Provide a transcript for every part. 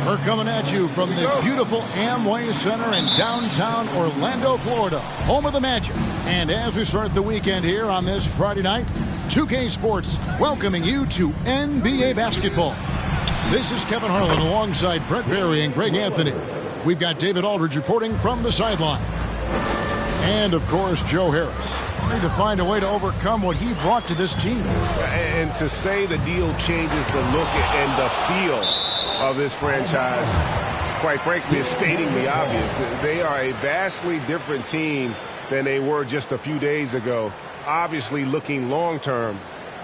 We're coming at you from the beautiful Amway Center in downtown Orlando, Florida, home of the Magic. And as we start the weekend here on this Friday night, 2K Sports welcoming you to NBA basketball. This is Kevin Harlan alongside Brett Barry and Greg Anthony. We've got David Aldridge reporting from the sideline. And, of course, Joe Harris. Need to find a way to overcome what he brought to this team. And to say the deal changes the look and the feel of this franchise, quite frankly, is stating the obvious. They are a vastly different team than they were just a few days ago, obviously looking long-term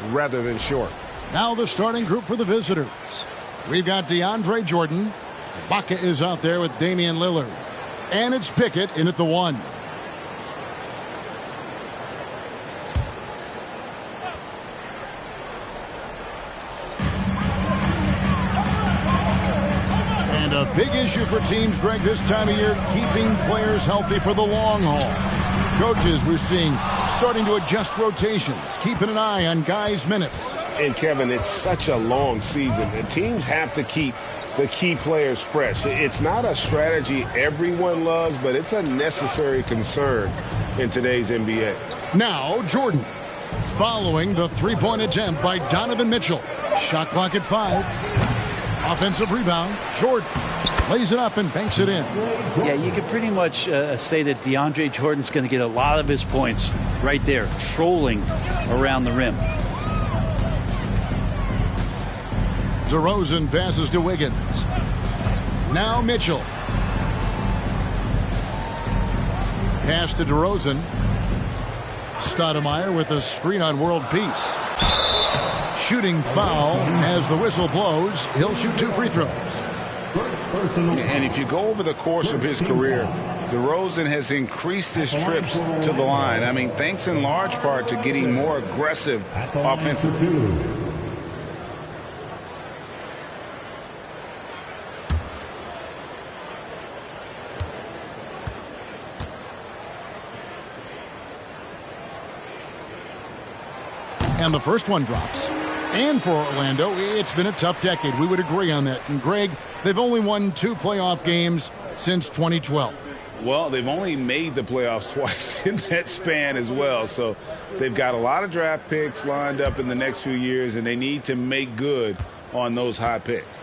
rather than short. Now the starting group for the visitors. We've got DeAndre Jordan. Ibaka is out there with Damian Lillard. And it's Pickett in at the 1. And a big issue for teams, Greg, this time of year, keeping players healthy for the long haul. Coaches, we're seeing, starting to adjust rotations, keeping an eye on guys' minutes. And, Kevin, it's such a long season, and teams have to keep the key players fresh. It's not a strategy everyone loves, but it's a necessary concern in today's NBA. Now, Jordan, following the three-point attempt by Donovan Mitchell. Shot clock at 5. Offensive rebound. Jordan lays it up and banks it in. Yeah, you could pretty much say that DeAndre Jordan's going to get a lot of his points right there, trolling around the rim. DeRozan passes to Wiggins. Now Mitchell. Pass to DeRozan. Stoudemire with a screen on world peace. Shooting foul as the whistle blows. He'll shoot 2 free throws. And if you go over the course of his career, DeRozan has increased his trips to the line. I mean, thanks in large part to getting more aggressive offensively. And the first one drops. And for Orlando, it's been a tough decade. We would agree on that. And, Greg, they've only won 2 playoff games since 2012. Well, they've only made the playoffs twice in that span as well. So they've got a lot of draft picks lined up in the next few years, and they need to make good on those high picks.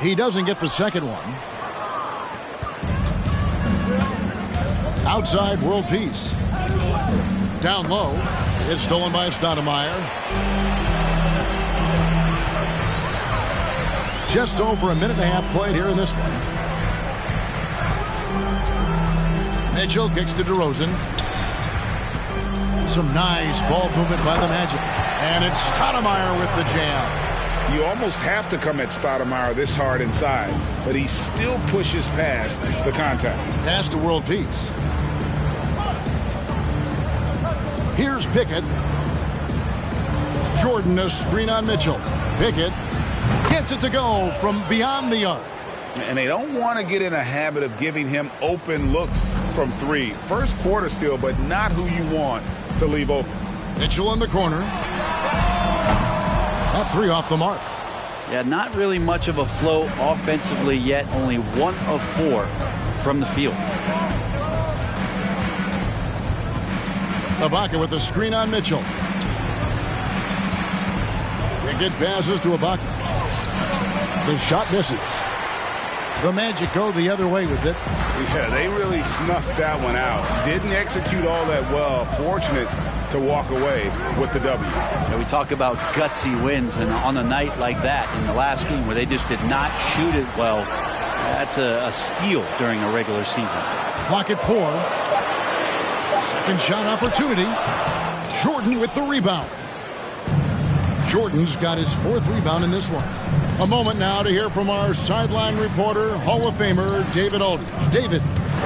He doesn't get the second one. Outside world peace. Down low. It's stolen by Stoudemire. Just over a minute and a half played here in this one. Mitchell kicks to DeRozan. Some nice ball movement by the Magic. And it's Stoudemire with the jam. You almost have to come at Stoudemire this hard inside, but he still pushes past the contact. Pass to world peace. Here's Pickett. Jordan, a screen on Mitchell. Pickett gets it to go from beyond the arc. And they don't want to get in a habit of giving him open looks from three. First quarter still, but not who you want to leave open. Mitchell in the corner. That three off the mark. Yeah, not really much of a flow offensively yet. Only 1 of 4 from the field. Ibaka with the screen on Mitchell. Pickett passes to Ibaka. The shot misses. The Magic go the other way with it. Yeah, they really snuffed that one out. Didn't execute all that well. Fortunate to walk away with the W. And we talk about gutsy wins, and on a night like that in the last game where they just did not shoot it well, that's a steal during a regular season. Clock at 4. Second shot opportunity. Jordan with the rebound. Jordan's got his 4th rebound in this one. A moment now to hear from our sideline reporter, Hall of Famer David Aldridge. David.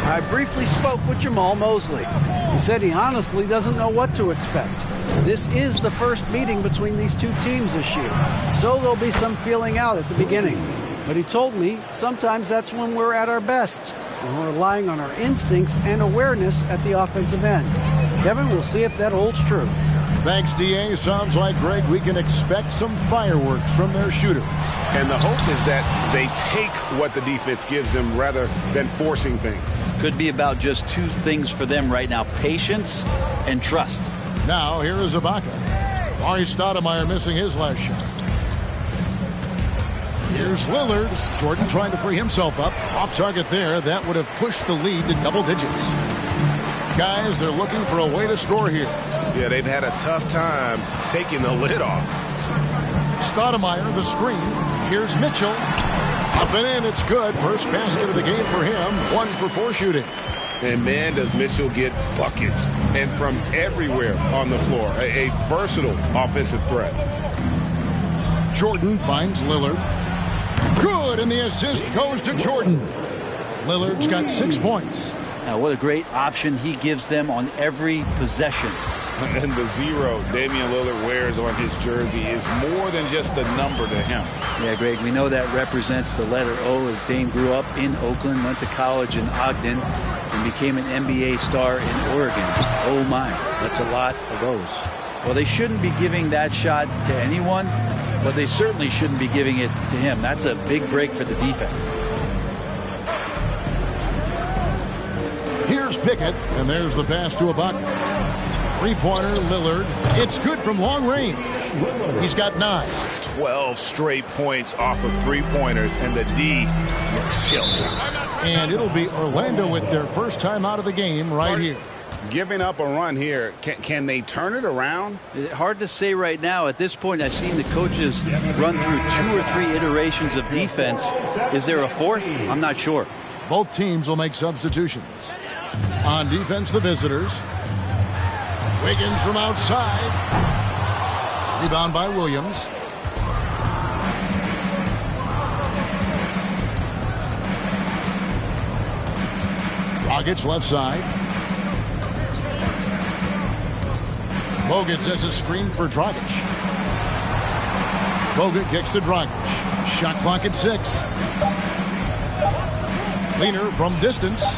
I briefly spoke with Jamal Mosley. He said he honestly doesn't know what to expect. This is the first meeting between these two teams this year, so there'll be some feeling out at the beginning. But he told me sometimes that's when we're at our best, and we're relying on our instincts and awareness at the offensive end. Kevin, we'll see if that holds true. Thanks, D.A. Sounds like, Greg, we can expect some fireworks from their shooters. And the hope is that they take what the defense gives them rather than forcing things. Could be about just 2 things for them right now: patience and trust. Now, here is Ibaka. Ari Stoudemire missing his last shot. Here's Lillard. Jordan trying to free himself up. Off target there. That would have pushed the lead to double digits. Guys, they're looking for a way to score here. Yeah, they've had a tough time taking the lid off. Stoudemire, the screen. Here's Mitchell. Up and in, it's good. First basket of the game for him. 1 for 4 shooting. And man, does Mitchell get buckets. And from everywhere on the floor. A versatile offensive threat. Jordan finds Lillard. Good, and the assist goes to Jordan. Lillard's got 6 points. Now, what a great option he gives them on every possession. And the 0 Damian Lillard wears on his jersey is more than just a number to him. Yeah, Greg, we know that represents the letter O, as Dame grew up in Oakland, went to college in Ogden, and became an NBA star in Oregon. Oh my, that's a lot of O's. Well, they shouldn't be giving that shot to anyone, but they certainly shouldn't be giving it to him. That's a big break for the defense. Here's Pickett, and there's the pass to Ibaka. 3-pointer, Lillard. It's good from long range. He's got 9. 12 straight points off of 3-pointers, and the D looks shell-shocked. And it'll be Orlando with their first time out of the game right here. Giving up a run here, can they turn it around? Hard to say right now. At this point, I've seen the coaches run through 2 or 3 iterations of defense. Is there a 4th? I'm not sure. Both teams will make substitutions. On defense, the visitors. Wiggins from outside. Rebound by Williams. Dragic left side. Bogut sets a screen for Dragic. Bogut kicks to Dragic. Shot clock at 6. Leaner from distance.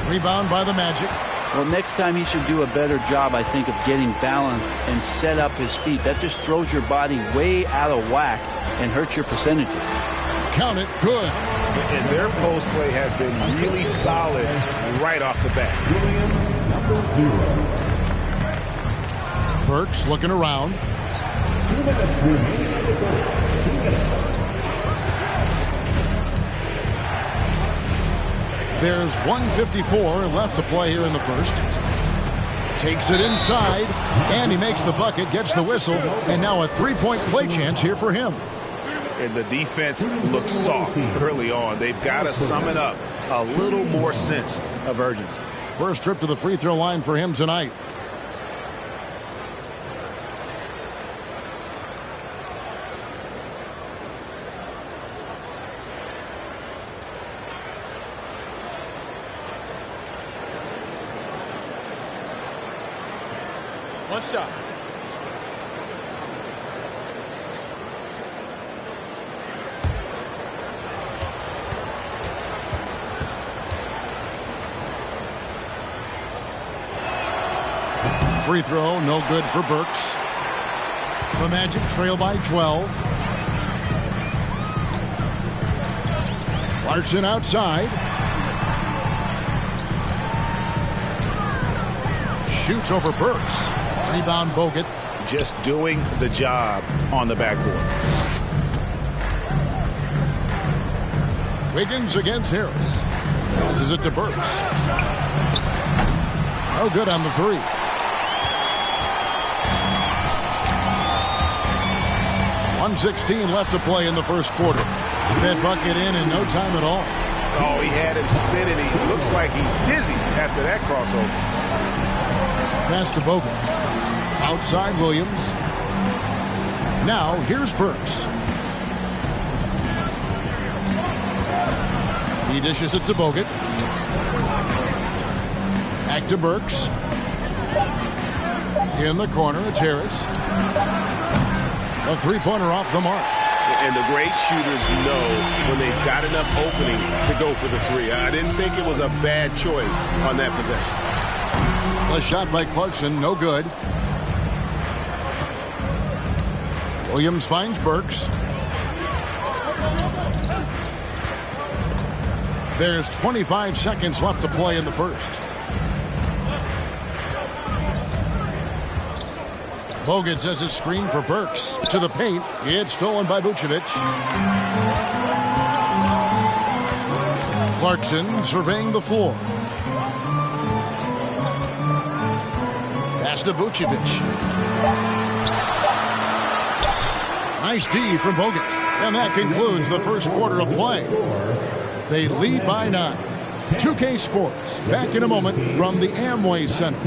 Rebound by the Magic. Well, next time he should do a better job, I think, of getting balanced and set up his feet. That just throws your body way out of whack and hurts your percentages. Count it. Good. And their post play has been really solid right off the bat. Burks looking around. There's 1:54 left to play here in the first. Takes it inside, and he makes the bucket, gets the whistle, and now a 3-point play chance here for him. And the defense looks soft early on. They've got to sum it up. A little more sense of urgency. First trip to the free throw line for him tonight. One shot. Free throw, no good for Burks. The Magic trail by 12. Clarkson outside. Shoots over Burks. Rebound Bogut. Just doing the job on the backboard. Wiggins against Harris. Passes it to Burks. No good on the three. .116 left to play in the first quarter. Get that bucket in no time at all. Oh, he had him spinning. He looks like he's dizzy after that crossover. Pass to Bogut. Outside Williams. Now here's Burks. He dishes it to Bogut. Back to Burks. In the corner, it's Harris. A three-pointer off the mark. And the great shooters know when they've got enough opening to go for the three. I didn't think it was a bad choice on that possession. A shot by Clarkson, no good. Williams finds Burks. There's 25 seconds left to play in the first. Bogut sets a screen for Burks. To the paint. It's stolen by Vucevic. Clarkson surveying the floor. Pass to Vucevic. Nice D from Bogut. And that concludes the first quarter of play. They lead by 9. 2K Sports, back in a moment from the Amway Center.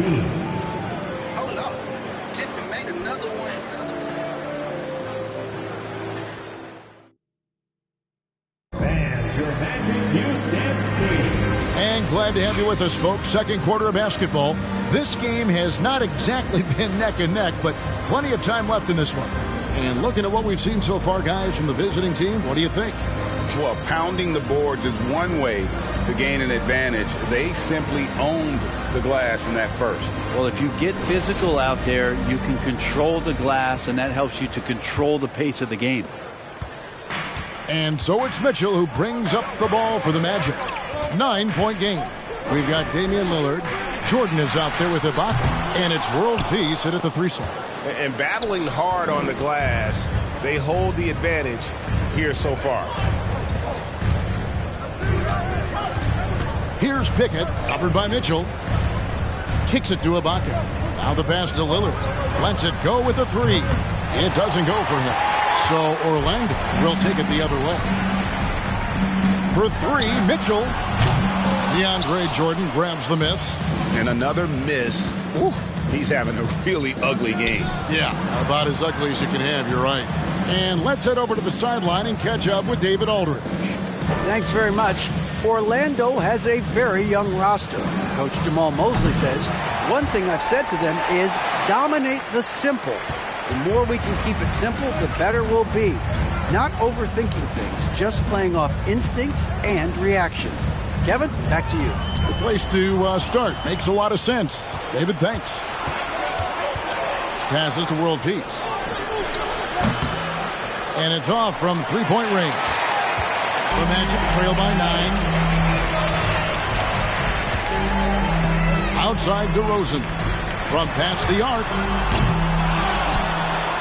And glad to have you with us, folks. Second quarter of basketball. This game has not exactly been neck and neck, but plenty of time left in this one. And looking at what we've seen so far, guys, from the visiting team, what do you think? Well, pounding the boards is one way to gain an advantage. They simply owned the glass in that first. Well, if you get physical out there, you can control the glass, and that helps you to control the pace of the game. And so it's Mitchell who brings up the ball for the Magic. 9-point game. We've got Damian Lillard. Jordan is out there with Ibaka. And it's world peace at the 3-side. And battling hard on the glass, they hold the advantage here so far. Here's Pickett, covered by Mitchell. Kicks it to Ibaka. Now the pass to Lillard. Lets it go with a three. It doesn't go for him. So Orlando will take it the other way. For three, Mitchell. DeAndre Jordan grabs the miss. And another miss. Oof, he's having a really ugly game. Yeah, about as ugly as you can have, you're right. And let's head over to the sideline and catch up with David Aldridge. Thanks very much. Orlando has a very young roster. Coach Jamal Mosley says, one thing I've said to them is dominate the simple. The more we can keep it simple, the better we'll be. Not overthinking things, just playing off instincts and reaction. Kevin, back to you. The place to start. Makes a lot of sense. David, thanks. Passes to world peace. And it's off from three-point range. The Magic trail by 9. Outside DeRozan. From past the arc.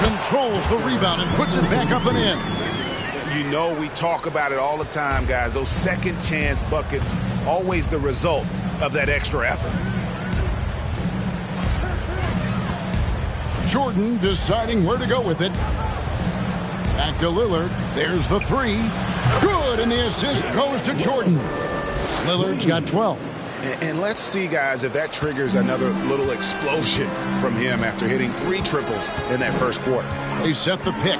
Controls the rebound and puts it back up and in. You know, we talk about it all the time, guys. Those second chance buckets, always the result of that extra effort. Jordan deciding where to go with it. Back to Lillard. There's the three. Good, and the assist goes to Jordan. Lillard's got 12. And let's see, guys, if that triggers another little explosion from him after hitting 3 triples in that first quarter. They set the pick.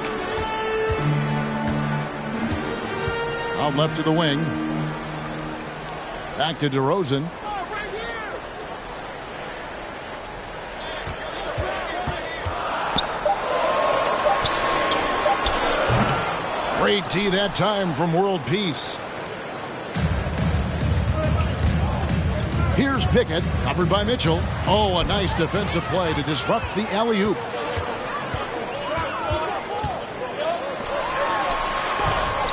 Out left to the wing. Back to DeRozan. Great tee that time from World Peace. Here's Pickett, covered by Mitchell. Oh, a nice defensive play to disrupt the alley-oop.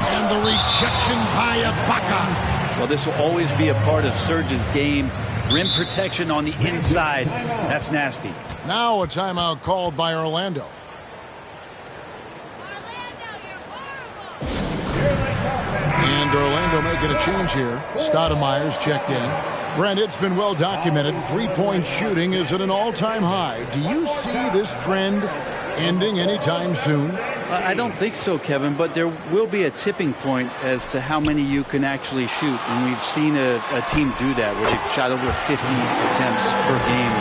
And the rejection by Ibaka. Well, this will always be a part of Serge's game. Rim protection on the inside. That's nasty. Now a timeout called by Orlando. And Orlando making a change here. Stoudemire's checked in. Brent, it's been well documented. Three-point shooting is at an all-time high. Do you see this trend ending anytime soon? I don't think so, Kevin, but there will be a tipping point as to how many you can actually shoot. And we've seen a team do that where they've shot over 50 attempts per game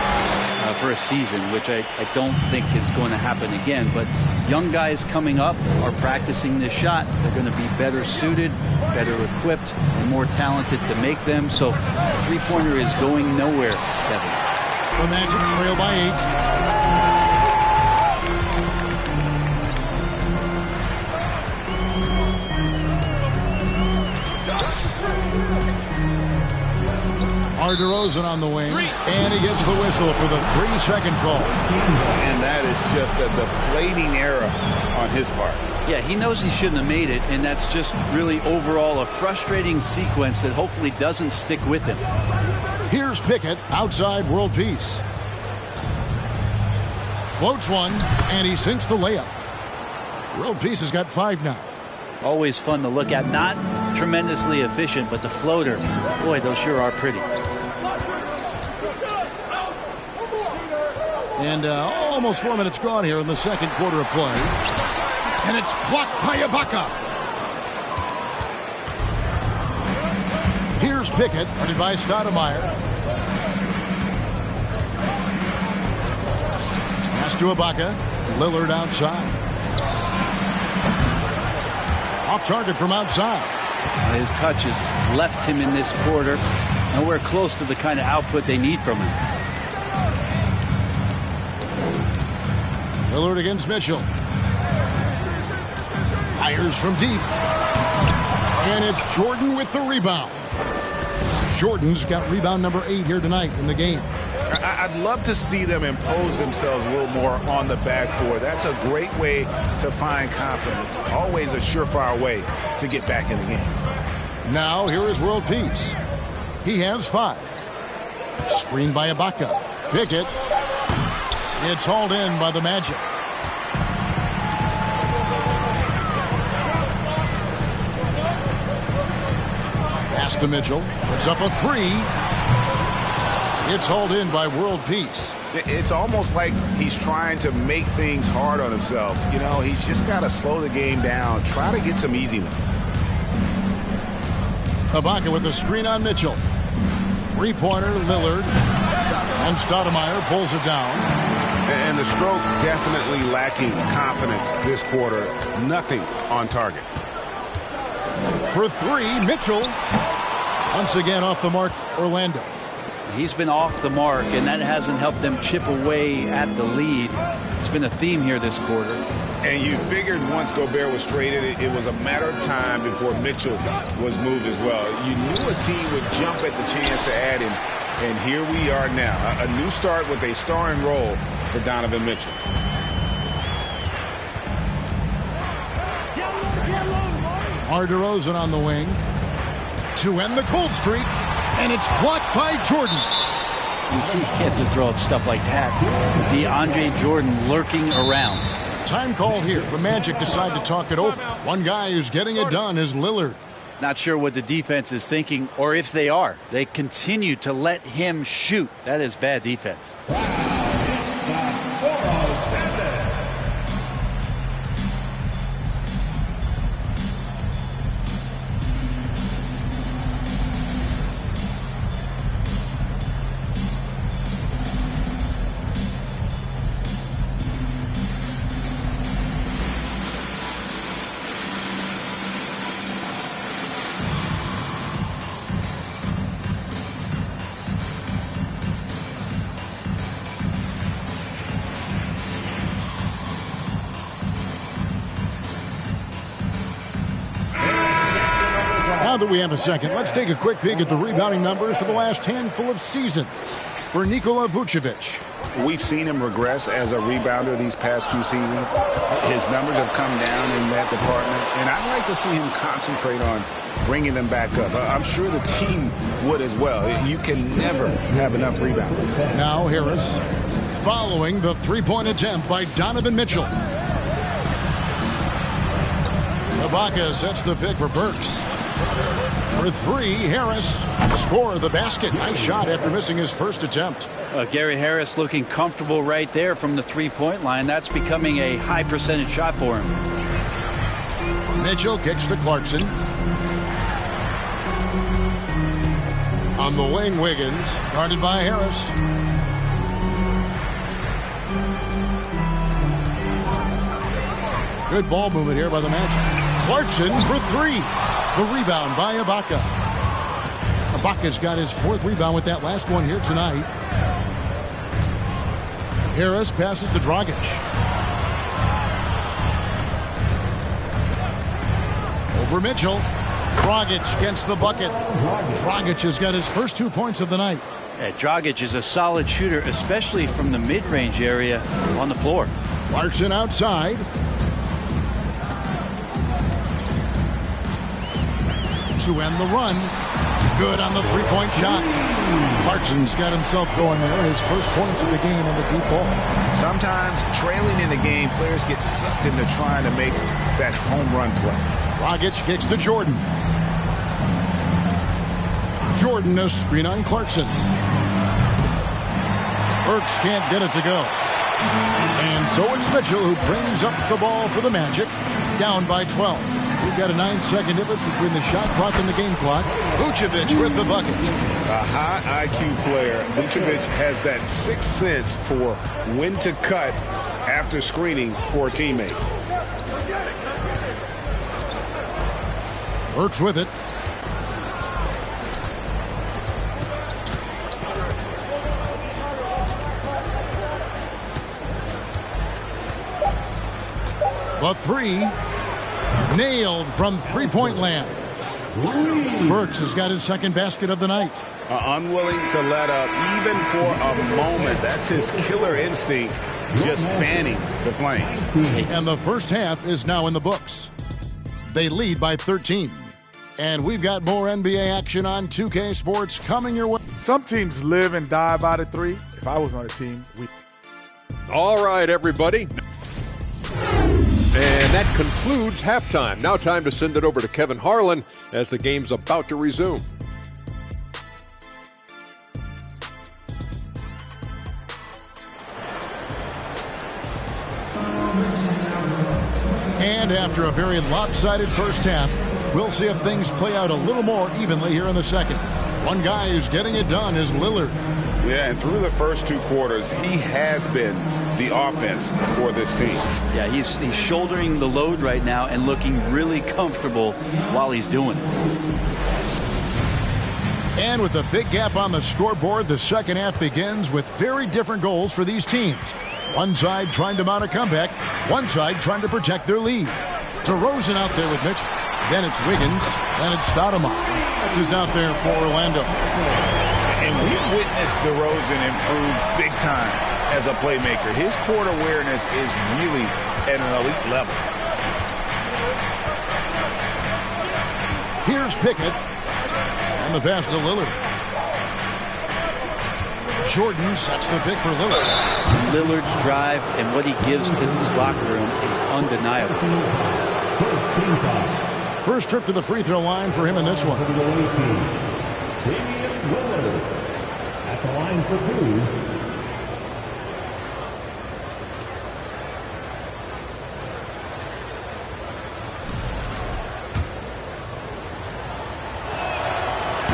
for a season, which I don't think is going to happen again. But young guys coming up are practicing this shot. They're going to be better suited, better equipped, and more talented to make them. So three-pointer is going nowhere, Kevin. The Magic trail by 8. DeRozan on the wing, and he gets the whistle for the 3-second call. And that is just a deflating error on his part. Yeah, he knows he shouldn't have made it, and that's just really overall a frustrating sequence that hopefully doesn't stick with him. Here's Pickett outside world peace. Floats one, and he sinks the layup. World peace has got 5 now. Always fun to look at. Not tremendously efficient, but the floater, boy, those sure are pretty. And almost 4 minutes gone here in the second quarter of play. And it's blocked by Ibaka. Here's Pickett, guarded by Stoudemire. Pass to Ibaka. Lillard outside. Off target from outside. His touch has left him in this quarter. Nowhere close to the kind of output they need from him. Lillard against Mitchell. Fires from deep. And it's Jordan with the rebound. Jordan's got rebound number 8 here tonight in the game. I'd love to see them impose themselves a little more on the backboard. That's a great way to find confidence. Always a surefire way to get back in the game. Now here is world peace. He has 5. Screened by Ibaka. Pickett. It's hauled in by the Magic. Pass to Mitchell. Puts up a 3. It's hauled in by world peace. It's almost like he's trying to make things hard on himself. You know, he's just got to slow the game down. Try to get some easy ones. Ibaka with the screen on Mitchell. Three-pointer, Lillard. And Stoudemire pulls it down. And the stroke definitely lacking confidence this quarter. Nothing on target. For 3, Mitchell. Once again off the mark, Orlando. He's been off the mark, and that hasn't helped them chip away at the lead. It's been a theme here this quarter. And you figured once Gobert was traded, it was a matter of time before Mitchell was moved as well. You knew a team would jump at the chance to add him, and here we are now. A new start with a starring role for Donovan Mitchell. DeRozan on the wing to end the cold streak, and it's blocked by Jordan. You see, you can't just throw up stuff like that. DeAndre Jordan lurking around. Time call here. The Magic decide to talk it over. One guy who's getting it done is Lillard. Not sure what the defense is thinking, or if they are. They continue to let him shoot. That is bad defense. Now that we have a second, let's take a quick peek at the rebounding numbers for the last handful of seasons for Nikola Vucevic. We've seen him regress as a rebounder these past few seasons. His numbers have come down in that department, and I'd like to see him concentrate on bringing them back up. I'm sure the team would as well. You can never have enough rebounds. Now Harris following the three-point attempt by Donovan Mitchell. Ibaka sets the pick for Burks. For three, Harris score the basket. Nice shot after missing his first attempt. Gary Harris looking comfortable right there from the three-point line. That's becoming a high percentage shot for him. Mitchell kicks to Clarkson. On the wing, Wiggins, guarded by Harris. Good ball movement here by the Magic. Clarkson for three. The rebound by Ibaka. Ibaka's got his fourth rebound with that last one here tonight. Harris passes to Dragic. Over Mitchell. Dragic gets the bucket. Dragic has got his first 2 points of the night. Yeah, Dragic is a solid shooter, especially from the mid-range area on the floor. Clarkson outside. To end the run. Good on the three-point shot. Clarkson's got himself going there. His first points of the game on the deep ball. Sometimes trailing in the game, players get sucked into trying to make that home run play. Dragic kicks to Jordan. Jordan a screen on Clarkson. Burks can't get it to go. And so it's Mitchell who brings up the ball for the Magic. Down by 12. We've got a 9-second difference between the shot clock and the game clock. Vucevic with the bucket. A high IQ player. Vucevic has that sixth sense for when to cut after screening for a teammate. Burks with it. The three. Nailed from three-point land. Burks has got his second basket of the night. Unwilling to let up even for a moment. That's his killer instinct, just fanning the flame. And the first half is now in the books. They lead by 13. And we've got more NBA action on 2K Sports coming your way. Some teams live and die by the three. If I was on a team, we... All right, everybody. And that concludes halftime. Now time to send it over to Kevin Harlan as the game's about to resume. And after a very lopsided first half, we'll see if things play out a little more evenly here in the second. One guy who's getting it done is Lillard. Yeah, and through the first two quarters, he has been the offense for this team. Yeah, he's shouldering the load right now and looking really comfortable while he's doing it. And with a big gap on the scoreboard, the second half begins with very different goals for these teams. One side trying to mount a comeback, one side trying to protect their lead. DeRozan out there with Mitchell. Then it's Wiggins, then it's Stoudemire. That's who's out there for Orlando. And we've witnessed DeRozan improve big time as a playmaker. His court awareness is really at an elite level. Here's Pickett. And the pass to Lillard. Jordan sets the pick for Lillard. Lillard's drive and what he gives to this locker room is undeniable. First trip to the free throw line for him in this one. At the line for two.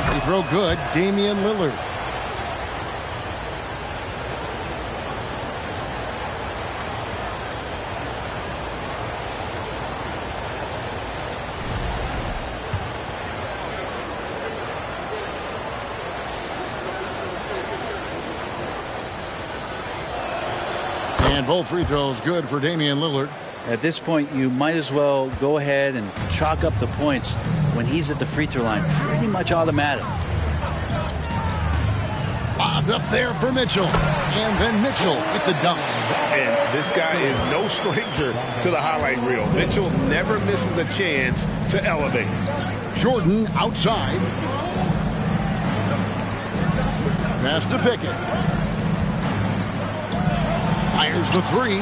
Free throw good, Damian Lillard. And both free throws good for Damian Lillard. At this point, you might as well go ahead and chalk up the points when he's at the free throw line. Pretty much automatic. Bobbed up there for Mitchell. And then Mitchell with the dunk. And this guy is no stranger to the highlight reel. Mitchell never misses a chance to elevate. Jordan outside. Pass to Pickett. Fires the three.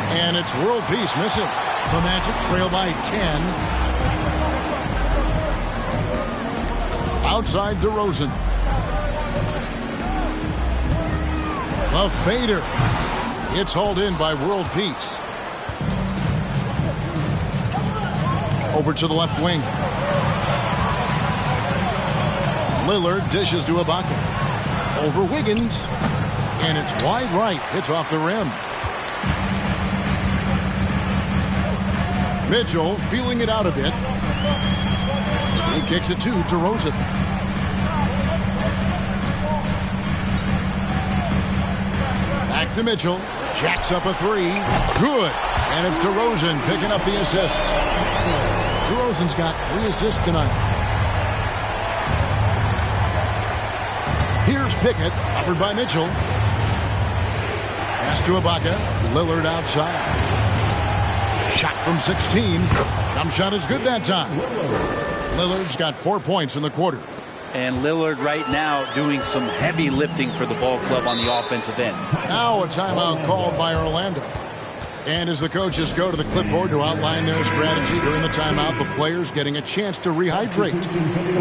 And it's world peace missing. The Magic trail by 10. Outside DeRozan. The fader. It's hauled in by world peace. Over to the left wing. Lillard dishes to Ibaka. Over Wiggins. And it's wide right. It's off the rim. Mitchell feeling it out a bit. He kicks it to DeRozan. Back to Mitchell. Jacks up a three. Good. And it's DeRozan picking up the assist. DeRozan's got 3 assists tonight. Here's Pickett, covered by Mitchell. Pass to Ibaka. Lillard outside. Shot from 16. Jump shot is good that time. Lillard's got 4 points in the quarter. And Lillard right now doing some heavy lifting for the ball club on the offensive end. Now a timeout called by Orlando. And as the coaches go to the clipboard to outline their strategy during the timeout, the players getting a chance to rehydrate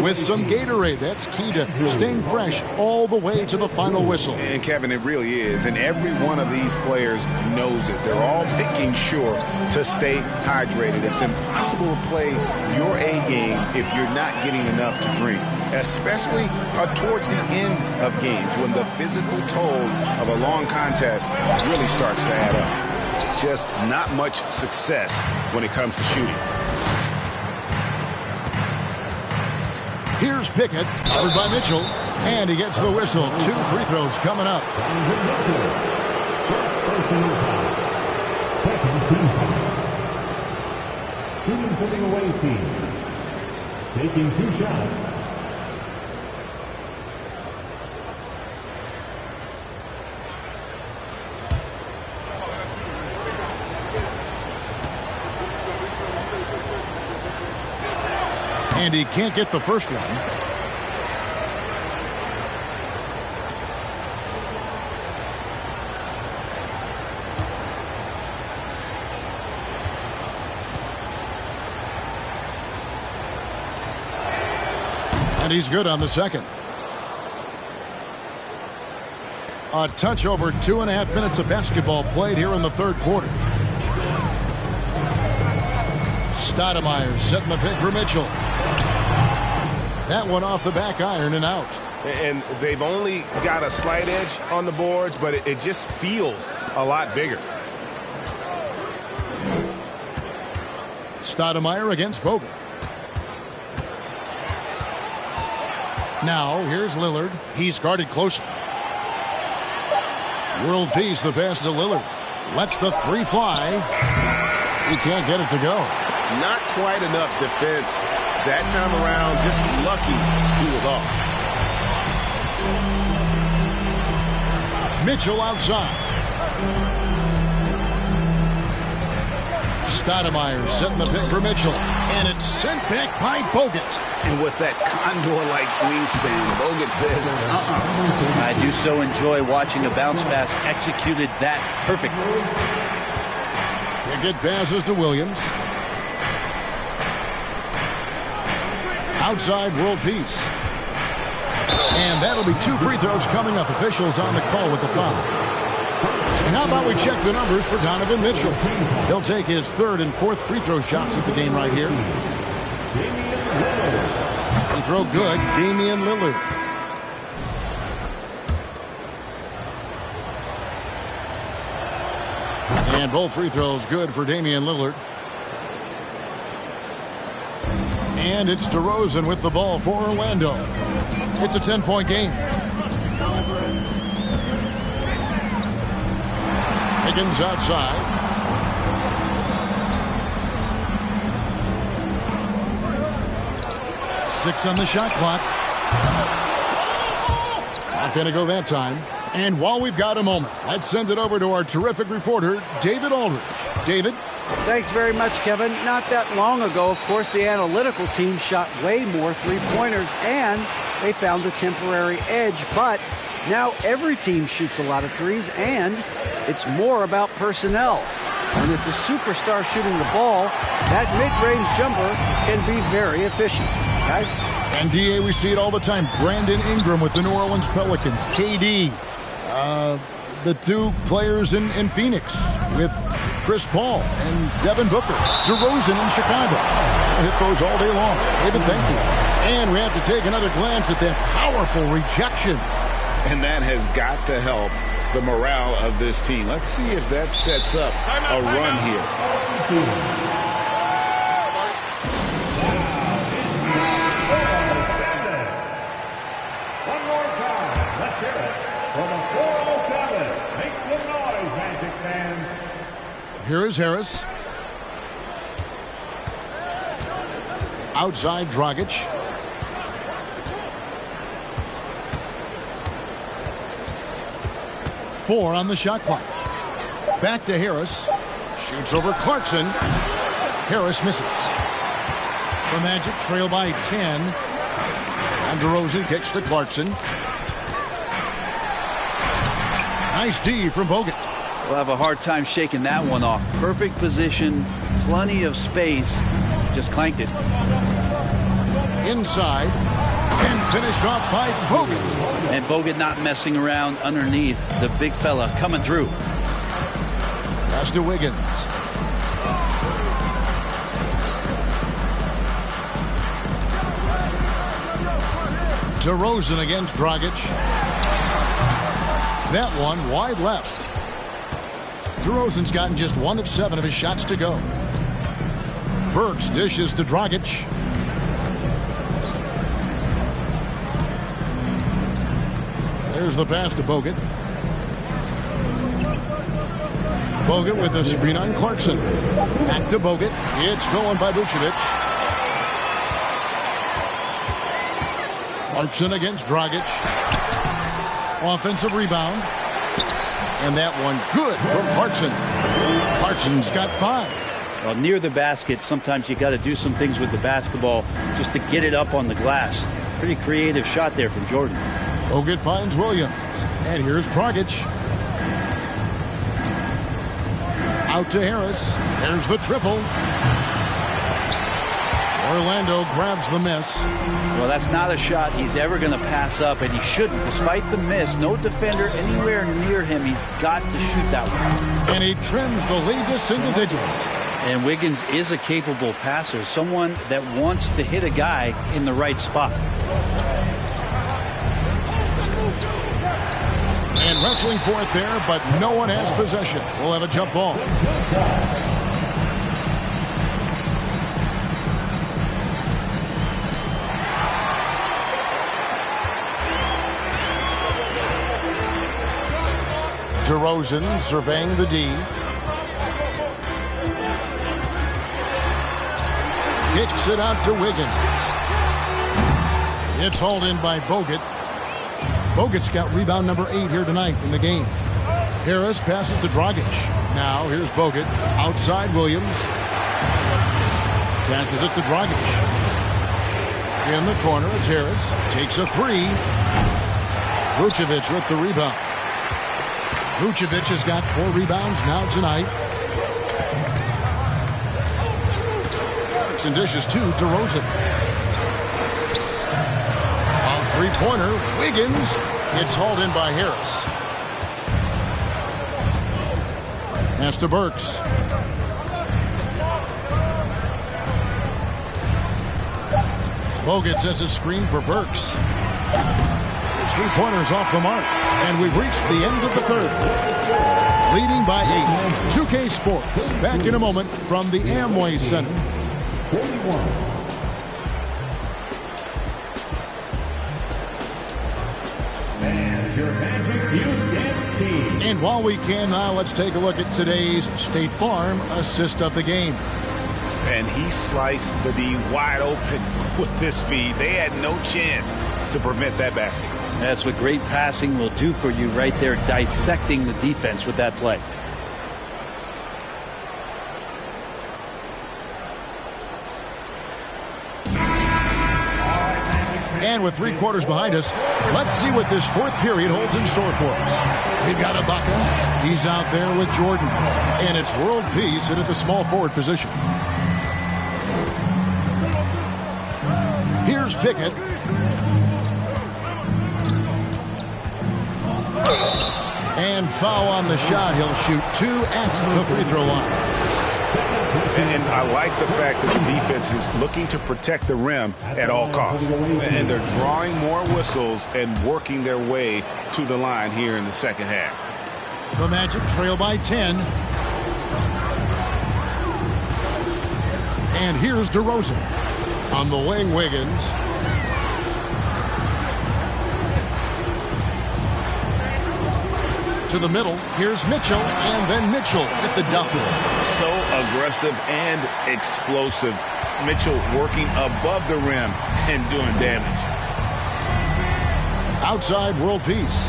with some Gatorade. That's key to staying fresh all the way to the final whistle. And Kevin, it really is. And every one of these players knows it. They're all making sure to stay hydrated. It's impossible to play your A game if you're not getting enough to drink, especially towards the end of games when the physical toll of a long contest really starts to add up. Just not much success when it comes to shooting. Here's Pickett, covered by Mitchell, and he gets the whistle. 2 free throws coming up. Second team foul. Shooting for the away team. Taking 2 shots. And he can't get the first one. And he's good on the second. A touch over 2.5 minutes of basketball played here in the third quarter. Stoudemire setting the pick for Mitchell. That one off the back iron and out. And they've only got a slight edge on the boards, but it just feels a lot bigger. Stoudemire against Bogut. Now, here's Lillard. He's guarded closely. World peace, the pass to Lillard. Lets the three fly. He can't get it to go. Not quite enough defense that time around. Just lucky he was off. Mitchell outside. Stoudemire setting the pick for Mitchell. And it's sent back by Bogut. And with that condor-like wingspan, Bogut says, I do so enjoy watching a bounce pass executed that perfectly. Pickett passes to Williams. Outside world peace. And that'll be 2 free throws coming up. Officials on the call with the foul. And how about we check the numbers for Donovan Mitchell? He'll take his 3rd and 4th free throw shots at the game right here. Free throw good. Damian Lillard. And both free throws good for Damian Lillard. And it's DeRozan with the ball for Orlando. It's a 10-point game. Higgins outside. 6 on the shot clock. Not going to go that time. And while we've got a moment, let's send it over to our terrific reporter, David Aldridge. David? Thanks very much, Kevin. Not that long ago, of course, the analytical team shot way more three-pointers, and they found a temporary edge. But now every team shoots a lot of threes, and it's more about personnel. When it's a superstar shooting the ball, that mid-range jumper can be very efficient. Guys? And, D.A., we see it all the time. Brandon Ingram with the New Orleans Pelicans. KD. The two players in Phoenix with Chris Paul and Devin Booker. DeRozan in Chicago. I'll hit those all day long. David, thank you. And we have to take another glance at that powerful rejection. And that has got to help the morale of this team. Let's see if that sets up a run here. Here is Harris. Outside Dragic. Four on the shot clock. Back to Harris. Shoots over Clarkson. Harris misses. The Magic trail by 10. And DeRozan kicks to Clarkson. Nice D from Bogut. We'll have a hard time shaking that one off. Perfect position, plenty of space. Just clanked it. Inside. And finished off by Bogut. And Bogut not messing around underneath. The big fella coming through. Pass to Wiggins. DeRozan against Dragic. That one wide left. DeRozan's gotten just 1 of 7 of his shots to go. Burks dishes to Dragic. There's the pass to Bogut. Bogut with a screen on Clarkson. Back to Bogut. It's stolen by Vucevic. Clarkson against Dragic. Offensive rebound. And that one good from Clarkson. Clarkson's got 5. Well, near the basket, sometimes you got to do some things with the basketball just to get it up on the glass. Pretty creative shot there from Jordan. Bogut finds Williams. And here's Dragic. Out to Harris. There's the triple. Orlando grabs the miss. Well, that's not a shot he's ever going to pass up, and he shouldn't. Despite the miss, no defender anywhere near him. He's got to shoot that one. And he trims the lead to single digits. And Wiggins is a capable passer, someone that wants to hit a guy in the right spot. And wrestling for it there, but no one has possession. We'll have a jump ball. DeRozan surveying the D. Kicks it out to Wiggins. It's hauled in by Bogut. Bogut's got rebound number 8 here tonight in the game. Harris passes to Dragic. Now here's Bogut. Outside Williams. Passes it to Dragic. In the corner, it's Harris. Takes a 3. Vucevic with the rebound. Vucevic has got 4 rebounds now tonight. And dishes to DeRozan. On three-pointer, Wiggins. It's hauled in by Harris. Pass to Burks. Bogut sets a screen for Burks. His three-pointers off the mark. And we've reached the end of the third. Leading by 8. 2K Sports. Back in a moment from the Amway Center. 41. And your Magic Youth Dance Team. And while we can now, let's take a look at today's State Farm assist of the game. And he sliced the D wide open with this feed. They had no chance to prevent that basket. That's what great passing will do for you right there, dissecting the defense with that play. And with 3 quarters behind us, let's see what this 4th period holds in store for us. We've got Ibaka. He's out there with Jordan. And it's world peace at the small forward position. Here's Pickett. And foul on the shot. He'll shoot 2 at the free throw line. And I like the fact that the defense is looking to protect the rim at all costs. And they're drawing more whistles and working their way to the line here in the second half. The Magic trail by 10. And here's DeRozan. On the wing, Wiggins. To the middle, here's Mitchell, and then Mitchell at the double. So aggressive and explosive. Mitchell working above the rim and doing damage. Outside, world peace.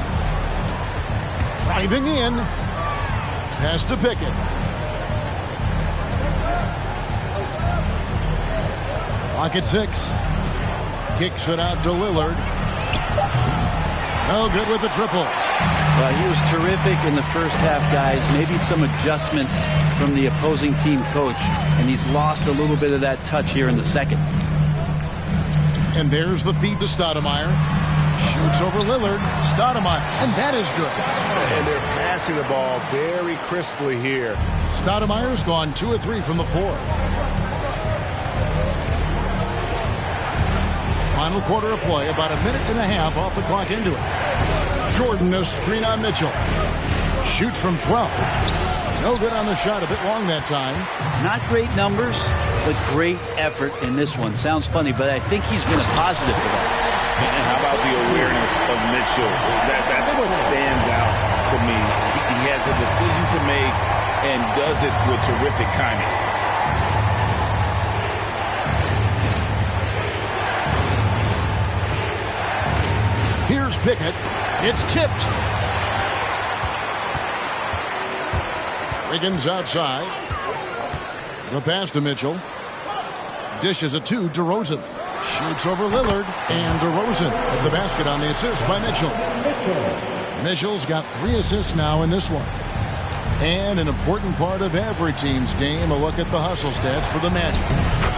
Driving in. Pass to Pickett. Clock at 6. Kicks it out to Lillard. Oh, good with the triple. He was terrific in the first half, guys. Maybe some adjustments from the opposing team coach, and he's lost a little bit of that touch here in the second. And there's the feed to Stoudemire. Shoots over Lillard. Stoudemire, and that is good. And they're passing the ball very crisply here. Stoudemire's gone 2 of 3 from the floor. Final quarter of play, about a minute and a half off the clock into it. Jordan, a screen on Mitchell. Shoots from 12. No good on the shot, a bit long that time. Not great numbers, but great effort in this one. Sounds funny, but I think he's been a positive for that. And how about the awareness of Mitchell? That's what stands out to me. He has a decision to make and does it with terrific timing. Here's Pickett. It's tipped. Wiggins outside. The pass to Mitchell. Dishes it to DeRozan. Shoots over Lillard. And DeRozan with the basket on the assist by Mitchell. Mitchell's got 3 assists now in this one. And an important part of every team's game, a look at the hustle stats for the Magic.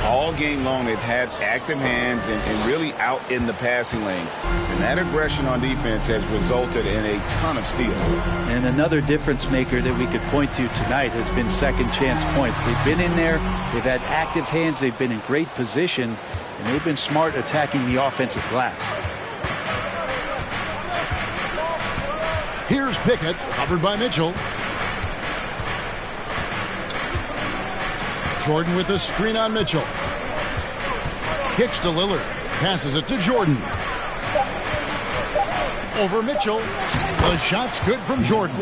All game long, they've had active hands and really out in the passing lanes. And that aggression on defense has resulted in a ton of steals. And another difference maker that we could point to tonight has been second chance points. They've been in there, they've had active hands, they've been in great position, and they've been smart attacking the offensive glass. Here's Pickett, covered by Mitchell. Jordan with the screen on Mitchell. Kicks to Lillard. Passes it to Jordan. Over Mitchell. The shot's good from Jordan.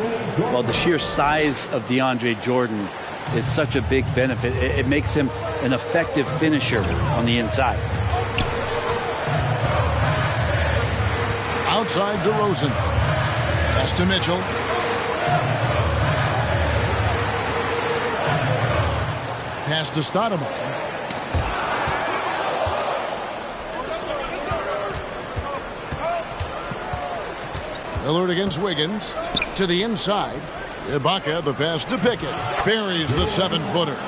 Well, the sheer size of DeAndre Jordan is such a big benefit. It makes him an effective finisher on the inside. Outside DeRozan. Pass to Mitchell. Pass to Stoudemire. Lillard against Wiggins. To the inside. Ibaka, the pass to Pickett. Buries the 7-footer.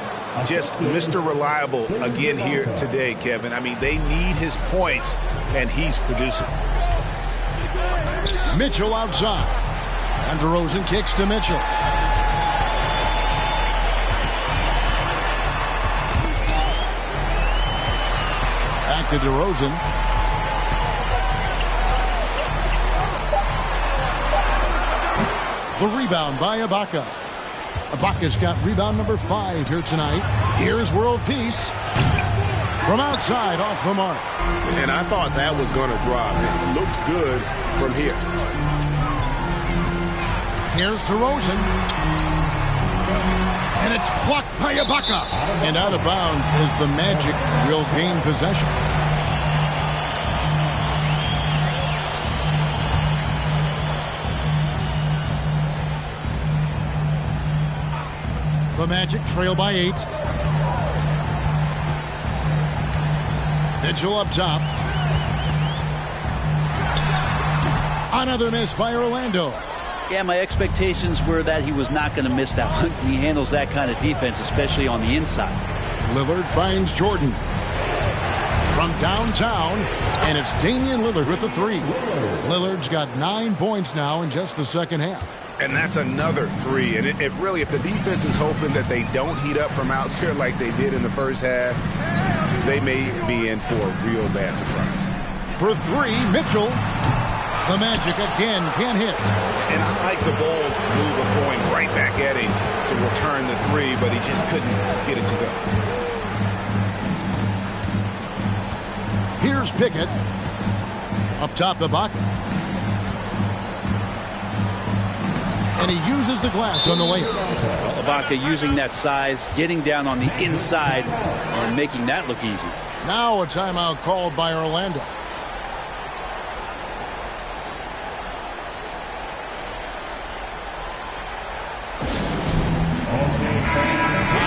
Just Mr. Reliable again here today, Kevin. I mean, they need his points, and he's producing. Mitchell outside. And DeRozan kicks to Mitchell. To DeRozan. The rebound by Ibaka. Ibaka's got rebound number 5 here tonight. Here's world peace. From outside, off the mark. And I thought that was going to drop. It looked good from here. Here's DeRozan. And it's blocked by Ibaka. And out of bounds as the Magic will gain possession. The Magic trail by 8. Mitchell up top. Another miss by Orlando. Yeah, my expectations were that he was not going to miss that one. He handles that kind of defense, especially on the inside. Lillard finds Jordan. From downtown, and it's Damian Lillard with the 3. Lillard's got 9 points now in just the second half. And that's another 3. And if the defense is hoping that they don't heat up from out there like they did in the first half, they may be in for a real bad surprise. For 3, Mitchell. The Magic again can't hit. And I like the bold move of going right back at him to return the 3, but he just couldn't get it to go. Here's Pickett. Up top, Ibaka. And he uses the glass on the way. Well, Ibaka using that size, getting down on the inside, and making that look easy. Now a timeout called by Orlando.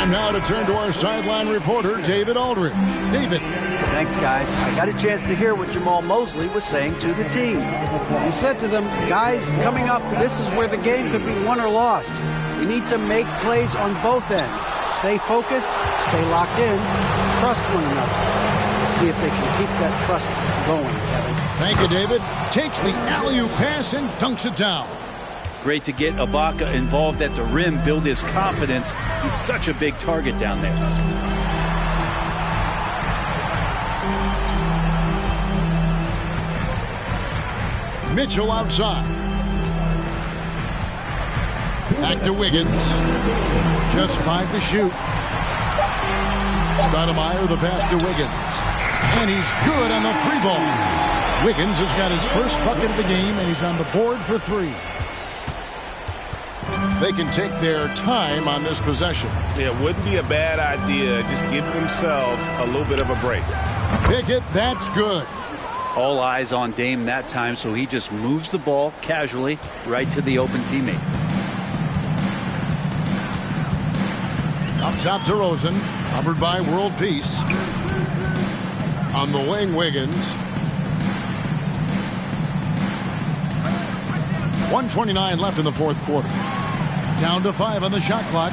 Time now to turn to our sideline reporter, David Aldridge. David. Thanks, guys. I got a chance to hear what Jamal Mosley was saying to the team. He said to them, guys, coming up, this is where the game could be won or lost. We need to make plays on both ends. Stay focused, stay locked in, trust one another. Let's see if they can keep that trust going, Kevin. Thank you, David. Takes the alley-oop pass and dunks it down. Great to get Ibaka involved at the rim, build his confidence. He's such a big target down there. Mitchell outside. Back to Wiggins. Just 5 to shoot. Stoudemire the pass to Wiggins. And he's good on the 3-ball. Wiggins has got his first bucket of the game, and he's on the board for 3. They can take their time on this possession. Yeah, it wouldn't be a bad idea. Just give themselves a little bit of a break. Pickett, that's good. All eyes on Dame that time, so he just moves the ball casually right to the open teammate. Up top, DeRozan, covered by World Peace. On the wing, Wiggins. 1:29 left in the fourth quarter. Down to 5 on the shot clock.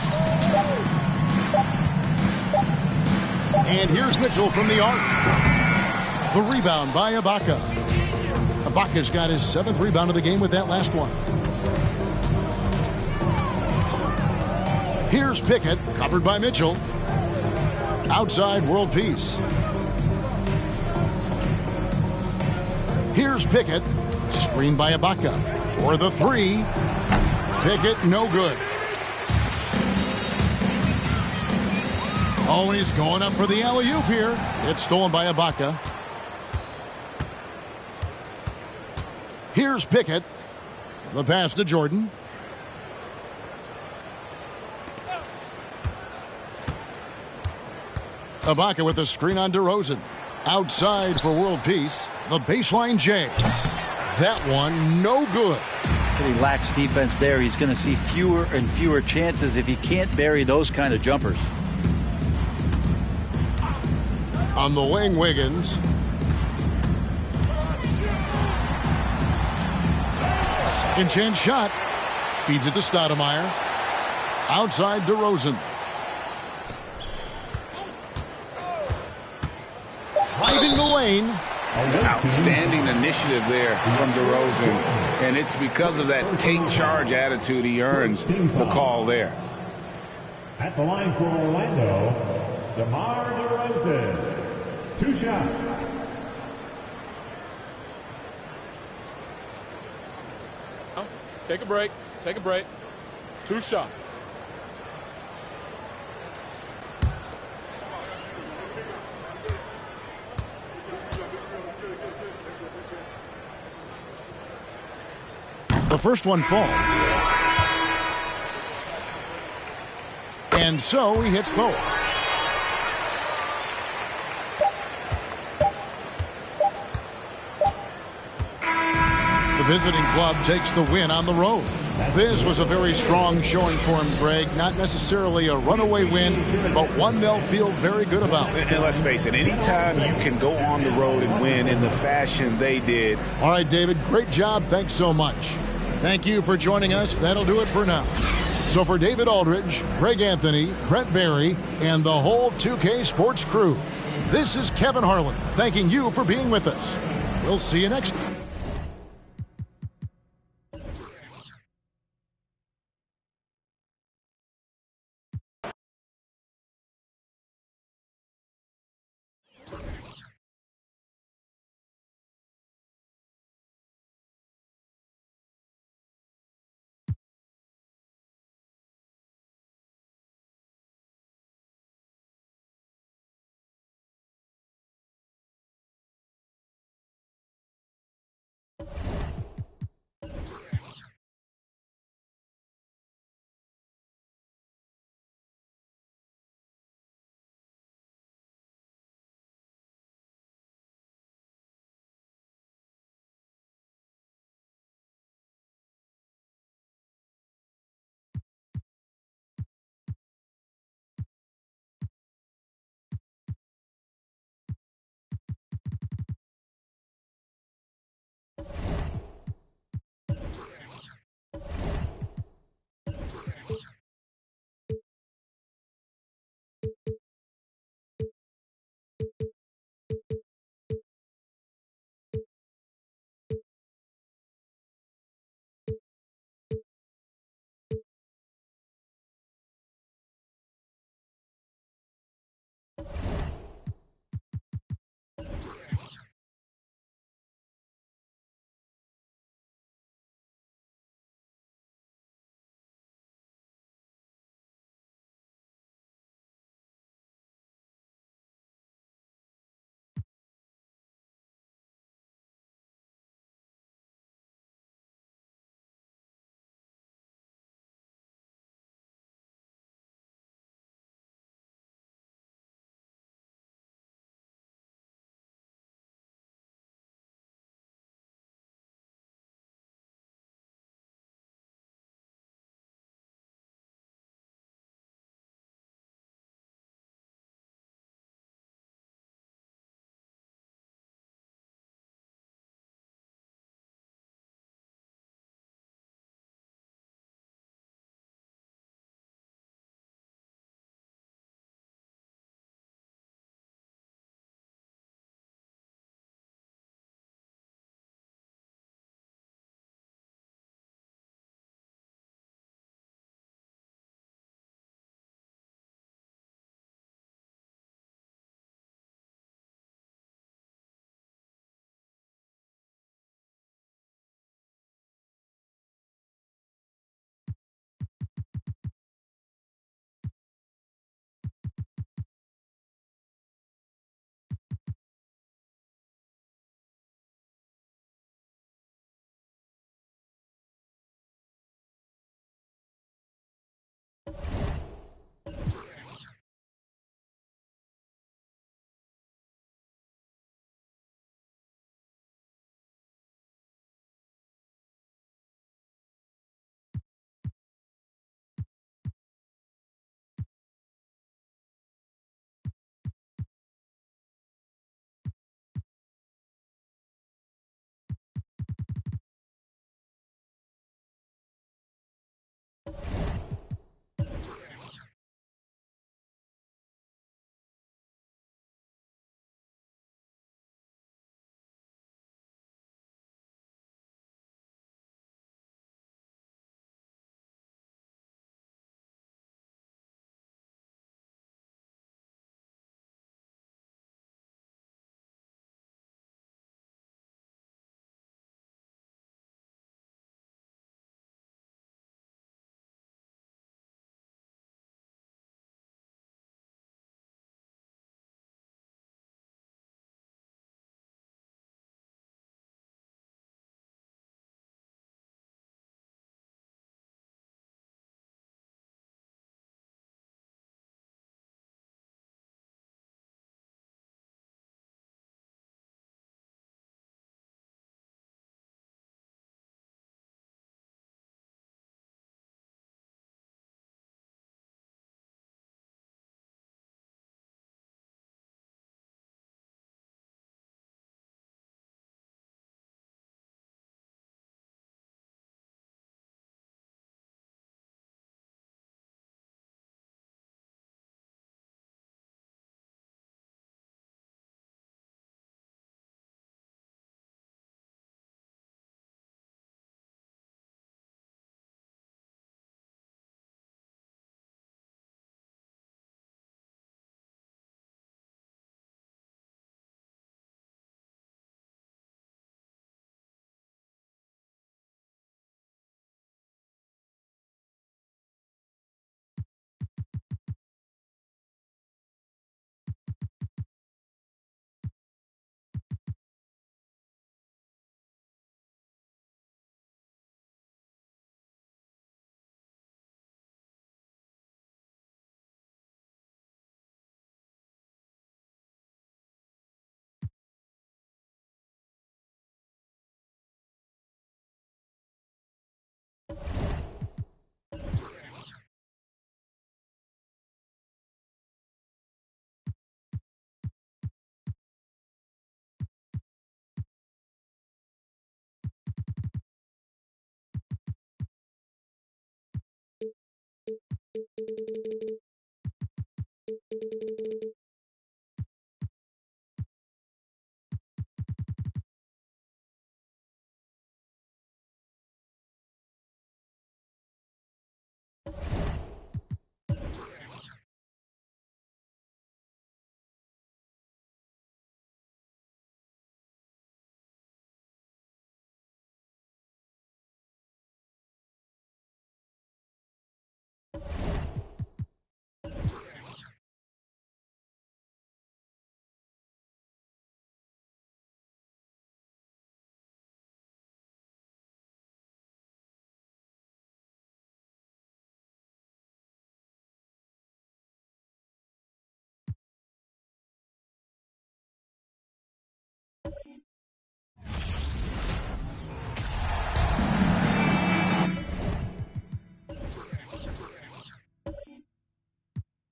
And here's Mitchell from the arc. The rebound by Ibaka. Ibaka's got his 7th rebound of the game with that last one. Here's Pickett, covered by Mitchell. Outside, World Peace. Here's Pickett, screened by Ibaka. For the 3. Pickett, no good. Always going up for the alley-oop here. It's stolen by Ibaka. Here's Pickett. The pass to Jordan. Ibaka with the screen on DeRozan. Outside for World Peace. The baseline J. That one, no good. Pretty lax defense there. He's going to see fewer and fewer chances if he can't bury those kind of jumpers. On the wing, Wiggins. Second chance shot. Feeds it to Stoudemire. Outside DeRozan. Driving the lane. Outstanding initiative there from DeRozan. And it's because of that take charge attitude he earns the call there. At the line for Orlando, DeMar DeRozan. 2 shots. Take a break. Take a break. 2 shots. The first one falls. And And so he hits both. The visiting club takes the win on the road. This was a very strong showing for him, Greg. Not necessarily a runaway win, but one they'll feel very good about. And let's face it, anytime you can go on the road and win in the fashion they did. All right, David, great job. Thanks so much. Thank you for joining us. That'll do it for now. So for David Aldridge, Greg Anthony, Brent Barry, and the whole 2K Sports crew, this is Kevin Harlan thanking you for being with us. We'll see you next time.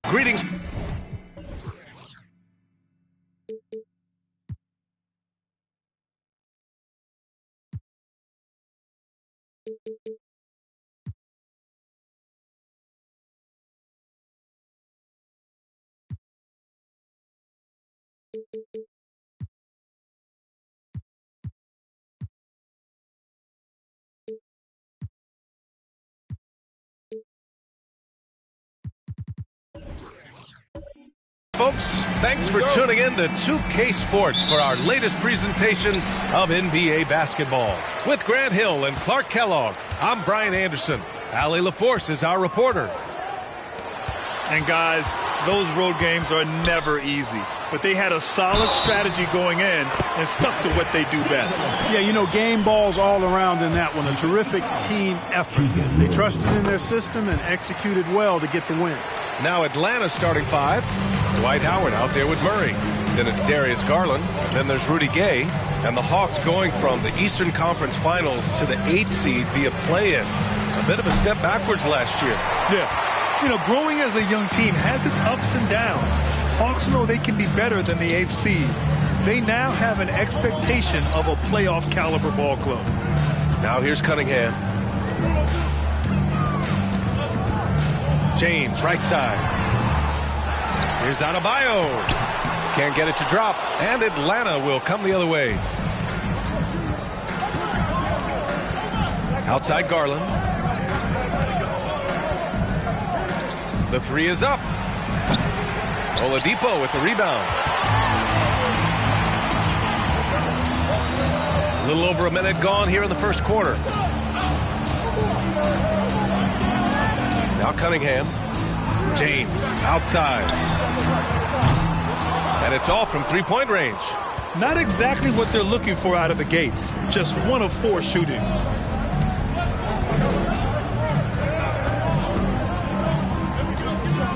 Greetings. Folks, thanks for tuning in to 2K Sports for our latest presentation of NBA basketball. With Grant Hill and Clark Kellogg, I'm Brian Anderson. Allie LaForce is our reporter. And guys, those road games are never easy. But they had a solid strategy going in and stuck to what they do best. Yeah, you know, game balls all around in that one. A terrific team effort. They trusted in their system and executed well to get the win. Now Atlanta's starting five. Dwight Howard out there with Murray. Then it's Darius Garland. Then there's Rudy Gay. And the Hawks going from the Eastern Conference Finals to the 8th seed via play-in. A bit of a step backwards last year. Yeah. You know, growing as a young team has its ups and downs. Hawks know they can be better than the 8th seed. They now have an expectation of a playoff caliber ball club. Now here's Cunningham. James, right side. Here's Adebayo. Can't get it to drop. And Atlanta will come the other way. Outside Garland. The three is up. Oladipo with the rebound. A little over a minute gone here in the first quarter. Now Cunningham. James outside. And it's all from three-point range. Not exactly what they're looking for out of the gates. Just 1 of 4 shooting.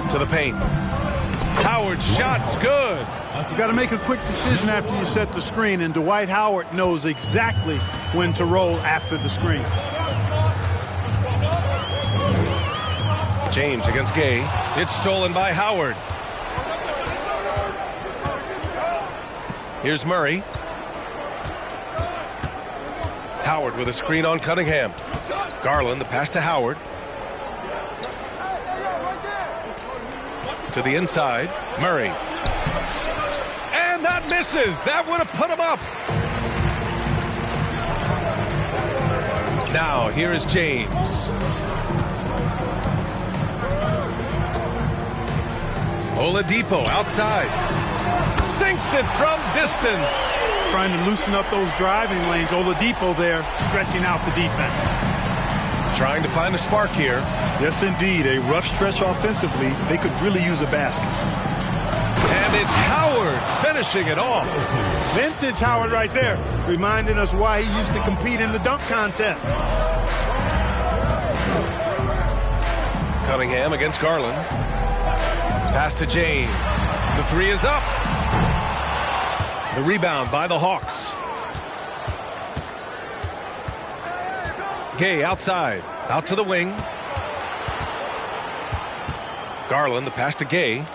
To the paint. Howard's shot's good. You got to make a quick decision after you set the screen, and Dwight Howard knows exactly when to roll after the screen. James against Gay. It's stolen by Howard. Here's Murray. Howard with a screen on Cunningham. Garland, the pass to Howard. To the inside, Murray. And that misses. That would have put him up. Now, here is James. Oladipo outside. Sinks it from distance. Trying to loosen up those driving lanes. Oladipo there, stretching out the defense. Trying to find a spark here. Yes, indeed. A rough stretch offensively. They could really use a basket. And it's Howard finishing it off. Vintage Howard right there, reminding us why he used to compete in the dunk contest. Cunningham against Garland. Pass to James. The three is up. The rebound by the Hawks. Gay outside. Out to the wing. Garland, the pass to Gay.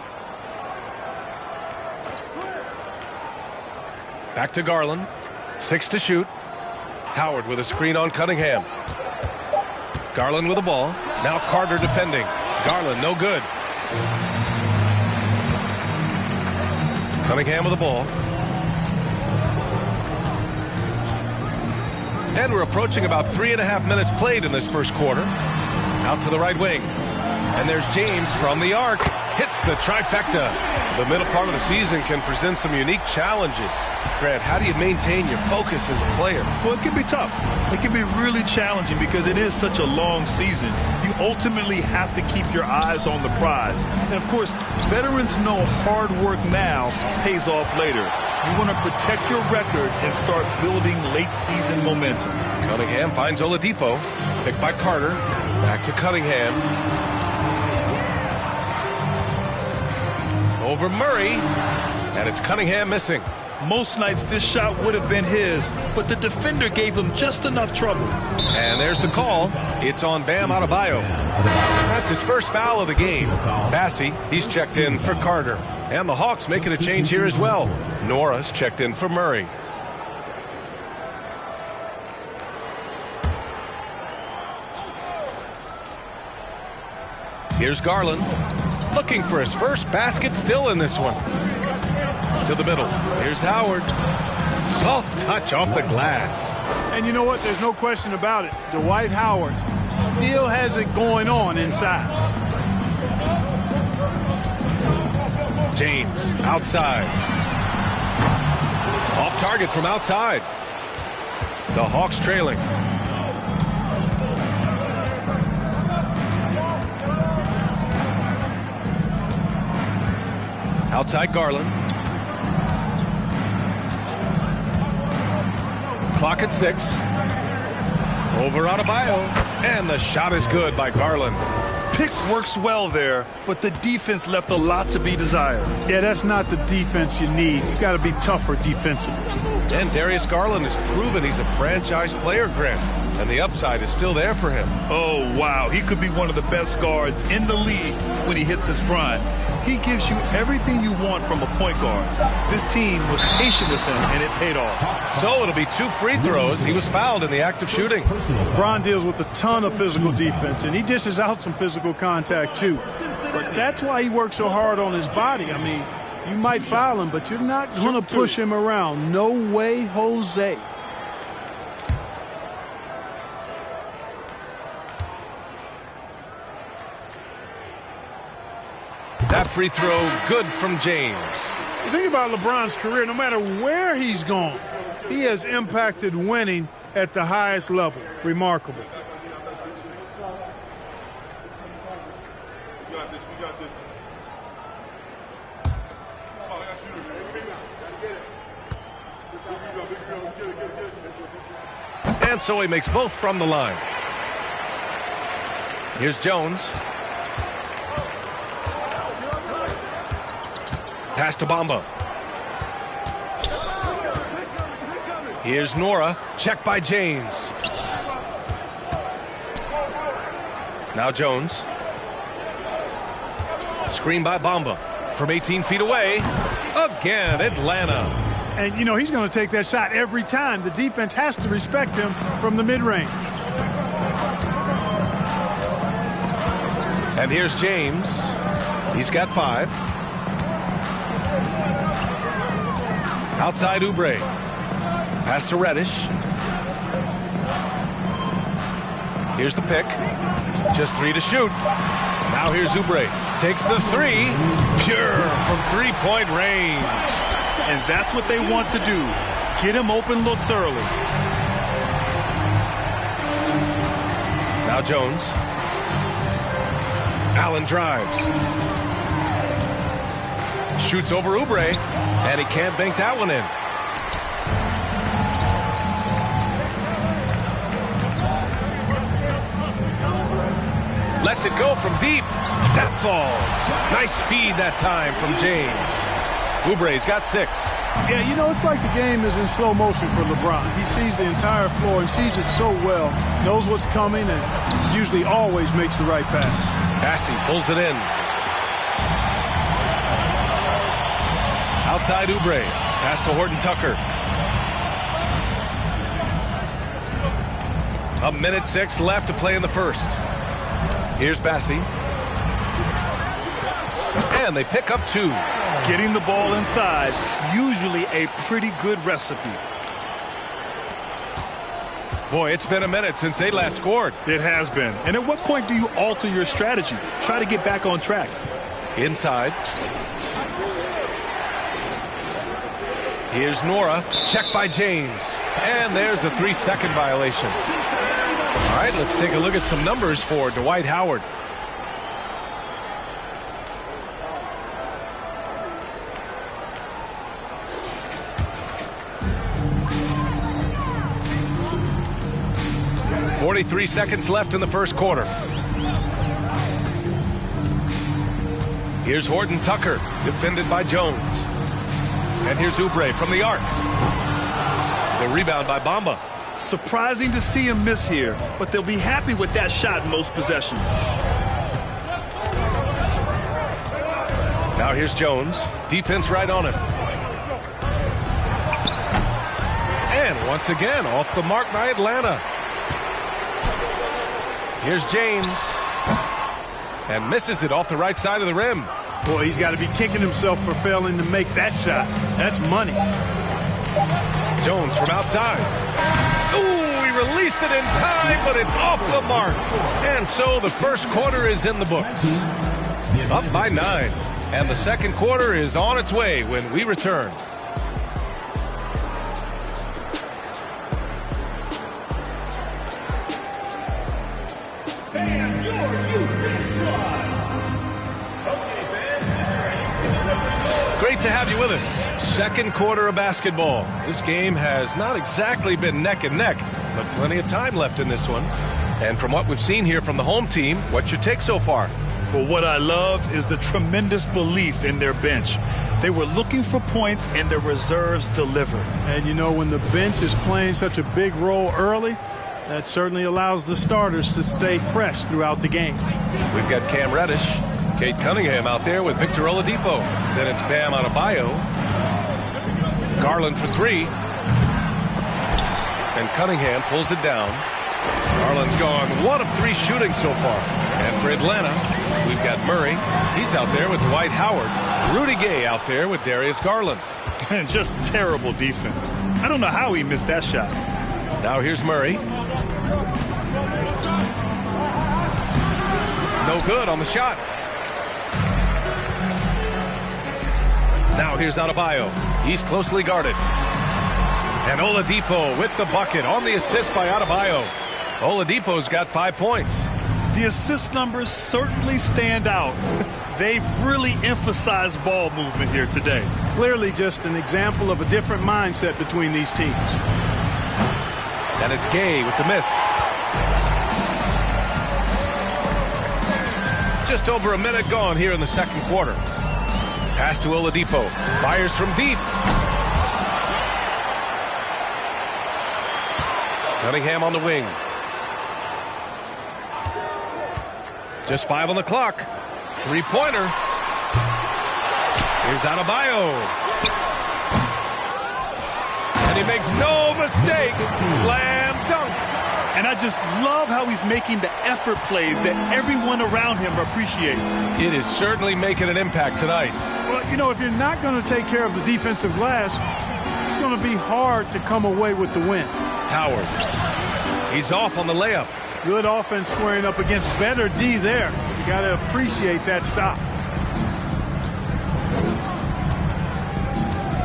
Back to Garland. 6 to shoot. Howard with a screen on Cunningham. Garland with the ball. Now Carter defending. Garland, no good. Cunningham with the ball. And we're approaching about 3.5 minutes played in this first quarter. Out to the right wing. And there's James from the arc. Hits the trifecta. The middle part of the season can present some unique challenges. Grant, how do you maintain your focus as a player? Well, it can be tough. It can be really challenging because it is such a long season. You ultimately have to keep your eyes on the prize. And, of course, veterans know hard work now pays off later. You want to protect your record and start building late-season momentum. Cunningham finds Oladipo. Picked by Carter. Back to Cunningham. Over Murray. And it's Cunningham missing. Most nights this shot would have been his, but the defender gave him just enough trouble. And there's the call. It's on Bam Adebayo. That's his first foul of the game. Bassey, he's checked in for Carter. And the Hawks making a change here as well. Nora's checked in for Murray. Here's Garland. Looking for his first basket, still in this one. To the middle. Here's Howard. Soft touch off the glass. And you know what? There's no question about it. Dwight Howard still has it going on inside. James outside. Off target from outside. The Hawks trailing. Outside Garland. Clock at 6. Over Adebayo. And the shot is good by Garland. Pick works well there, but the defense left a lot to be desired. Yeah, that's not the defense you need. You got to be tougher defensively. And Darius Garland has proven he's a franchise player, Grant. And the upside is still there for him. Oh, wow. He could be one of the best guards in the league when he hits his prime. He gives you everything you want from a point guard. This team was patient with him, and it paid off. So it'll be 2 free throws. He was fouled in the act of shooting. Bron deals with a ton of physical defense, and he dishes out some physical contact, too. But that's why he works so hard on his body. I mean, you might foul him, but you're not going to push him around. No way, Jose. That free throw good from James. The thing about LeBron's career, no matter where he's gone, he has impacted winning at the highest level. Remarkable. We got this. Oh, I got shooter. And so he makes both from the line. Here's Jones. Pass to Bamba. Here's Nora. Checked by James. Now Jones. Screen by Bamba. From 18 feet away. Again, Atlanta. And, you know, he's going to take that shot every time. The defense has to respect him from the mid-range. And here's James. He's got 5. Outside Oubre. Pass to Reddish. Here's the pick. Just 3 to shoot. Now here's Oubre. Takes the 3. Pure from 3-point range. And that's what they want to do. Get him open looks early. Now Jones. Allen drives. Shoots over Oubre. And he can't bank that one in. Lets it go from deep. That falls. Nice feed that time from James. Oubre's got 6. Yeah, you know, it's like the game is in slow motion for LeBron. He sees the entire floor and sees it so well, knows what's coming, and usually always makes the right pass. Bassey pulls it in. Outside Oubre. Pass to Horton Tucker. 1:06 left to play in the first. Here's Bassey. And they pick up 2. Getting the ball inside, usually a pretty good recipe. Boy, it's been a minute since they last scored. It has been. And at what point do you alter your strategy? Try to get back on track. Inside. Here's Nora. Check by James. And there's a 3-second violation. All right, let's take a look at some numbers for Dwight Howard. "43 seconds left in the first quarter. Here's Horton Tucker, defended by Jones. And here's Oubre from the arc. The rebound by Bamba. Surprising to see him miss here, but they'll be happy with that shot in most possessions. Now here's Jones. Defense right on him. And once again, off the mark by Atlanta. Here's James. And misses it off the right side of the rim. Boy, he's got to be kicking himself for failing to make that shot. That's money. Jones from outside. Ooh, he released it in time, but it's off the mark. And so the first quarter is in the books. Up by 9. And the second quarter is on its way when we return. Great to have you with us. Second quarter of basketball. This game has not exactly been neck and neck, but plenty of time left in this one. And from what we've seen here from the home team, what's your take so far? Well, what I love is the tremendous belief in their bench. They were looking for points, and their reserves delivered. And you know, when the bench is playing such a big role early, that certainly allows the starters to stay fresh throughout the game. We've got Cam Reddish, Kate Cunningham out there with Victor Oladipo. Then it's Bam Adebayo. Garland for 3. And Cunningham pulls it down. Garland's gone 1 of 3 shooting so far. And for Atlanta, we've got Murray. He's out there with Dwight Howard. Rudy Gay out there with Darius Garland. And just terrible defense. I don't know how he missed that shot. Now here's Murray. No good on the shot. Now here's Adebayo. He's closely guarded. And Oladipo with the bucket on the assist by Adebayo. Oladipo's got 5 points. The assist numbers certainly stand out. They've really emphasized ball movement here today. Clearly just an example of a different mindset between these teams. And it's Gay with the miss. Just over a minute gone here in the second quarter. Pass to Oladipo. Fires from deep. Cunningham on the wing. Just 5 on the clock. 3-pointer. Here's Adebayo. And he makes no mistake. Slam dunk. And I just love how he's making the effort plays that everyone around him appreciates. It is certainly making an impact tonight. Well, you know, if you're not going to take care of the defensive glass, it's going to be hard to come away with the win. Howard. He's off on the layup. Good offense squaring up against better D there. You got to appreciate that stop.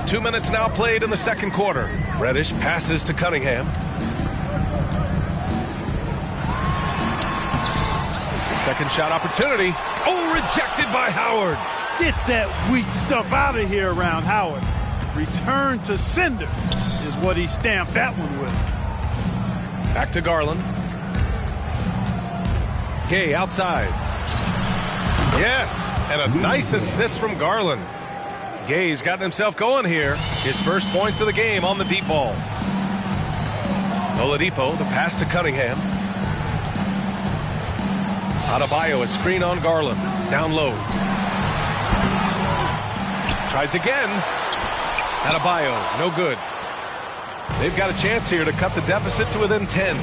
2 minutes now played in the second quarter. Reddish passes to Cunningham. Second shot opportunity. Oh, rejected by Howard. Get that weak stuff out of here around Howard. Return to sender is what he stamped that one with. Back to Garland. Gay outside. Yes, and a nice assist from Garland. Gay's gotten himself going here. His first points of the game on the deep ball. Oladipo, the pass to Cunningham. Adebayo, a screen on Garland. Down low. Tries again. Adebayo, no good. They've got a chance here to cut the deficit to within 10.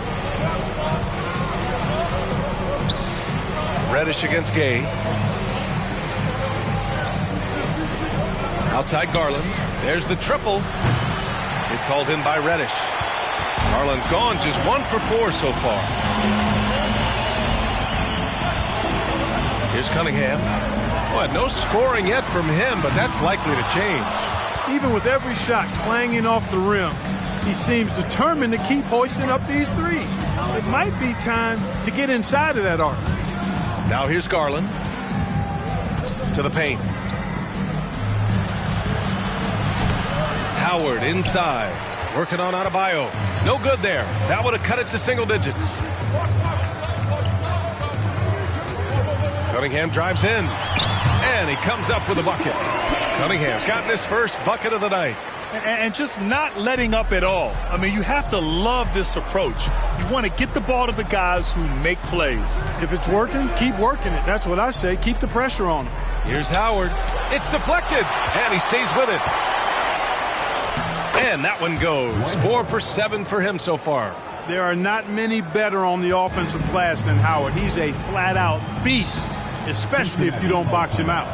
Reddish against Gay. Outside Garland. There's the triple. It's hauled in by Reddish. Garland's gone, just 1 for 4 so far. Here's Cunningham. Well, no scoring yet from him, but that's likely to change. Even with every shot clanging off the rim, he seems determined to keep hoisting up these threes. It might be time to get inside of that arc. Now here's Garland. To the paint. Howard inside. Working on Adebayo. No good there. That would have cut it to single digits. Cunningham drives in. And he comes up with a bucket. Cunningham's gotten his first bucket of the night. And just not letting up at all. I mean, you have to love this approach. You want to get the ball to the guys who make plays. If it's working, keep working it. That's what I say. Keep the pressure on him. Here's Howard. It's deflected. And he stays with it. And that one goes. 4 for 7 for him so far. There are not many better on the offensive glass than Howard. He's a flat-out beast, especially if you don't box him out.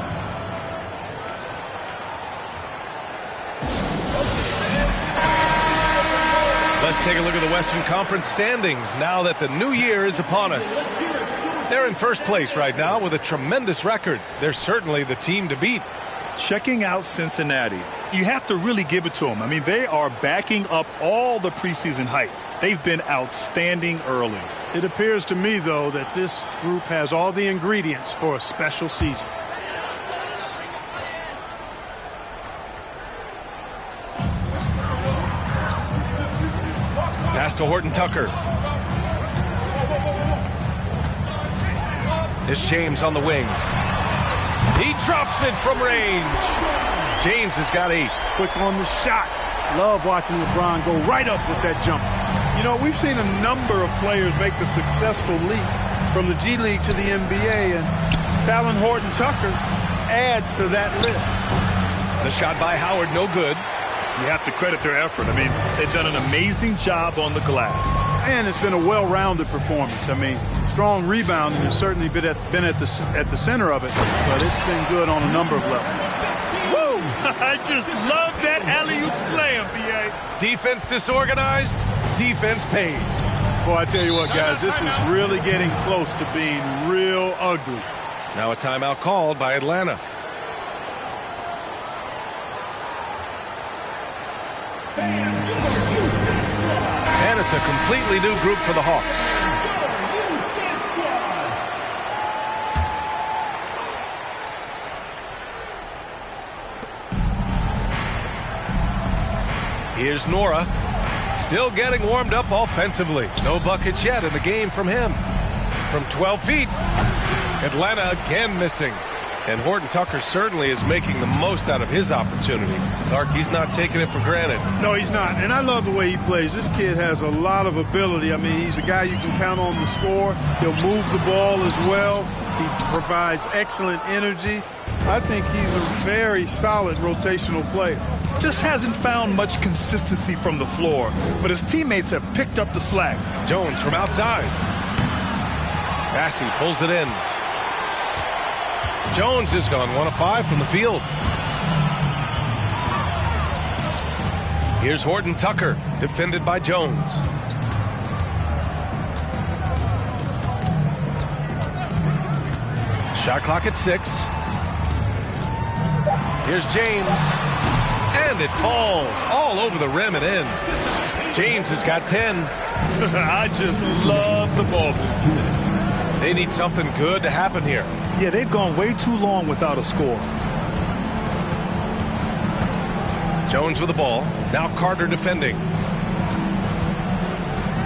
Let's take a look at the Western Conference standings now that the new year is upon us. They're in first place right now with a tremendous record. They're certainly the team to beat. Checking out Cincinnati, you have to really give it to them. I mean, they are backing up all the preseason hype. They've been outstanding early. It appears to me, though, that this group has all the ingredients for a special season. Pass to Horton Tucker. It's James on the wing. He drops it from range. James has got 8. Quick on the shot. Love watching LeBron go right up with that jumper. You know, we've seen a number of players make the successful leap from the G League to the NBA, and Fallon Horton Tucker adds to that list. The shot by Howard, no good. You have to credit their effort. I mean, they've done an amazing job on the glass. And it's been a well-rounded performance. I mean, strong rebounding has certainly been at the center of it, but it's been good on a number of levels. Woo! I just love that alley-oop slam, B.A. Defense disorganized, defense pays. Boy, I tell you what, guys, this is really getting close to being real ugly. Now a timeout called by Atlanta. And it's a completely new group for the Hawks. Here's Nora. Still getting warmed up offensively. No buckets yet in the game from him. From 12 feet. Atlanta again missing. And Horton Tucker certainly is making the most out of his opportunity. Clark, he's not taking it for granted. No, he's not. And I love the way he plays. This kid has a lot of ability. I mean, he's a guy you can count on to score. He'll move the ball as well. He provides excellent energy. I think he's a very solid rotational player. Just hasn't found much consistency from the floor, but his teammates have picked up the slack. Jones from outside. Bassey pulls it in. Jones has gone 1 of 5 from the field. Here's Horton Tucker, defended by Jones. Shot clock at 6. Here's James. And it falls all over the rim and in. James has got 10. I just love the ball movement. They need something good to happen here. Yeah, they've gone way too long without a score. Jones with the ball. Now Carter defending.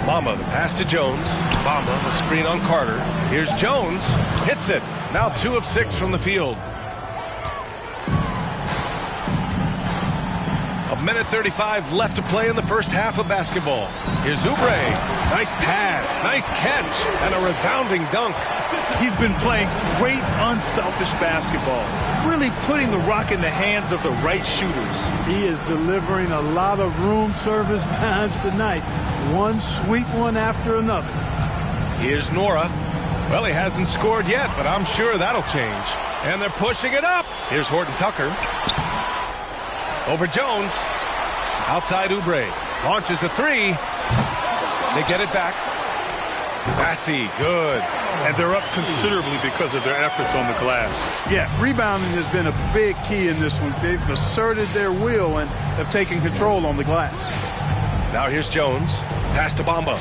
Bamba, the pass to Jones. Bamba, the screen on Carter. Here's Jones. Hits it. Now 2 of 6 from the field. A minute 35 left to play in the first half of basketball. Here's Oubre. Nice pass, nice catch, and a resounding dunk. He's been playing great unselfish basketball, really putting the rock in the hands of the right shooters. He is delivering a lot of room service times tonight. One sweet one after another. Here's Nora. Well, he hasn't scored yet, but I'm sure that'll change. And they're pushing it up. Here's Horton Tucker. Over Jones. Outside Oubre. Launches a three. They get it back. Massey, good. And they're up considerably because of their efforts on the glass. Yeah, rebounding has been a big key in this one. They've asserted their will and have taken control on the glass. Now here's Jones. Pass to Bamba.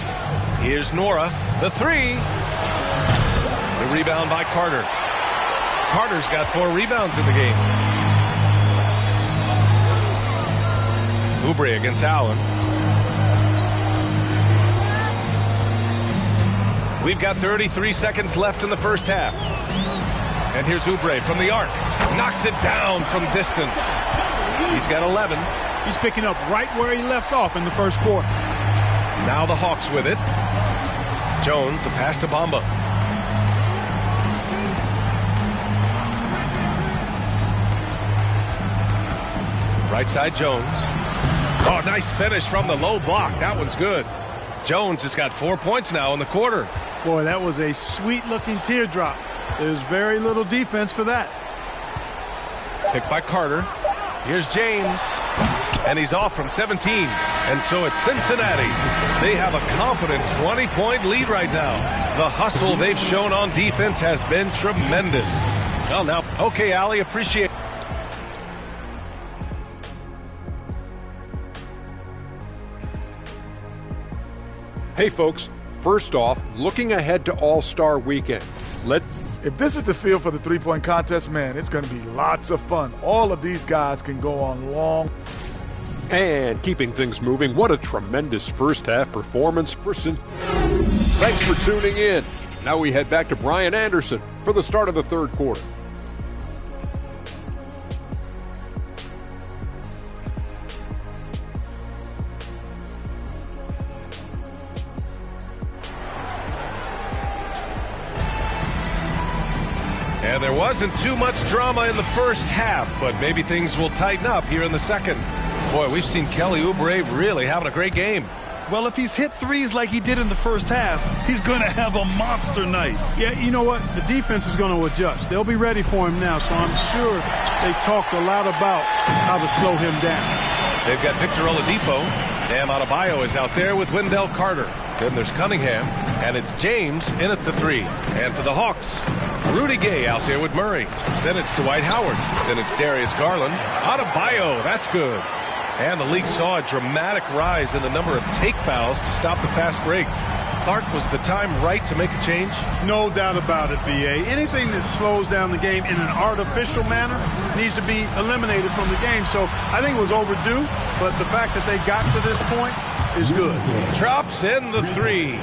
Here's Nora. The three. The rebound by Carter. Carter's got 4 rebounds in the game. Oubre against Allen. We've got 33 seconds left in the first half. And here's Oubre from the arc. Knocks it down from distance. He's got 11. He's picking up right where he left off in the first quarter. Now the Hawks with it. Jones, the pass to Bamba. Right side Jones. Oh, nice finish from the low block. That was good. Jones has got 4 points now in the quarter. Boy, that was a sweet-looking teardrop. There's very little defense for that. Picked by Carter. Here's James. And he's off from 17. And so it's Cincinnati. They have a confident 20-point lead right now. The hustle they've shown on defense has been tremendous. Well, now, okay, Allie, appreciate it. Hey, folks. First off, looking ahead to All-Star Weekend. If this is the field for the three-point contest, man, it's going to be lots of fun. All of these guys can go on long. And keeping things moving, what a tremendous first-half performance for Thanks for tuning in. Now we head back to Brian Anderson for the start of the third quarter. And there wasn't too much drama in the first half, but maybe things will tighten up here in the second. Boy, we've seen Kelly Oubre really having a great game. Well, if he's hit threes like he did in the first half, he's going to have a monster night. Yeah, you know what? The defense is going to adjust. They'll be ready for him now, so I'm sure they talked a lot about how to slow him down. They've got Victor Oladipo. Bam Adebayo is out there with Wendell Carter. Then there's Cunningham, and it's James in at the three. And for the Hawks, Rudy Gay out there with Murray. Then it's Dwight Howard. Then it's Darius Garland. Adebayo, that's good. And the league saw a dramatic rise in the number of take fouls to stop the fast break. Clark, was the time right to make a change? No doubt about it, VA. Anything that slows down the game in an artificial manner needs to be eliminated from the game. So I think it was overdue, but the fact that they got to this point is good. Drops in the three.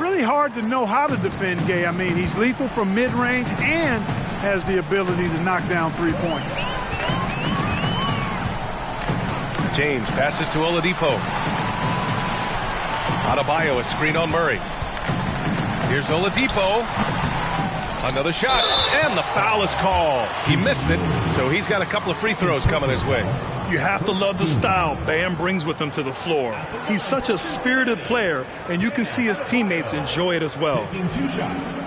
Really hard to know how to defend Gay. I mean, he's lethal from mid-range and has the ability to knock down three-pointers. James passes to Oladipo. Adebayo, a screen on Murray. Here's Oladipo. Another shot, and the foul is called. He missed it, so he's got a couple of free throws coming his way. You have to love the style Bam brings with him to the floor. He's such a spirited player, and you can see his teammates enjoy it as well. Taking 2 shots.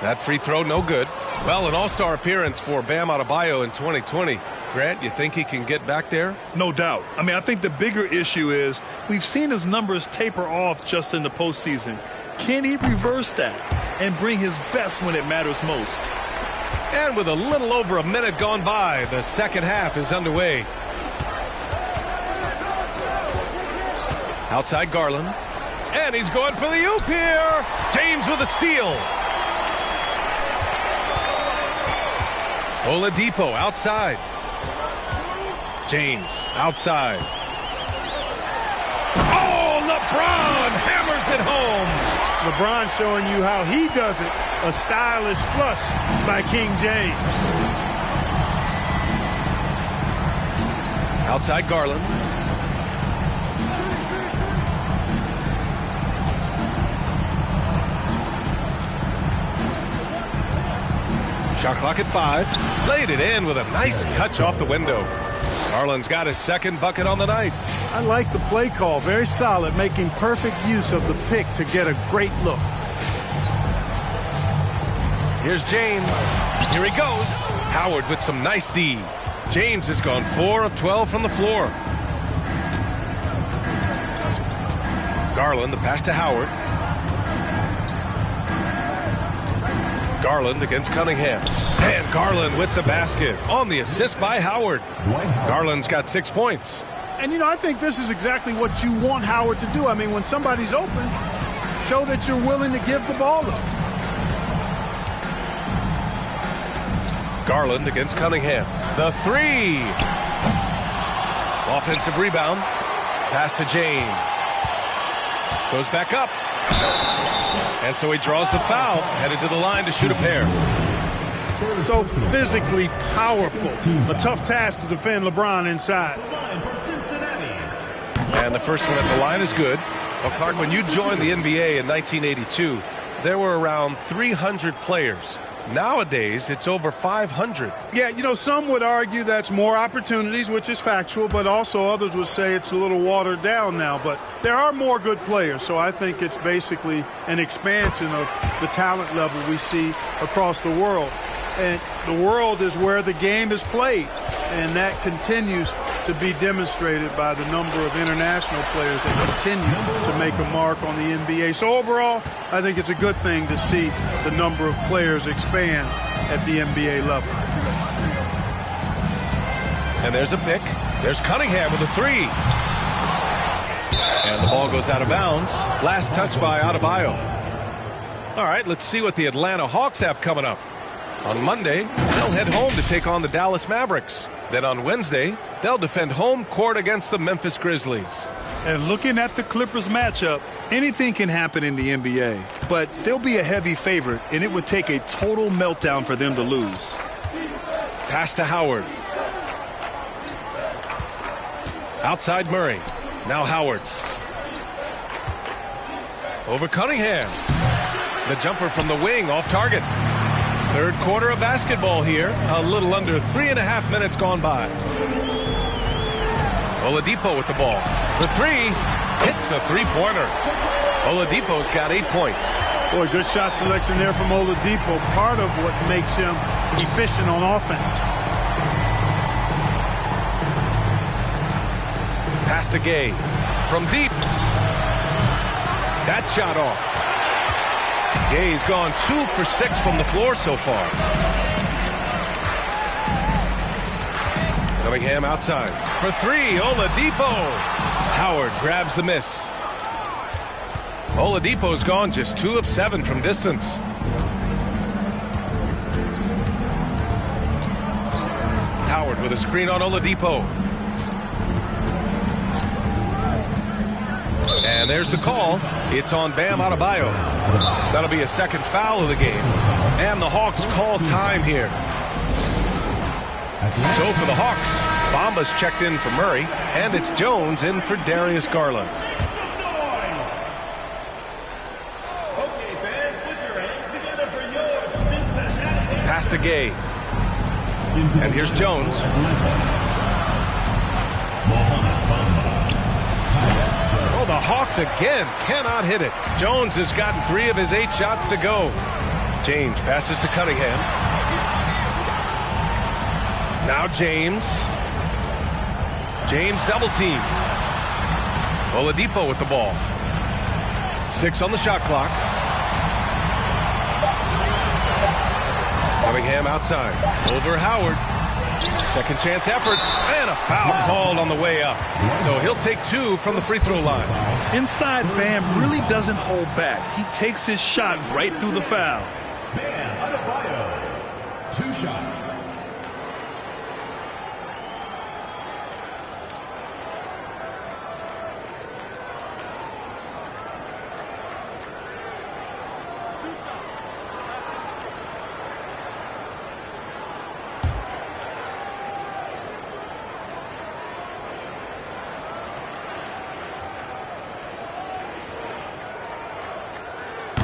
That free throw, no good. Well, an all-star appearance for Bam Adebayo in 2020. Grant, you think he can get back there? No doubt. I mean, I think the bigger issue is we've seen his numbers taper off just in the postseason. Can he reverse that and bring his best when it matters most? And with a little over a minute gone by, the second half is underway. Outside Garland. And he's going for the oop here. James with a steal. Oladipo outside. James outside. Oh, LeBron hammers it home. LeBron showing you how he does it. A stylish flush by King James. Outside Garland. Shot clock at 5. Laid it in with a nice touch off the window. Garland's got his second bucket on the night. I like the play call. Very solid, making perfect use of the pick to get a great look. Here's James. Here he goes. Howard with some nice D. James has gone 4 of 12 from the floor. Garland, the pass to Howard. Garland against Cunningham. And Garland with the basket on the assist by Howard. Garland's got 6 points. And, I think this is exactly what you want Howard to do. I mean, when somebody's open, show that you're willing to give the ball up. Garland against Cunningham. The 3. Offensive rebound. Pass to James. Goes back up. And so he draws the foul, headed to the line to shoot a pair. So physically powerful. A tough task to defend LeBron inside. And the first one at the line is good. Well, Clark, when you joined the NBA in 1982, there were around 300 players. Nowadays, it's over 500. Yeah, some would argue that's more opportunities, which is factual, but also others would say it's a little watered down now. But there are more good players, so I think it's basically an expansion of the talent level we see across the world. And the world is where the game is played, and that continues to be demonstrated by the number of international players that continue to make a mark on the NBA. So overall, I think it's a good thing to see the number of players expand at the NBA level. And there's a pick. There's Cunningham with a 3. And the ball goes out of bounds. Last touch by Adebayo. All right, let's see what the Atlanta Hawks have coming up. On Monday, they'll head home to take on the Dallas Mavericks. Then on Wednesday, they'll defend home court against the Memphis Grizzlies. And looking at the Clippers matchup, anything can happen in the NBA. But they'll be a heavy favorite, and it would take a total meltdown for them to lose. Pass to Howard. Outside Murray. Now Howard. Over Cunningham. The jumper from the wing off target. Third quarter of basketball here. A little under 3.5 minutes gone by. Oladipo with the ball. For 3. Hits a three-pointer. Oladipo's got 8 points. Boy, good shot selection there from Oladipo. Part of what makes him efficient on offense. Pass to Gay. From deep. That shot off. Gay's gone 2 for 6 from the floor so far. Cunningham outside. For 3, Oladipo. Howard grabs the miss. Oladipo's gone just 2 of 7 from distance. Howard with a screen on Oladipo. And there's the call. It's on Bam Adebayo. That'll be a second foul of the game. And the Hawks call time here. So for the Hawks, Bamba's checked in for Murray, and it's Jones in for Darius Garland. Pass to Gay. And here's Jones. Oh, the Hawks again cannot hit it. Jones has gotten 3 of his 8 shots to go. James passes to Cunningham. Now James. James double teamed. Oladipo with the ball. 6 on the shot clock. Cunningham outside. Over Howard. Second chance effort. And a foul called on the way up. So he'll take 2 from the free throw line. Inside, Bam really doesn't hold back. He takes his shot right through the foul. Bam Adebayo. 2 shots.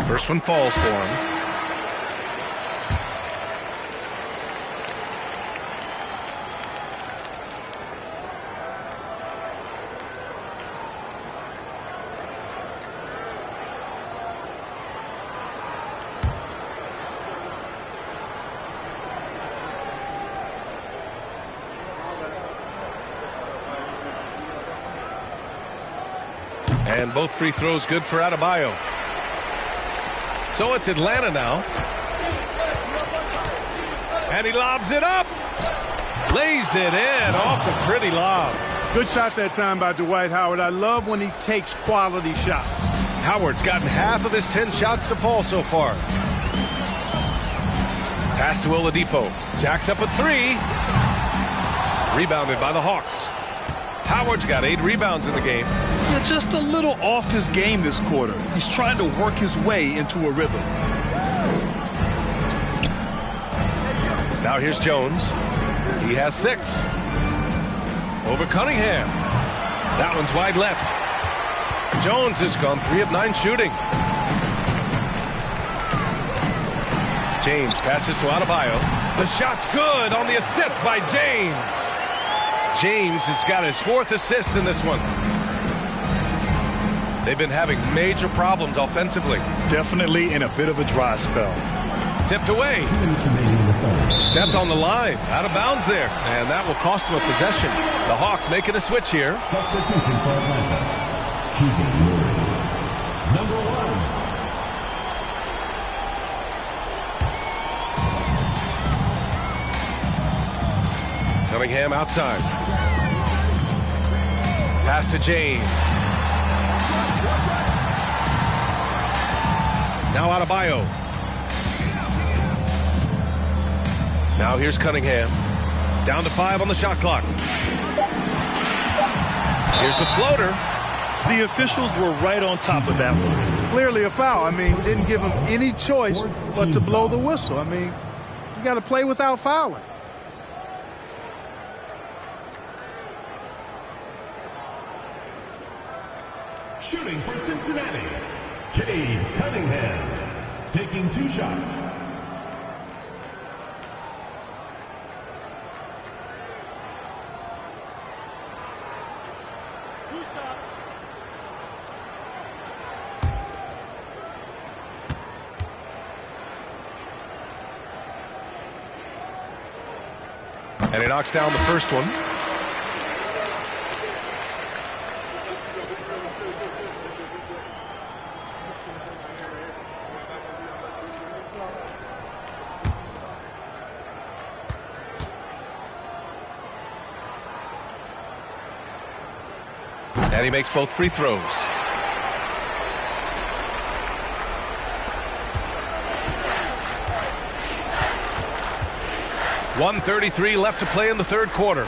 First one falls for him. And both free throws good for Adebayo. So it's Atlanta now. And he lobs it up. Lays it in off the pretty lob. Good shot that time by Dwight Howard. I love when he takes quality shots. Howard's gotten half of his 10 shots to fall so far. Pass to Oladipo. Jacks up a 3. Rebounded by the Hawks. Howard's got 8 rebounds in the game. Yeah, just a little off his game this quarter. He's trying to work his way into a rhythm. Now here's Jones. He has 6. Over Cunningham. That one's wide left. Jones has gone 3 of 9 shooting. James passes to Adebayo. The shot's good on the assist by James. James has got his 4th assist in this one. They've been having major problems offensively. Definitely in a bit of a dry spell. Tipped away. Stepped on the line. Out of bounds there. And that will cost him a possession. The Hawks making a switch here. Substitution for Atlanta. Keegan Murray. Number 1. Cunningham outside. Pass to James. Now Adebayo. Now here's Cunningham. Down to 5 on the shot clock. Here's the floater. The officials were right on top of that one. Clearly a foul. I mean, didn't give him any choice but to blow the whistle. I mean, you got to play without fouling. Shooting for Cincinnati, Cade Cunningham. Taking 2 shots. And he knocks down the first one. And he makes both free throws. .133 left to play in the third quarter.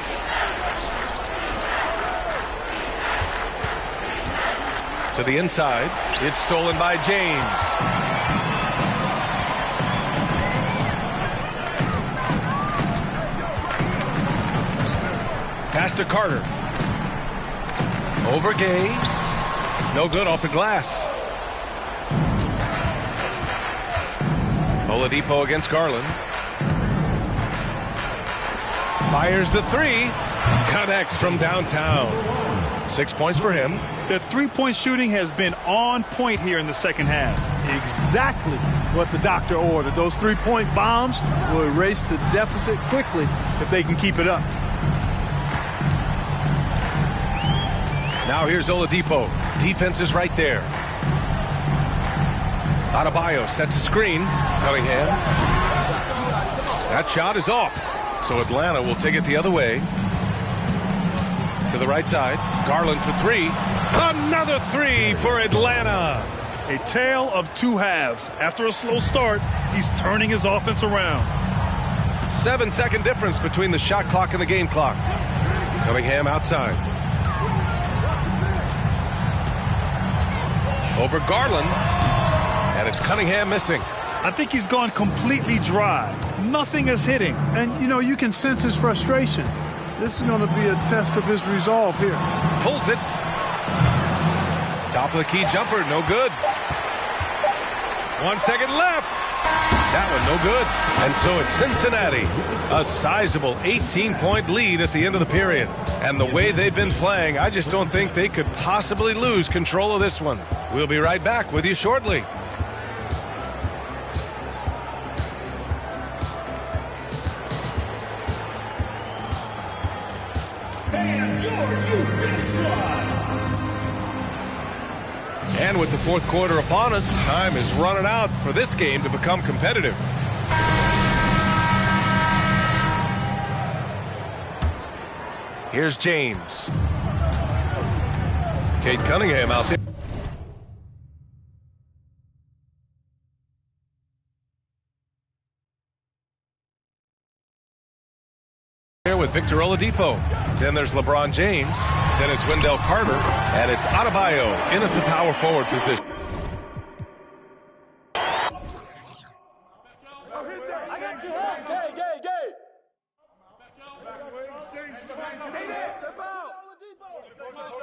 To the inside. It's stolen by James. Pass to Carter. Over Gay. No good off the glass. Oladipo against Garland. Fires the 3. Connects from downtown. 6 points for him. The three-point shooting has been on point here in the second half. Exactly what the doctor ordered. Those three-point bombs will erase the deficit quickly if they can keep it up. Now here's Oladipo. Defense is right there. Adebayo sets a screen. Cunningham. That shot is off. So Atlanta will take it the other way. To the right side. Garland for 3. Another 3 for Atlanta. A tale of 2 halves. After a slow start, he's turning his offense around. 7-second difference between the shot clock and the game clock. Cunningham outside. Over Garland. And it's Cunningham missing. I think he's gone completely dry. Nothing is hitting. And, you know, you can sense his frustration. This is going to be a test of his resolve here. Pulls it. Top of the key jumper, no good. 1 second left. That one no good. And so it's Cincinnati. A sizable 18-point lead at the end of the period. And the way they've been playing, I just don't think they could possibly lose control of this one. We'll be right back with you shortly. And with the fourth quarter upon us, time is running out for this game to become competitive. Here's James. Kate Cunningham out there with Victor Oladipo. Then there's LeBron James. Then it's Wendell Carter. And it's Adebayo in at the power forward position.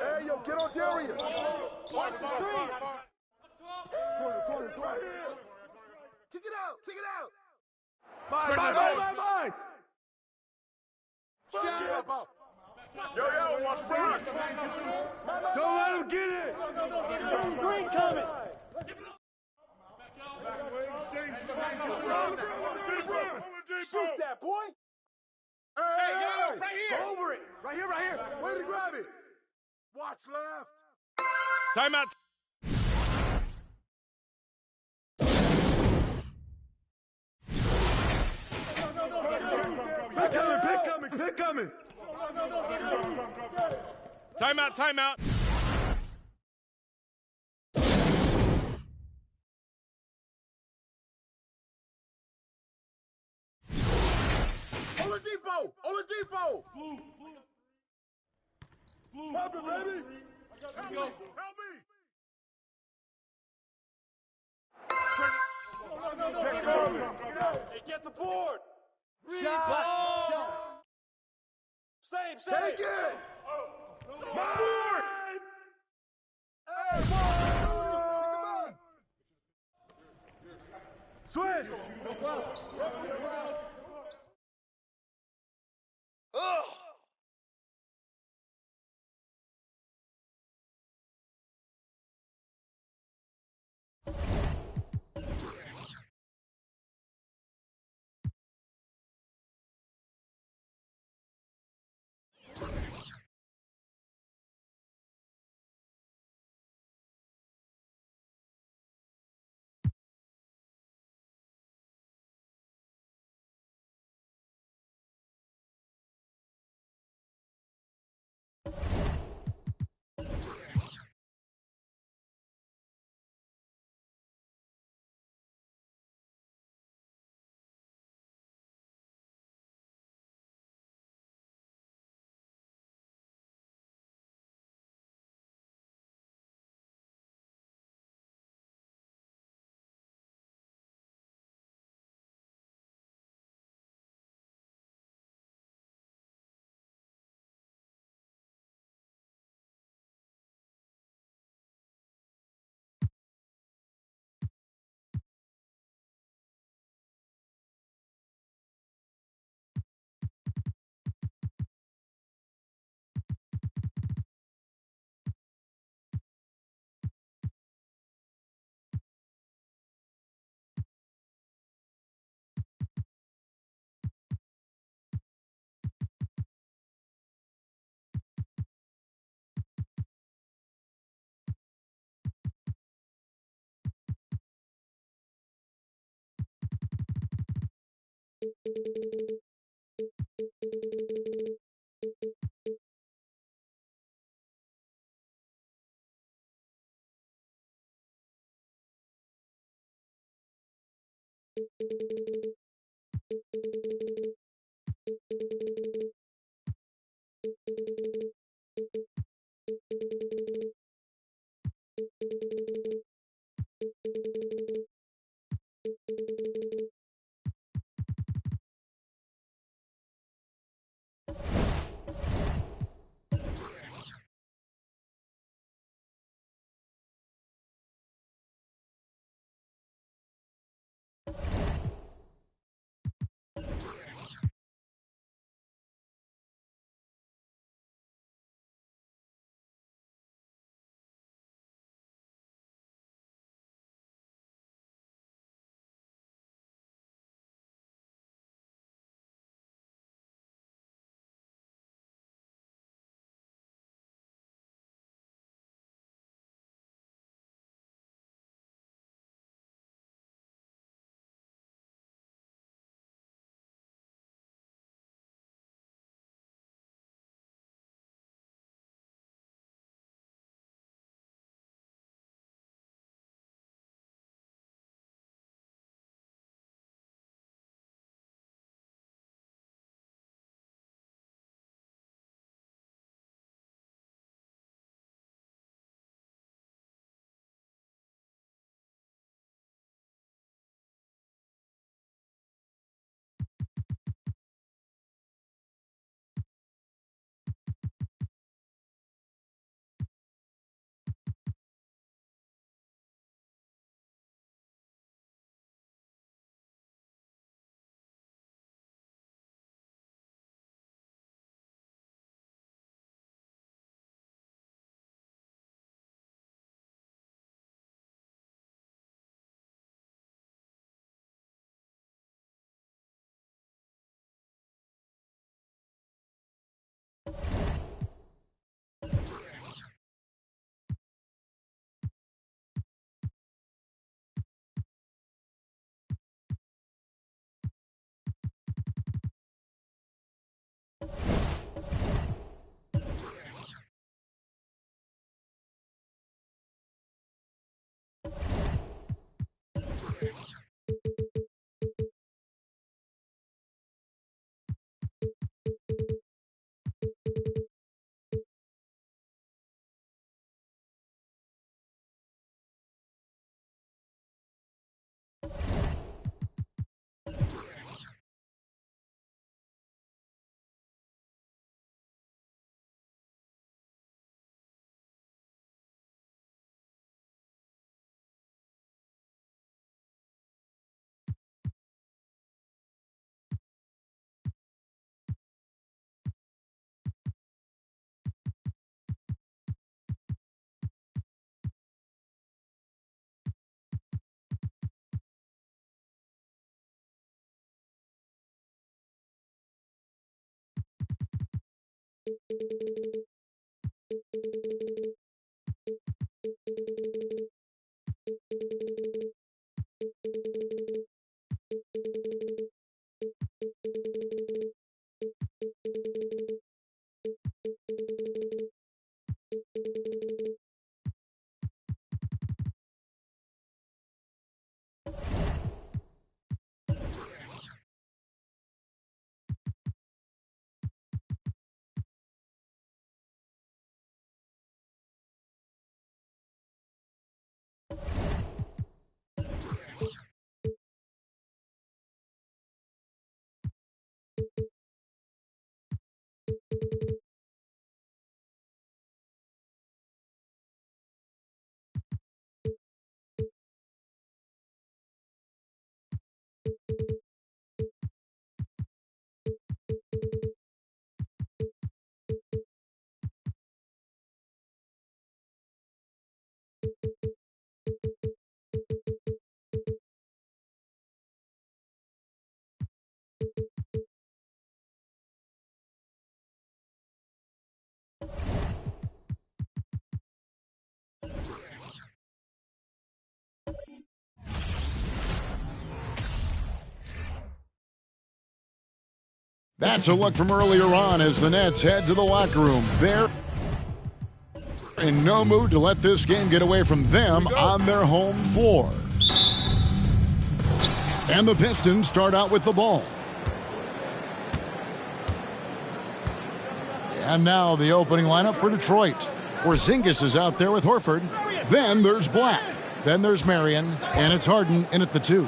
Hey, yo, get on Darius. Watch the screen. Right here. Kick it out. Kick it out. Mine. Buckets. Yo, watch Brock. Don't let him get it. Screen coming. Shoot that, boy. Hey, yo, right here. Go over it. Right here. Way to grab it. Watch left. Timeout. Pick coming. Timeout. Oladipo. Blue. Pop it, baby. Help me. Hey, get the board. Shot. Same. Take it. Board. Hey, come on. Switch. Ugh. That's a look from earlier on as the Nets head to the locker room. They're in no mood to let this game get away from them on their home floor. And the Pistons start out with the ball. And now the opening lineup for Detroit. Porzingis is out there with Horford. Then there's Black. Then there's Marion. And it's Harden in at the 2.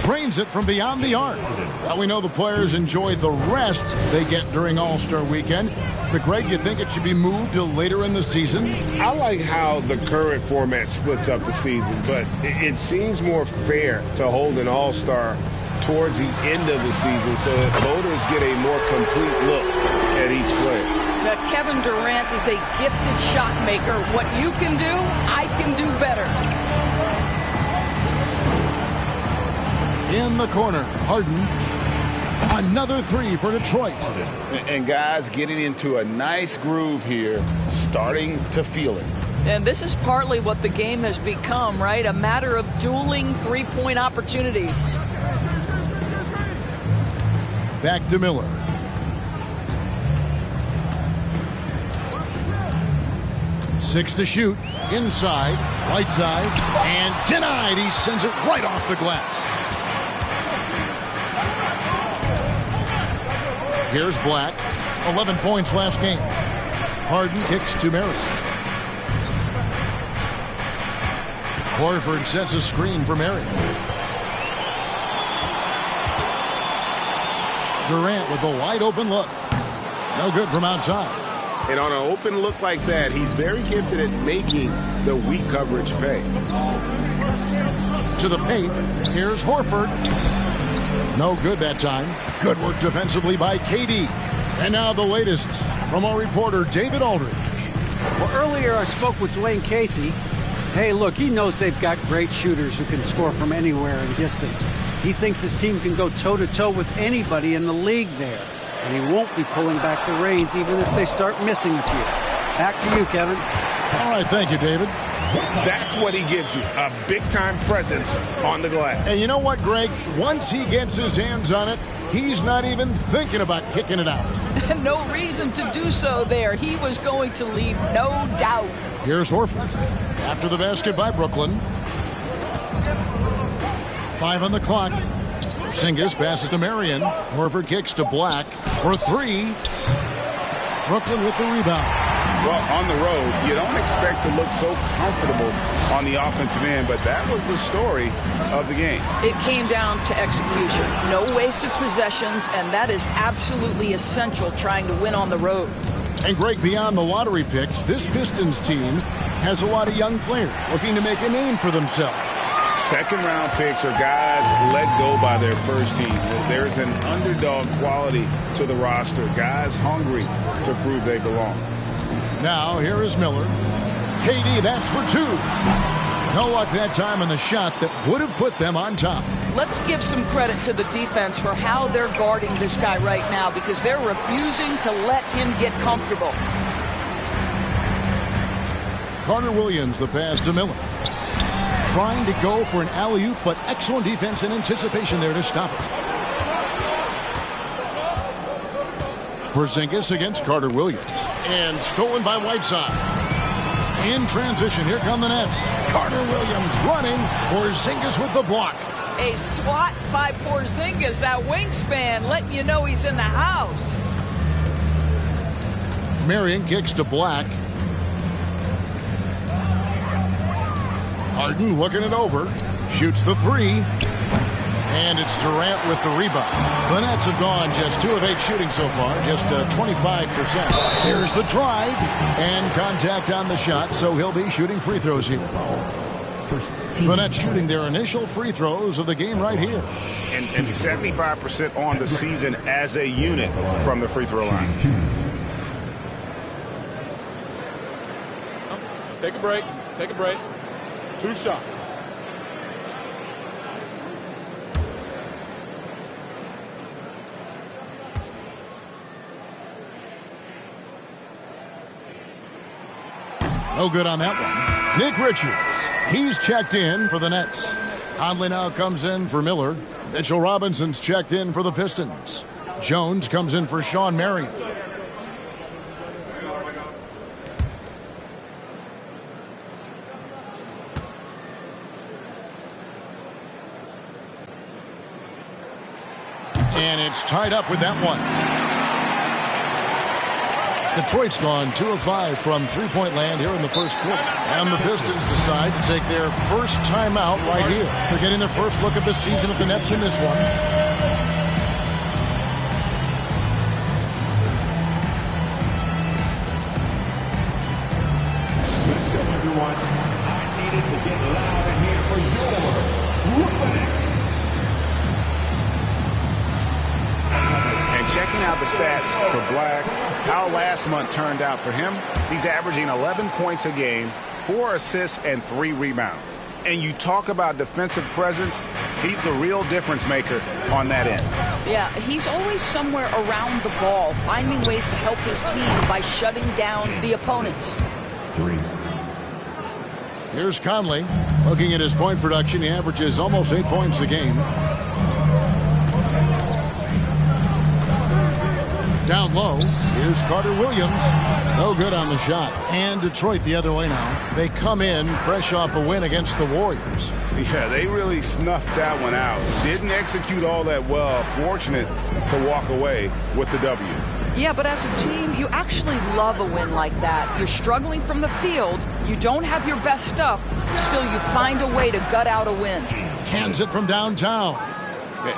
Drains it from beyond the arc. Well, we know the players enjoyed the rest they get during All-Star Weekend. But, Greg, you think it should be moved to later in the season? I like how the current format splits up the season, but it seems more fair to hold an All-Star towards the end of the season so that voters get a more complete look at each player. Now, Kevin Durant is a gifted shot maker. What you can do, I can do better. In the corner, Harden. Another 3 for Detroit. And guys getting into a nice groove here, starting to feel it. And this is partly what the game has become, right? A matter of dueling three-point opportunities. Back to Miller. Six to shoot. Inside. Right side. And denied. He sends it right off the glass. Here's Black. 11 points last game. Harden kicks to Marion. Horford sets a screen for Marion. Durant with a wide open look. No good from outside. And on an open look like that, he's very gifted at making the weak coverage pay. To the paint. Here's Horford. No good that time. Good work defensively by KD. And now the latest from our reporter, David Aldridge. Well, earlier I spoke with Dwayne Casey. Hey, look, he knows they've got great shooters who can score from anywhere in distance. He thinks his team can go toe-to-toe with anybody in the league there. And he won't be pulling back the reins even if they start missing a few. Back to you, Kevin. All right, thank you, David. That's what he gives you, a big-time presence on the glass. And you know what, Greg? Once he gets his hands on it, he's not even thinking about kicking it out. No reason to do so there. He was going to leave, no doubt. Here's Horford. After the basket by Brooklyn. 5 on the clock. Porzingis passes to Marion. Horford kicks to Black for 3. Brooklyn with the rebound. Well, on the road, you don't expect to look so comfortable on the offensive end, but that was the story of the game. It came down to execution. No wasted possessions, and that is absolutely essential trying to win on the road. And Greg, beyond the lottery picks, this Pistons team has a lot of young players looking to make a name for themselves. Second-round picks are guys let go by their first team. There's an underdog quality to the roster. Guys hungry to prove they belong. Now, here is Miller. KD, that's for 2. No luck that time on the shot that would have put them on top. let's give some credit to the defense for how they're guarding this guy right now, because they're refusing to let him get comfortable. Carter Williams, the pass to Miller. Trying to go for an alley-oop, but excellent defense and anticipation there to stop it. Porzingis against Carter Williams. And stolen by Whiteside. In transition, here come the Nets. Carter Williams running. Porzingis with the block. A swat by Porzingis, that wingspan, letting you know he's in the house. Marion kicks to Black. Harden looking it over. Shoots the three. And it's Durant with the rebound. The Nets have gone just 2 of 8 shooting so far, just 25%. Here's the drive. And contact on the shot, so he'll be shooting free throws here. The Nets shooting their initial free throws of the game right here. And 75% on the season as a unit from the free throw line. Take a break. Take a break. 2 shots. No good on that one. Nick Richards, he's checked in for the Nets. Conley now comes in for Miller. Mitchell Robinson's checked in for the Pistons. Jones comes in for Sean Marion. And it's tied up with that one. Detroit's gone 2 of 5 from three-point land here in the first quarter. And the Pistons decide to take their first timeout right here. They're getting their first look of the season at the Nets in this one. Everyone, I needed to get loud in here for your Roofing. And checking out the stats for Black, how last month turned out for him. He's averaging 11 points a game, 4 assists, and 3 rebounds. And you talk about defensive presence, he's the real difference maker on that end. Yeah, he's always somewhere around the ball, finding ways to help his team by shutting down the opponents. 3. Here's Conley. Looking at his point production, he averages almost 8 points a game. Down low, here's Carter Williams. No good on the shot. And Detroit the other way now. They come in fresh off a win against the Warriors. Yeah, they really snuffed that one out. Didn't execute all that well. Fortunate to walk away with the W. Yeah, but as a team, you actually love a win like that. You're struggling from the field. You don't have your best stuff. Still, you find a way to gut out a win. Cans it from downtown.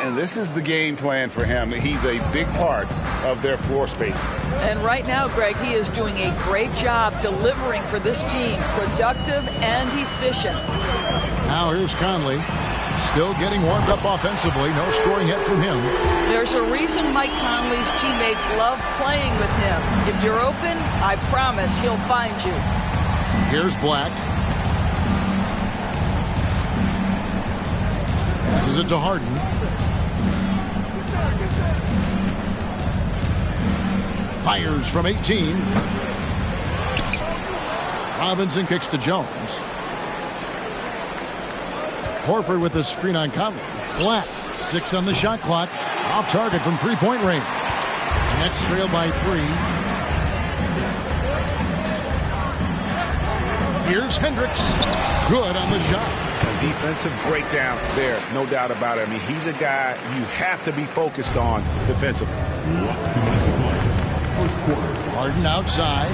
And this is the game plan for him. He's a big part of their floor spacing. And right now, Greg, he is doing a great job delivering for this team. Productive and efficient. Now here's Conley. Still getting warmed up offensively. No scoring yet from him. There's a reason Mike Conley's teammates love playing with him. If you're open, I promise he'll find you. Here's Black. Passes it to Harden. Fires from 18. Robinson kicks to Jones. Horford with the screen on Conley. Black, 6 on the shot clock. Off target from three-point range. And that's trailed by 3. Here's Hendricks. Good on the shot. A defensive breakdown there, no doubt about it. I mean, he's a guy you have to be focused on defensively. Harden outside.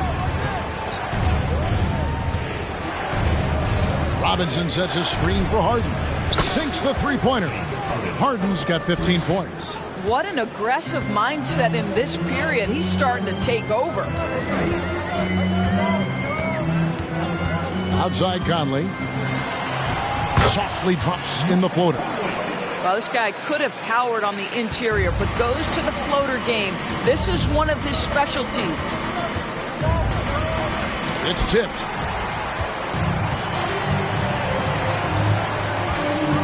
Robinson sets a screen for Harden. Sinks the three-pointer. Harden's got 15 points. What an aggressive mindset in this period. He's starting to take over. Outside Conley. Softly drops in the floater. Well, this guy could have powered on the interior, but goes to the floater game. This is one of his specialties. It's tipped.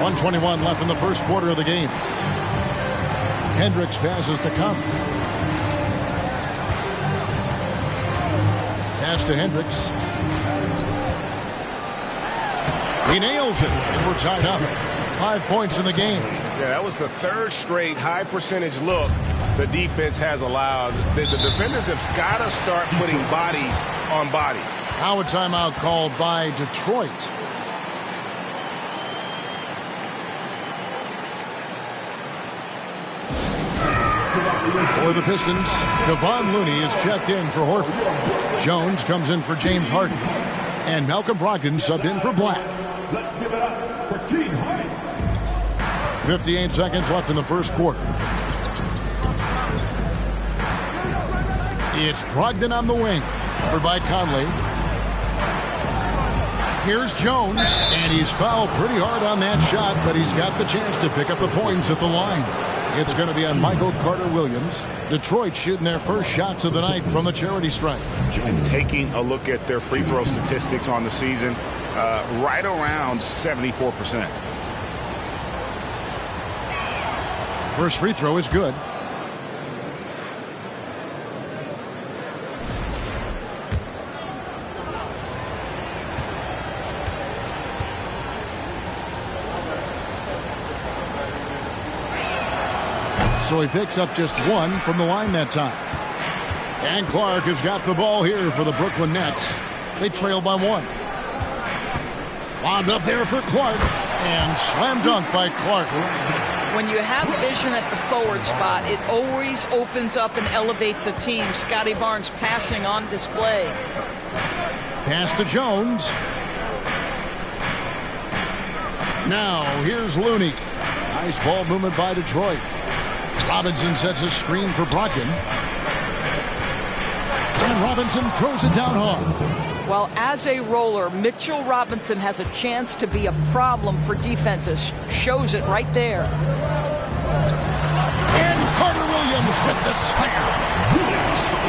1:21 left in the first quarter of the game. Hendricks passes to Conley. Pass to Hendricks. He nails it, and we're tied up. 5 points in the game. Yeah, that was the third straight high percentage look the defense has allowed. The defenders have got to start putting bodies on bodies. Now a timeout called by Detroit. For the Pistons, Kevon Looney is checked in for Horford. Jones comes in for James Harden. And Malcolm Brogdon subbed in for Black. Let's give it up for Team Harden. 58 seconds left in the first quarter. It's Brogdon on the wing. Covered by Conley. Here's Jones, and he's fouled pretty hard on that shot, but he's got the chance to pick up the points at the line. It's going to be on Michael Carter-Williams. Detroit shooting their first shots of the night from the charity stripe. And taking a look at their free throw statistics on the season, right around 74%. First free throw is good. So he picks up just one from the line that time. And Clark has got the ball here for the Brooklyn Nets. They trail by one. Wound up there for Clark. And slam dunk by Clark. When you have vision at the forward spot, it always opens up and elevates a team. Scotty Barnes passing on display. Pass to Jones. Now here's Looney. Nice ball movement by Detroit. Robinson sets a screen for Brogdon. And Robinson throws it down hard. Well, as a roller, Mitchell Robinson has a chance to be a problem for defenses. Shows it right there. And Carter-Williams with the slam.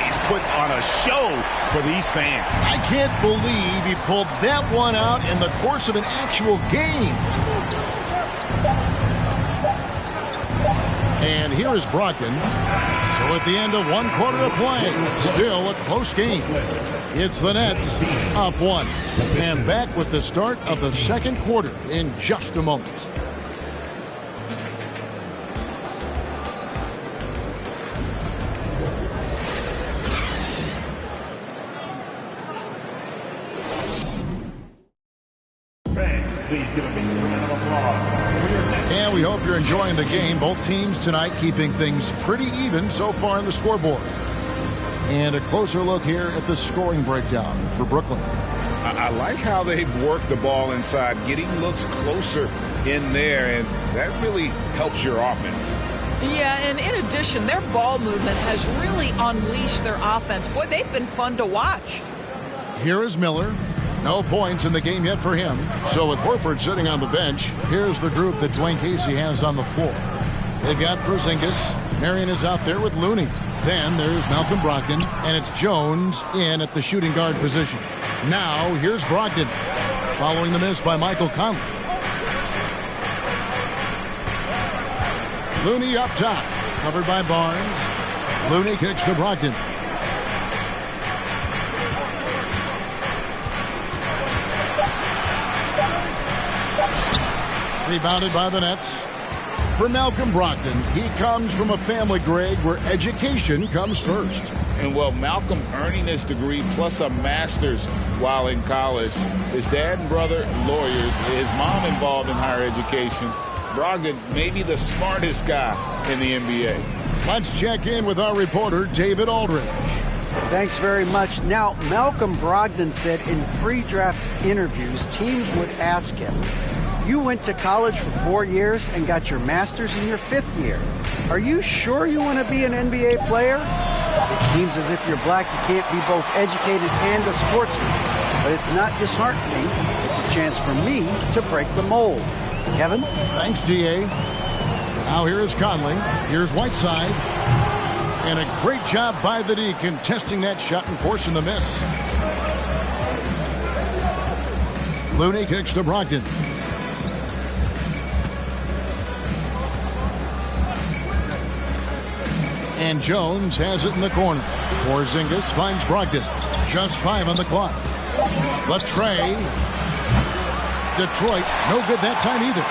He's put on a show for these fans. I can't believe he pulled that one out in the course of an actual game. And here is Brogdon. So at the end of one quarter of play, still a close game. It's the Nets up one. And back with the start of the second quarter in just a moment. Please give a big round of applause. And we hope you're enjoying the game. Both teams tonight keeping things pretty even so far in the scoreboard. And a closer look here at the scoring breakdown for Brooklyn. I like how they've worked the ball inside, getting looks closer in there, and that really helps your offense. Yeah, and in addition, their ball movement has really unleashed their offense. Boy, they've been fun to watch. Here is Miller. No points in the game yet for him. So with Horford sitting on the bench, here's the group that Dwayne Casey has on the floor. They've got Porzingis. Marion is out there with Looney. Then there's Malcolm Brogdon, and it's Jones in at the shooting guard position. Now here's Brogdon, following the miss by Michael Conley. Looney up top, covered by Barnes. Looney kicks to Brogdon. Rebounded by the Nets. For Malcolm Brogdon, he comes from a family, Greg, where education comes first. And well, Malcolm earning his degree plus a master's while in college. His dad and brother, lawyers. His mom involved in higher education. Brogdon, maybe the smartest guy in the NBA. Let's check in with our reporter, David Aldridge. Thanks very much. Now, Malcolm Brogdon said in pre-draft interviews, teams would ask him, you went to college for 4 years and got your master's in your 5th year. Are you sure you want to be an NBA player? It seems as if you're black, you can't be both educated and a sportsman. But it's not disheartening. It's a chance for me to break the mold. Kevin? Thanks, D.A. Now here is Conley. Here's Whiteside. And a great job by the D contesting that shot and forcing the miss. Looney kicks to Brogdon. And Jones has it in the corner. Porzingis finds Brogdon. Just 5 on the clock. Latrey. Detroit, no good that time either.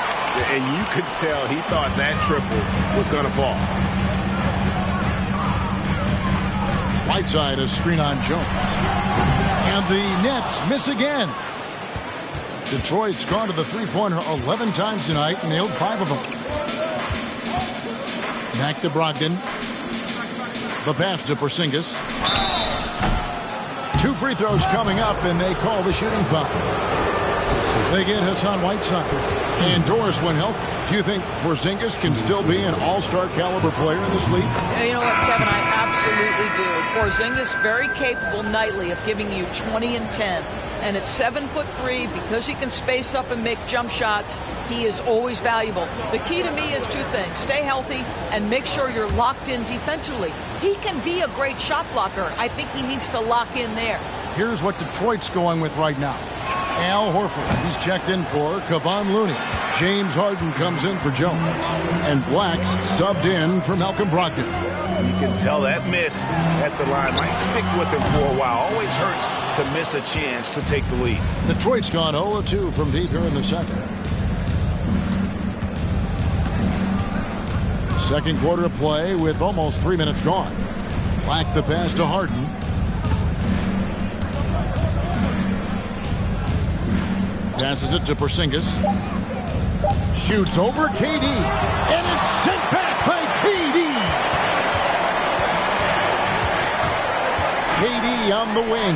And you could tell he thought that triple was going to fall. Whiteside a screen on Jones. And the Nets miss again. Detroit's gone to the three-pointer 11 times tonight, nailed 5 of them. Back to Brogdon. The pass to Porzingis. 2 free throws coming up, and they call the shooting foul. They get Hassan Whiteside. And Doris, when healthy, do you think Porzingis can still be an all-star caliber player in this league? Yeah, you know what, Kevin? I absolutely do. Porzingis very capable nightly of giving you 20 and 10. And at 7'3", because he can space up and make jump shots, he is always valuable. The key to me is 2 things. Stay healthy and make sure you're locked in defensively. He can be a great shot blocker. I think he needs to lock in there. Here's what Detroit's going with right now. Al Horford, he's checked in for Kevon Looney. James Harden comes in for Jones. And Black's subbed in for Malcolm Brogdon. You can tell that miss at the line might stick with him for a while. Always hurts to miss a chance to take the lead. Detroit's gone 0-2 from deep here in the second. Second quarter of play with almost 3 minutes gone. Black the pass to Harden. Passes it to Porzingis. Shoots over KD. And it's sent back by KD. KD on the wing.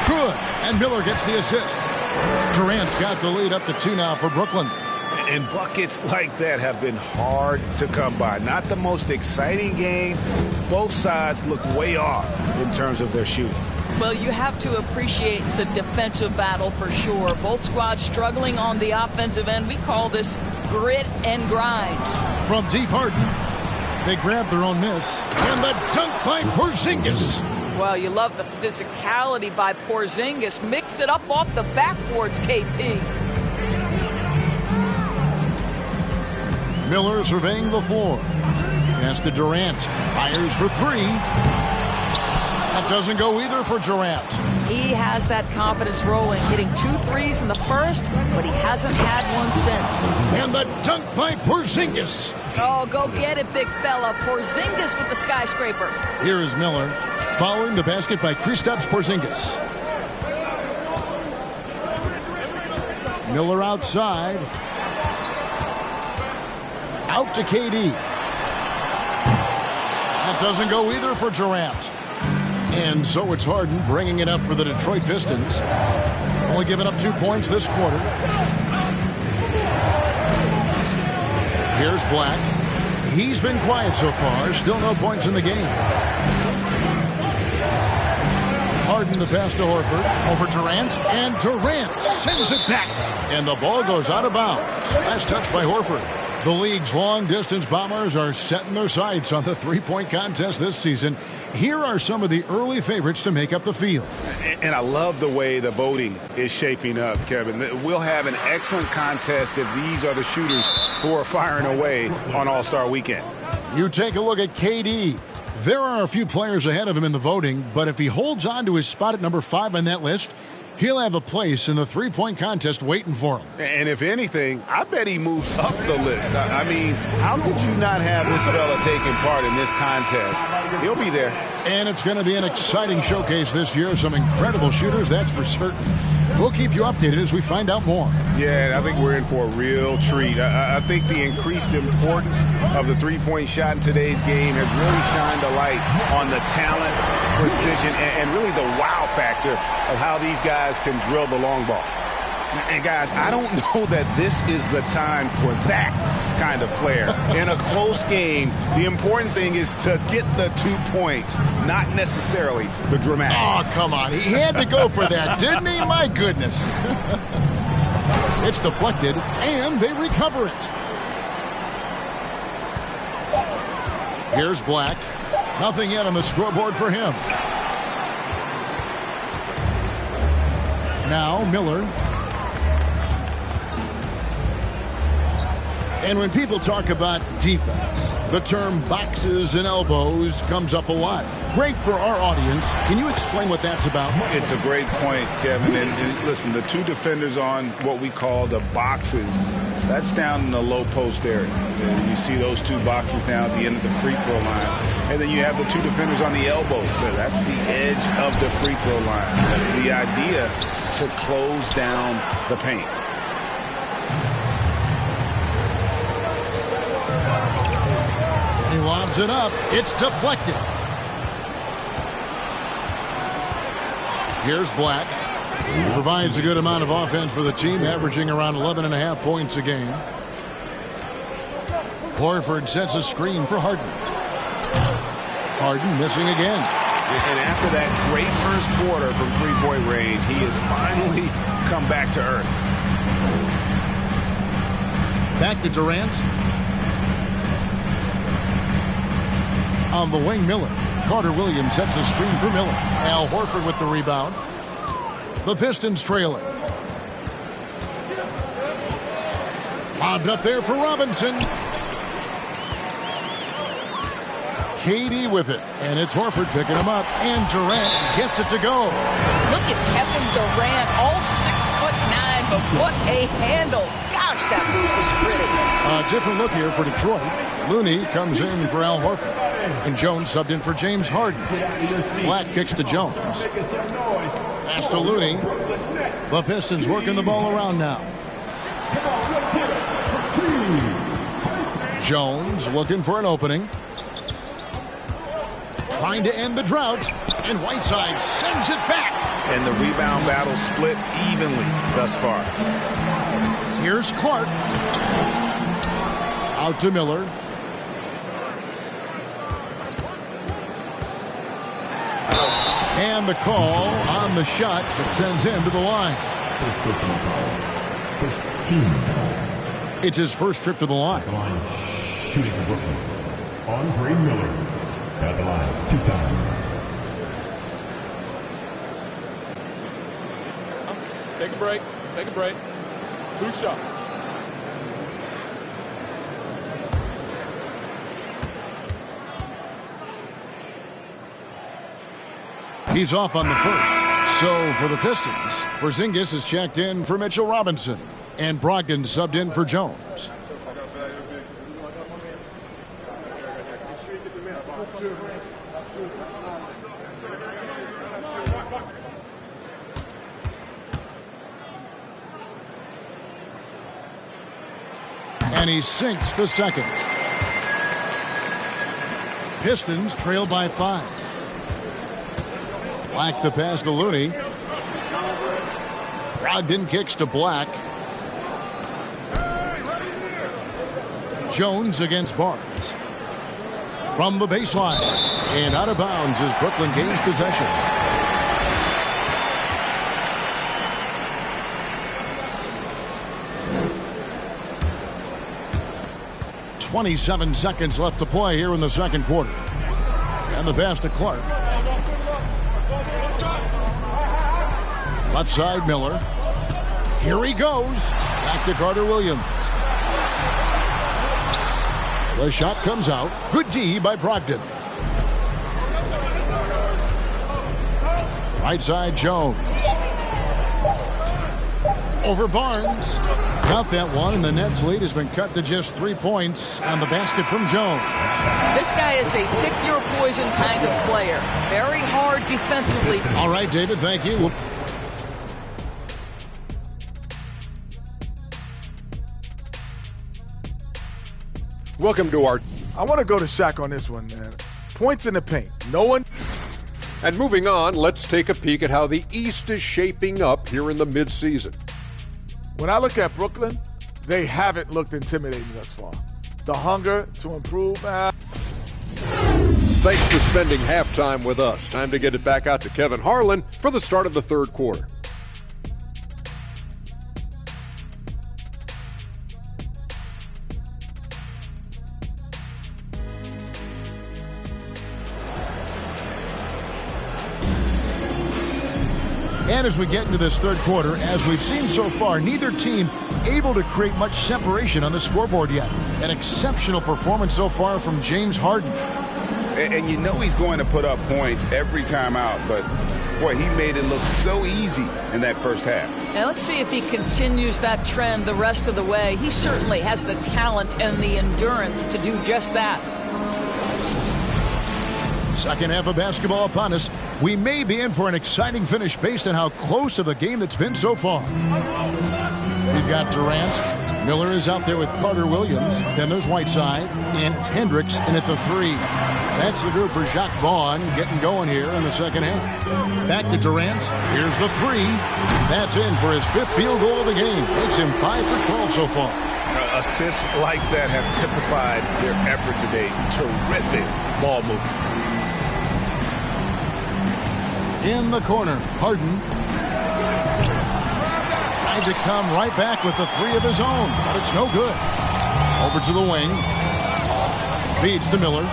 Good. And Miller gets the assist. Durant's got the lead up to 2 now for Brooklyn. And buckets like that have been hard to come by. Not the most exciting game. Both sides look way off in terms of their shooting. Well, you have to appreciate the defensive battle for sure. Both squads struggling on the offensive end. We call this grit and grind. From deep Harden, they grab their own miss. And the dunk by Porzingis. Well, you love the physicality by Porzingis. Mix it up off the backboards, KP. Miller surveying the floor. Pass to Durant. Fires for 3. That doesn't go either for Durant. He has that confidence rolling, hitting 2 threes in the first, but he hasn't had one since. And the dunk by Porzingis. Oh, go get it, big fella. Porzingis with the skyscraper. Here is Miller following the basket by Kristaps Porzingis. Miller outside. Out to KD. That doesn't go either for Durant. And so it's Harden bringing it up for the Detroit Pistons. Only giving up 2 points this quarter. Here's Black. He's been quiet so far. Still no points in the game. Harden the pass to Horford. Over Durant. And Durant sends it back. And the ball goes out of bounds. Last touch by Horford. The league's long-distance bombers are setting their sights on the three-point contest this season. Here are some of the early favorites to make up the field. And I love the way the voting is shaping up, Kevin. We'll have an excellent contest if these are the shooters who are firing away on All-Star Weekend. You take a look at KD. There are a few players ahead of him in the voting, but if he holds on to his spot at number 5 on that list, he'll have a place in the three-point contest waiting for him. And if anything, I bet he moves up the list. I mean, how could you not have this fella taking part in this contest? He'll be there. And it's going to be an exciting showcase this year. Some incredible shooters, that's for certain. We'll keep you updated as we find out more. Yeah, I think we're in for a real treat. I think the increased importance of the three-point shot in today's game has really shined a light on the talent, precision, and really the wow factor of how these guys can drill the long ball. And guys, I don't know that this is the time for that kind of flair. In a close game, the important thing is to get the 2 points, not necessarily the dramatics. Oh, come on. He had to go for that, didn't he? My goodness. It's deflected, and they recover it. Here's Black. Nothing yet on the scoreboard for him. Now Miller. And when people talk about defense, The term boxes and elbows comes up a lot. Great for our audience. Can you explain what that's about? It's a great point, Kevin. And listen, the two defenders on what we call the boxes, that's down in the low post area. And you see those two boxes down at the end of the free throw line. And then you have the two defenders on the elbows. So that's the edge of the free throw line. The idea to close down the paint. He lobs it up. It's deflected. Here's Black. He provides a good amount of offense for the team, averaging around 11.5 points a game. Horford sets a screen for Harden. Harden missing again. And after that great first quarter from three-point range, he has finally come back to earth. Back to Durant. On the wing, Miller. Carter Williams sets a screen for Miller. Al Horford with the rebound. The Pistons trailing. Lobbed up there for Robinson. Katie with it. And it's Horford picking him up. And Durant gets it to go. Look at Kevin Durant, all 6'9", but what a handle. Gosh, that move was pretty. A different look here for Detroit. Looney comes in for Al Horford. And Jones subbed in for James Harden. Black kicks to Jones. Pass to Looney. The Pistons working the ball around now. Jones looking for an opening. Trying to end the drought. And Whiteside sends it back. And the rebound battle split evenly thus far. Here's Clark. Out to Miller. And the call on the shot that sends him to the line. It's his first trip to the line. Shooting for Brooklyn. Andre Miller at the line 2 times. Take a break. Take a break. 2 shots. He's off on the first. So for the Pistons, Porzingis is checked in for Mitchell Robinson. And Brogdon subbed in for Jones. And he sinks the second. Pistons trail by 5. Black the pass to Looney. Brogdon kicks to Black. Jones against Barnes. From the baseline. And out of bounds as Brooklyn gains possession. .27 seconds left to play here in the second quarter. And the pass to Clark. Left side, Miller. Here he goes. Back to Carter Williams. The shot comes out. Good D by Brogdon. Right side, Jones. Over Barnes. Got that one, and the Nets' lead has been cut to just 3 points on the basket from Jones. This guy is a pick-your-poison kind of player. Very hard defensively. All right, David, thank you. Welcome to our... I want to go to Shaq on this one, man. Points in the paint. No one... And moving on, let's take a peek at how the East is shaping up here in the midseason. When I look at Brooklyn, they haven't looked intimidating thus far. The hunger to improve. Thanks for spending halftime with us. Time to get it back out to Kevin Harlan for the start of the third quarter. And as we get into this third quarter, as we've seen so far, neither team able to create much separation on the scoreboard yet. An exceptional performance so far from James Harden. And you know he's going to put up points every time out, but boy, he made it look so easy in that first half. Now let's see if he continues that trend the rest of the way. He certainly has the talent and the endurance to do just that. Second half of basketball upon us. We may be in for an exciting finish based on how close of a game that's been so far. We've got Durant. Miller is out there with Carter Williams. Then there's Whiteside. And it's Hendricks in at the 3. That's the group for Jacques Vaughn getting going here in the second half. Back to Durant. Here's the 3. That's in for his 5th field goal of the game. Makes him 5 for 12 so far. Assists like that have typified their effort today. Terrific ball movement. In the corner, Harden tried to come right back with the 3 of his own, but it's no good. Over to the wing. Feeds to Miller.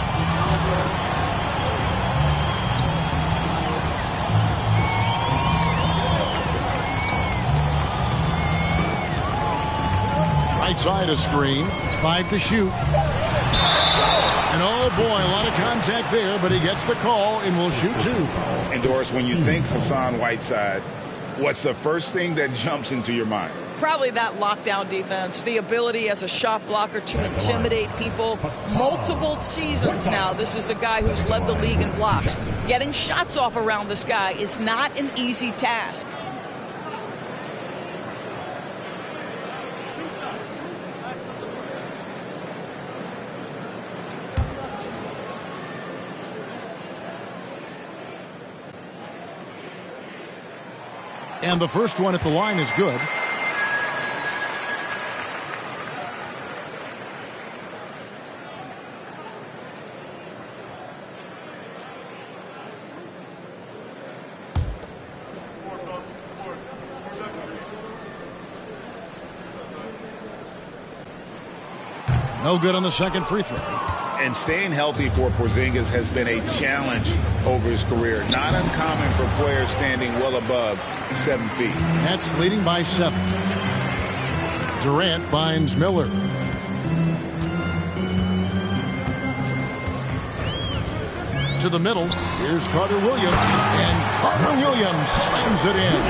Right side a screen. 5 to shoot. And oh boy, a lot of contact there, but he gets the call and will shoot 2. And Doris, when you think Hassan Whiteside, what's the first thing that jumps into your mind? Probably that lockdown defense, the ability as a shot blocker to intimidate people. Multiple seasons now, this is a guy who's led the league in blocks. Getting shots off around this guy is not an easy task. And the first one at the line is good. No good on the second free throw. And staying healthy for Porzingis has been a challenge over his career. Not uncommon for players standing well above 7 feet. Nets leading by 7. Durant finds Miller. To the middle. Here's Carter Williams. And Carter Williams slams it in.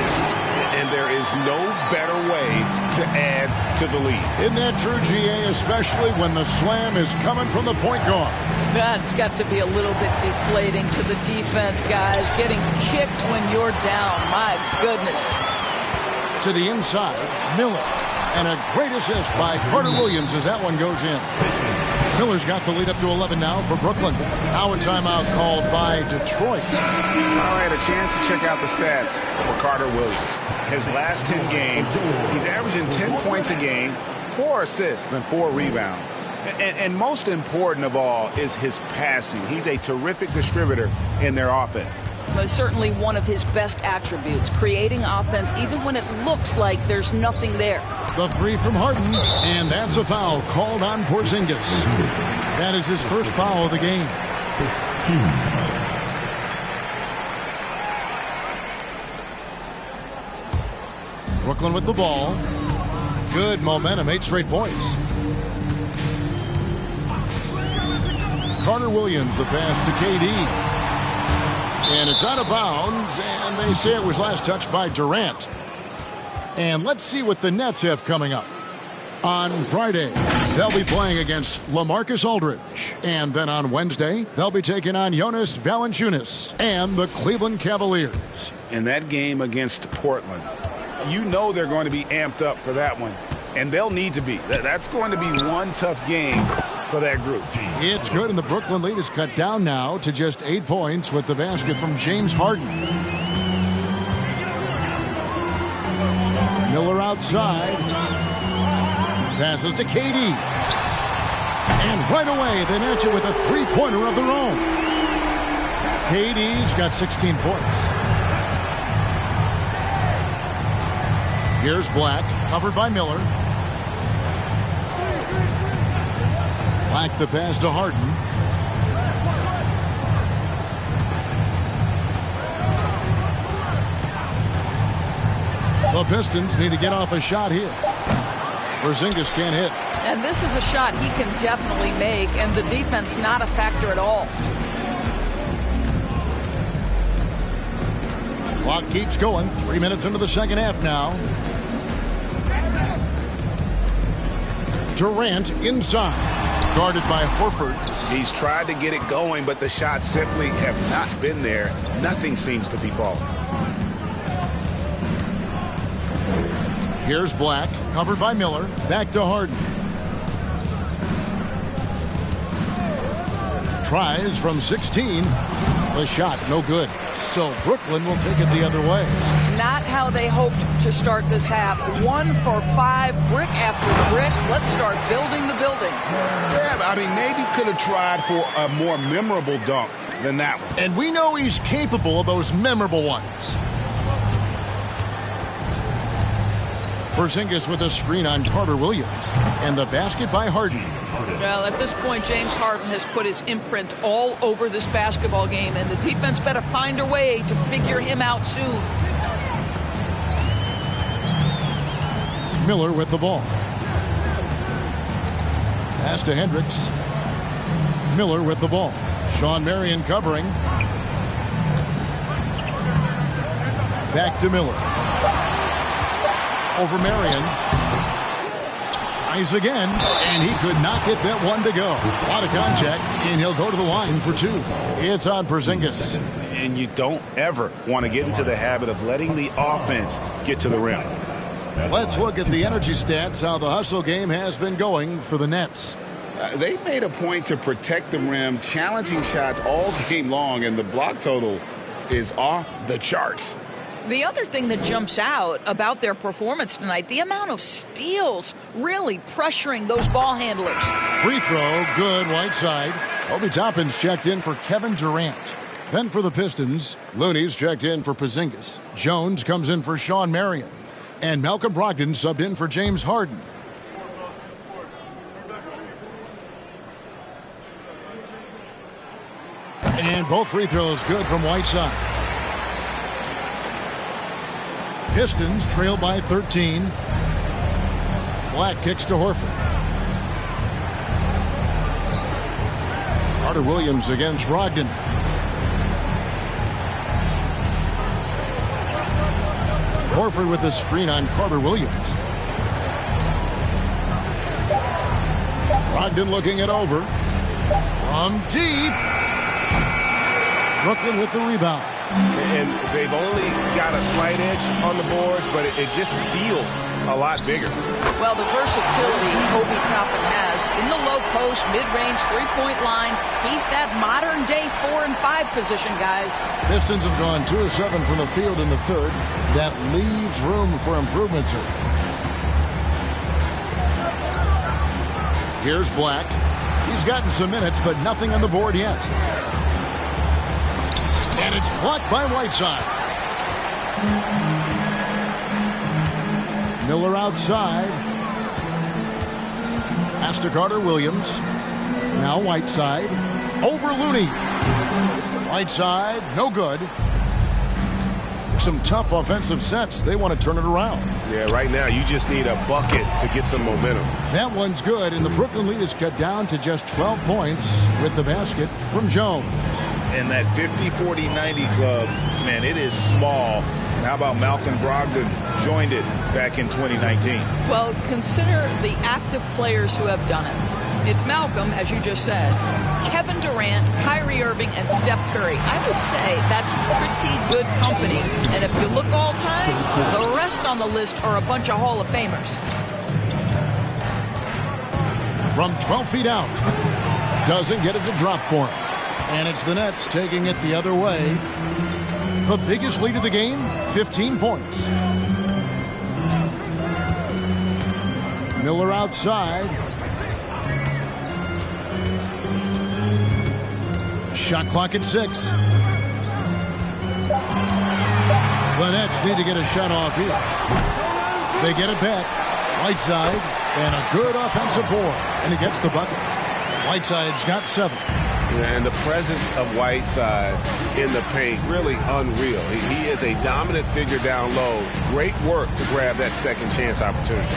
And there is no better way to add to the lead. Isn't that true, GA, especially when the slam is coming from the point guard? That's got to be a little bit deflating to the defense, guys. Getting kicked when you're down. My goodness. To the inside, Miller. And a great assist by Carter Williams as that one goes in. Miller's got the lead up to 11 now for Brooklyn. Now a timeout called by Detroit. I had a chance to check out the stats for Carter Williams. His last 10 games, he's averaging 10 points a game, 4 assists, and 4 rebounds. And most important of all is his passing. He's a terrific distributor in their offense. But certainly one of his best attributes, creating offense even when it looks like there's nothing there. The 3 from Harden, and that's a foul called on Porzingis. That is his first foul of the game. 15. Brooklyn with the ball. Good momentum, 8 straight points. Carter Williams, the pass to KD. And it's out of bounds, and they say it was last touched by Durant. And let's see what the Nets have coming up. On Friday, they'll be playing against LaMarcus Aldridge. And then on Wednesday, they'll be taking on Jonas Valanciunas and the Cleveland Cavaliers. In that game against Portland, you know they're going to be amped up for that one. And they'll need to be. That's going to be one tough game for that group. It's good, and the Brooklyn lead is cut down now to just 8 points with the basket from James Harden. Miller outside. Passes to KD. And right away, they match it with a 3-pointer of their own. KD's got 16 points. Here's Black, covered by Miller. Black the pass to Harden. The Pistons need to get off a shot here. Porzingis can't hit. And this is a shot he can definitely make, and the defense not a factor at all. Clock keeps going. 3 minutes into the second half now. Durant inside. Guarded by Horford. He's tried to get it going, but the shots simply have not been there. Nothing seems to be falling. Here's Black, covered by Miller. Back to Harden. Tries from 16. The shot, no good. So Brooklyn will take it the other way. Not how they hoped to start this half. 1 for 5, brick after brick. Let's start building the building. Yeah, I mean, maybe could have tried for a more memorable dunk than that one. And we know he's capable of those memorable ones. Porzingis with a screen on Carter Williams. And the basket by Harden. Well, at this point, James Harden has put his imprint all over this basketball game, and the defense better find a way to figure him out soon. Miller with the ball. Pass to Hendricks. Miller with the ball. Sean Marion covering. Back to Miller. Over Marion. Tries again, and he could not get that one to go. A lot of contact, and he'll go to the line for 2. It's on Porzingis. And you don't ever want to get into the habit of letting the offense get to the rim. Let's look at the energy stats, how the hustle game has been going for the Nets. They made a point to protect the rim, challenging shots all game long, and the block total is off the charts. The other thing that jumps out about their performance tonight, the amount of steals really pressuring those ball handlers. Free throw, good, Whiteside. Obi Toppin's checked in for Kevin Durant. Then for the Pistons, Looney's checked in for Porzingis. Jones comes in for Sean Marion. And Malcolm Brogdon subbed in for James Harden. And both free throws good from Whiteside. Pistons trail by 13. Black kicks to Horford. Carter Williams against Brogdon. Horford with a screen on Carter Williams. Brogdon looking it over. From deep. Brooklyn with the rebound. And they've only got a slight edge on the boards, but it just feels a lot bigger. Well, the versatility Obi Toppin has in the low post, mid-range, three-point line. He's that modern-day 4 and 5 position, guys. Pistons have gone 2 of 7 from the field in the third. That leaves room for improvements here. Here's Black. He's gotten some minutes, but nothing on the board yet. And it's blocked by Whiteside. Miller outside. Pass to Carter Williams. Now Whiteside. Over Looney. Whiteside, no good. Some tough offensive sets. They want to turn it around. Yeah, right now you just need a bucket to get some momentum. That one's good, and the Brooklyn lead is cut down to just 12 points with the basket from Jones. And that 50-40-90 club, man, it is small. How about Malcolm Brogdon joined it back in 2019? Well, consider the active players who have done it. It's Malcolm, as you just said, Kevin Durant, Kyrie Irving, and Steph Curry. I would say that's pretty good company. And if you look all time, the rest on the list are a bunch of Hall of Famers. From 12 feet out. Doesn't get it to drop for him. And it's the Nets taking it the other way. The biggest lead of the game, 15 points. Miller outside. Shot clock at 6. The Nets need to get a shot off here. They get it back. Whiteside, and a good offensive board. And he gets the bucket. Whiteside's got 7. And the presence of Whiteside in the paint, really unreal. He is a dominant figure down low. Great work to grab that second chance opportunity.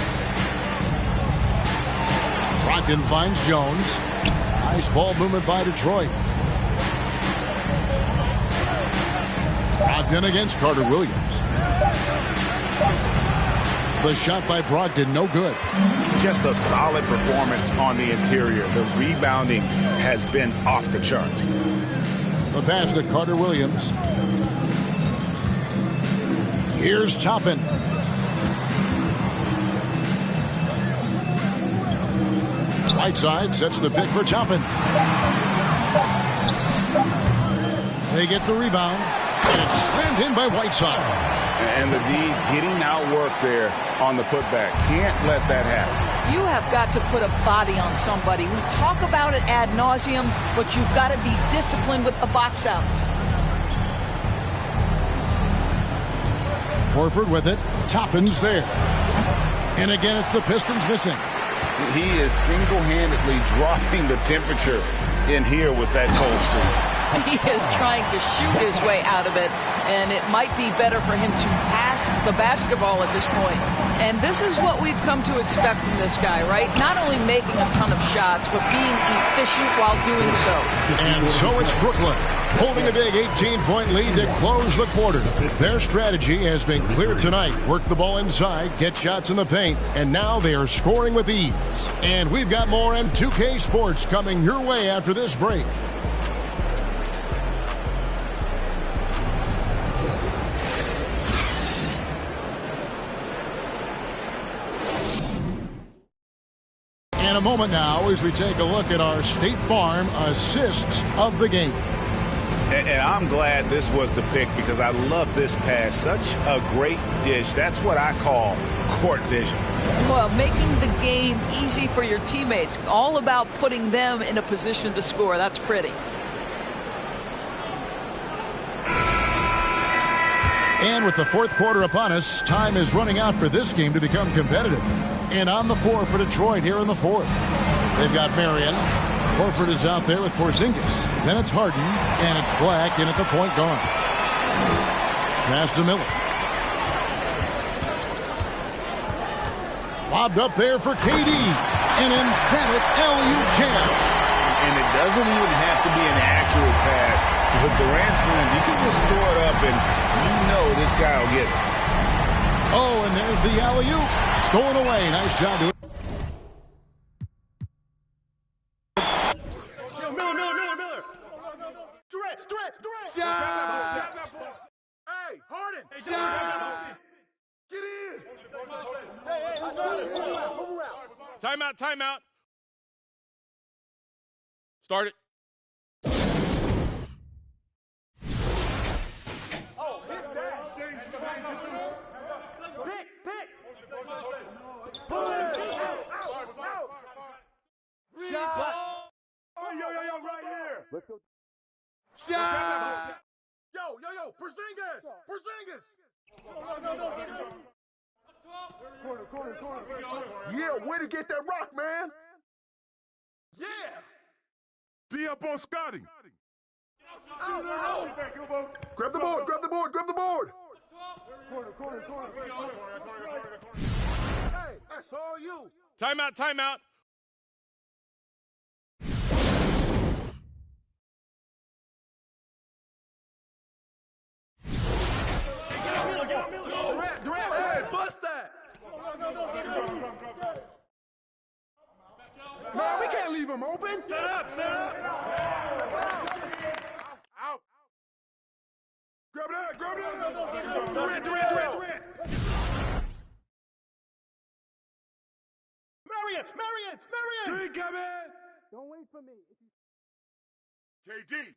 Brogdon finds Jones. Nice ball movement by Detroit. Brogdon against Carter Williams. The shot by Brogdon, no good. Just a solid performance on the interior. The rebounding has been off the charts. The pass to Carter Williams. Here's Toppin. Whiteside sets the pick for Toppin. They get the rebound, and it's slammed in by Whiteside. And the D getting outworked there on the putback. Can't let that happen. You have got to put a body on somebody. We talk about it ad nauseum, but you've got to be disciplined with the box outs. Horford with it. Toppin's there. And again, it's the Pistons missing. He is single-handedly dropping the temperature in here with that cold streak. He is trying to shoot his way out of it, and it might be better for him to pass the basketball at this point. And this is what we've come to expect from this guy, right? Not only making a ton of shots, but being efficient while doing so. And so it's Brooklyn, holding a big 18-point lead to close the quarter. Their strategy has been clear tonight. Work the ball inside, get shots in the paint, and now they are scoring with ease. And we've got more M2K Sports coming your way after this break. In a moment now as we take a look at our State Farm assists of the game. And I'm glad this was the pick because I love this pass. Such a great dish. That's what I call court vision. Well, making the game easy for your teammates. All about putting them in a position to score. That's pretty. And with the fourth quarter upon us, time is running out for this game to become competitive. And on the floor for Detroit here in the fourth. They've got Marion. Horford is out there with Porzingis. Then it's Harden, and it's Black in at the point guard. Pass to Miller. Lobbed up there for KD. An emphatic alley-oop jam. And it doesn't even have to be an accurate pass. With Durant's length, you can just throw it up, and you know this guy will get it. Oh, and there's the alley-oop. Stolen away. Nice job to it. Miller. Durant. Yeah. Hey, Harden. Get in. Hey, move around. Timeout. Start it. Oh, hit that. Pick. Pull it. Out. Shot. Oh, yo, right here. Let's go. Shot. Yo, Porzingis. Corner. Yeah, way to get that rock, man. Yeah. D up on Scotty. Out. Grab the board. Corner. Hey, that's all you. Timeout. Durant, hey, bust that. Man, we can't leave him open. Set up. Out. Grab that. Durant. Marion. Three coming. Don't wait for me. KD.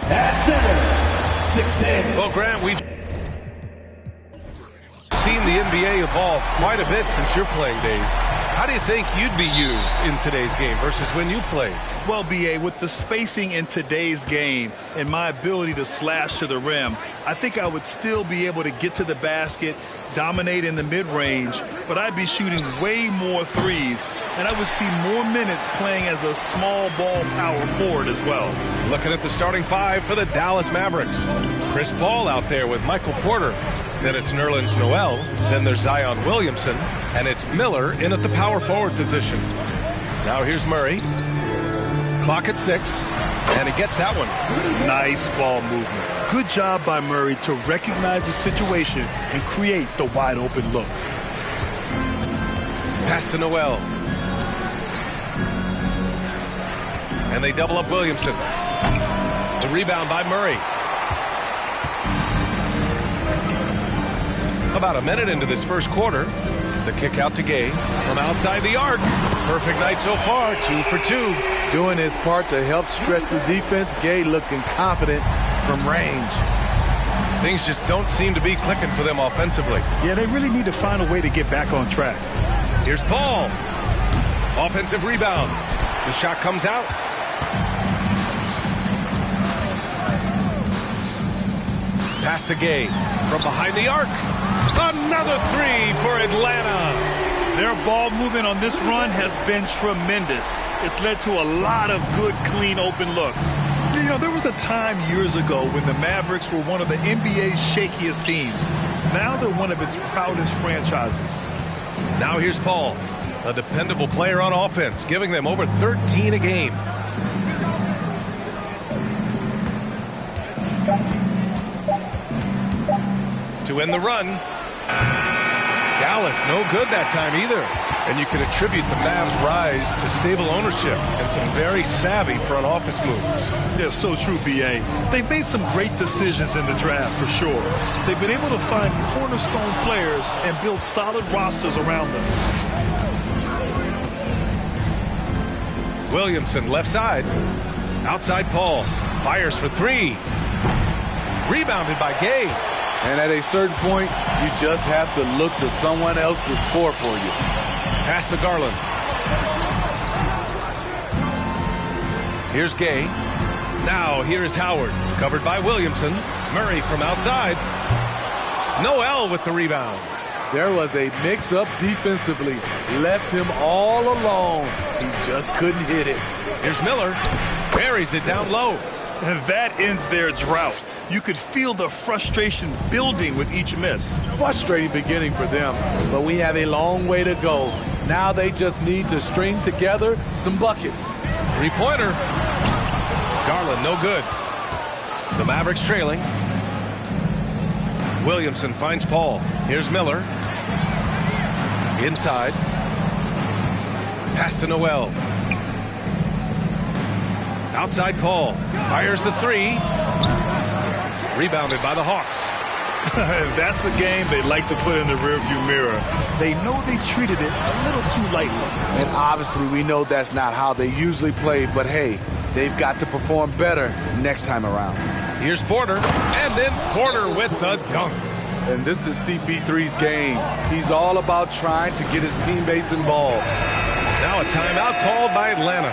At center, 6'10". Well, Grant, we've seen the NBA evolve quite a bit since your playing days. How do you think you'd be used in today's game versus when you played? Well, B.A., with the spacing in today's game and my ability to slash to the rim, I think I would still be able to get to the basket, dominate in the mid-range, but I'd be shooting way more threes, and I would see more minutes playing as a small ball power forward as well. Looking at the starting five for the Dallas Mavericks. Chris Paul out there with Michael Porter. Then it's Nerlens Noel. Then there's Zion Williamson. And it's Miller in at the power forward position. Now here's Murray. Clock at 6. And he gets that one. Nice ball movement. Good job by Murray to recognize the situation and create the wide open look. Pass to Noel. And they double up Williamson. The rebound by Murray. About a minute into this first quarter. The kick out to Gay from outside the arc. Perfect night so far, 2 for 2. Doing his part to help stretch the defense. Gay looking confident from range. Things just don't seem to be clicking for them offensively. Yeah, they really need to find a way to get back on track. Here's Paul. Offensive rebound. The shot comes out. Pass to Gay from behind the arc. Another three for Atlanta. Their ball movement on this run has been tremendous. It's led to a lot of good, clean, open looks. You know, there was a time years ago when the Mavericks were one of the NBA's shakiest teams. Now they're one of its proudest franchises. Now here's Paul, a dependable player on offense, giving them over 13 a game. To end the run. Dallas no good that time either. And you can attribute the Mavs' rise to stable ownership and some very savvy front office moves. Yeah, so true, B.A. They've made some great decisions in the draft for sure. They've been able to find cornerstone players and build solid rosters around them. Williamson left side. Outside Paul. Fires for three. Rebounded by Gay. And at a certain point, you just have to look to someone else to score for you. Pass to Garland. Here's Gay. Now here is Howard. Covered by Williamson. Murray from outside. Noel with the rebound. There was a mix-up defensively. Left him all alone. He just couldn't hit it. Here's Miller. Buries it down low. And that ends their drought. You could feel the frustration building with each miss. Frustrating beginning for them, but we have a long way to go. Now they just need to string together some buckets. Three-pointer. Garland, no good. The Mavericks trailing. Williamson finds Paul. Here's Miller. Inside. Pass to Noel. Outside Paul. Fires the three. Rebounded by the Hawks. That's a game they'd like to put in the rearview mirror. They know they treated it a little too lightly. And obviously we know that's not how they usually play, but hey, they've got to perform better next time around. Here's Porter, and then Porter with the dunk. And this is CP3's game. He's all about trying to get his teammates involved. Now a timeout called by Atlanta.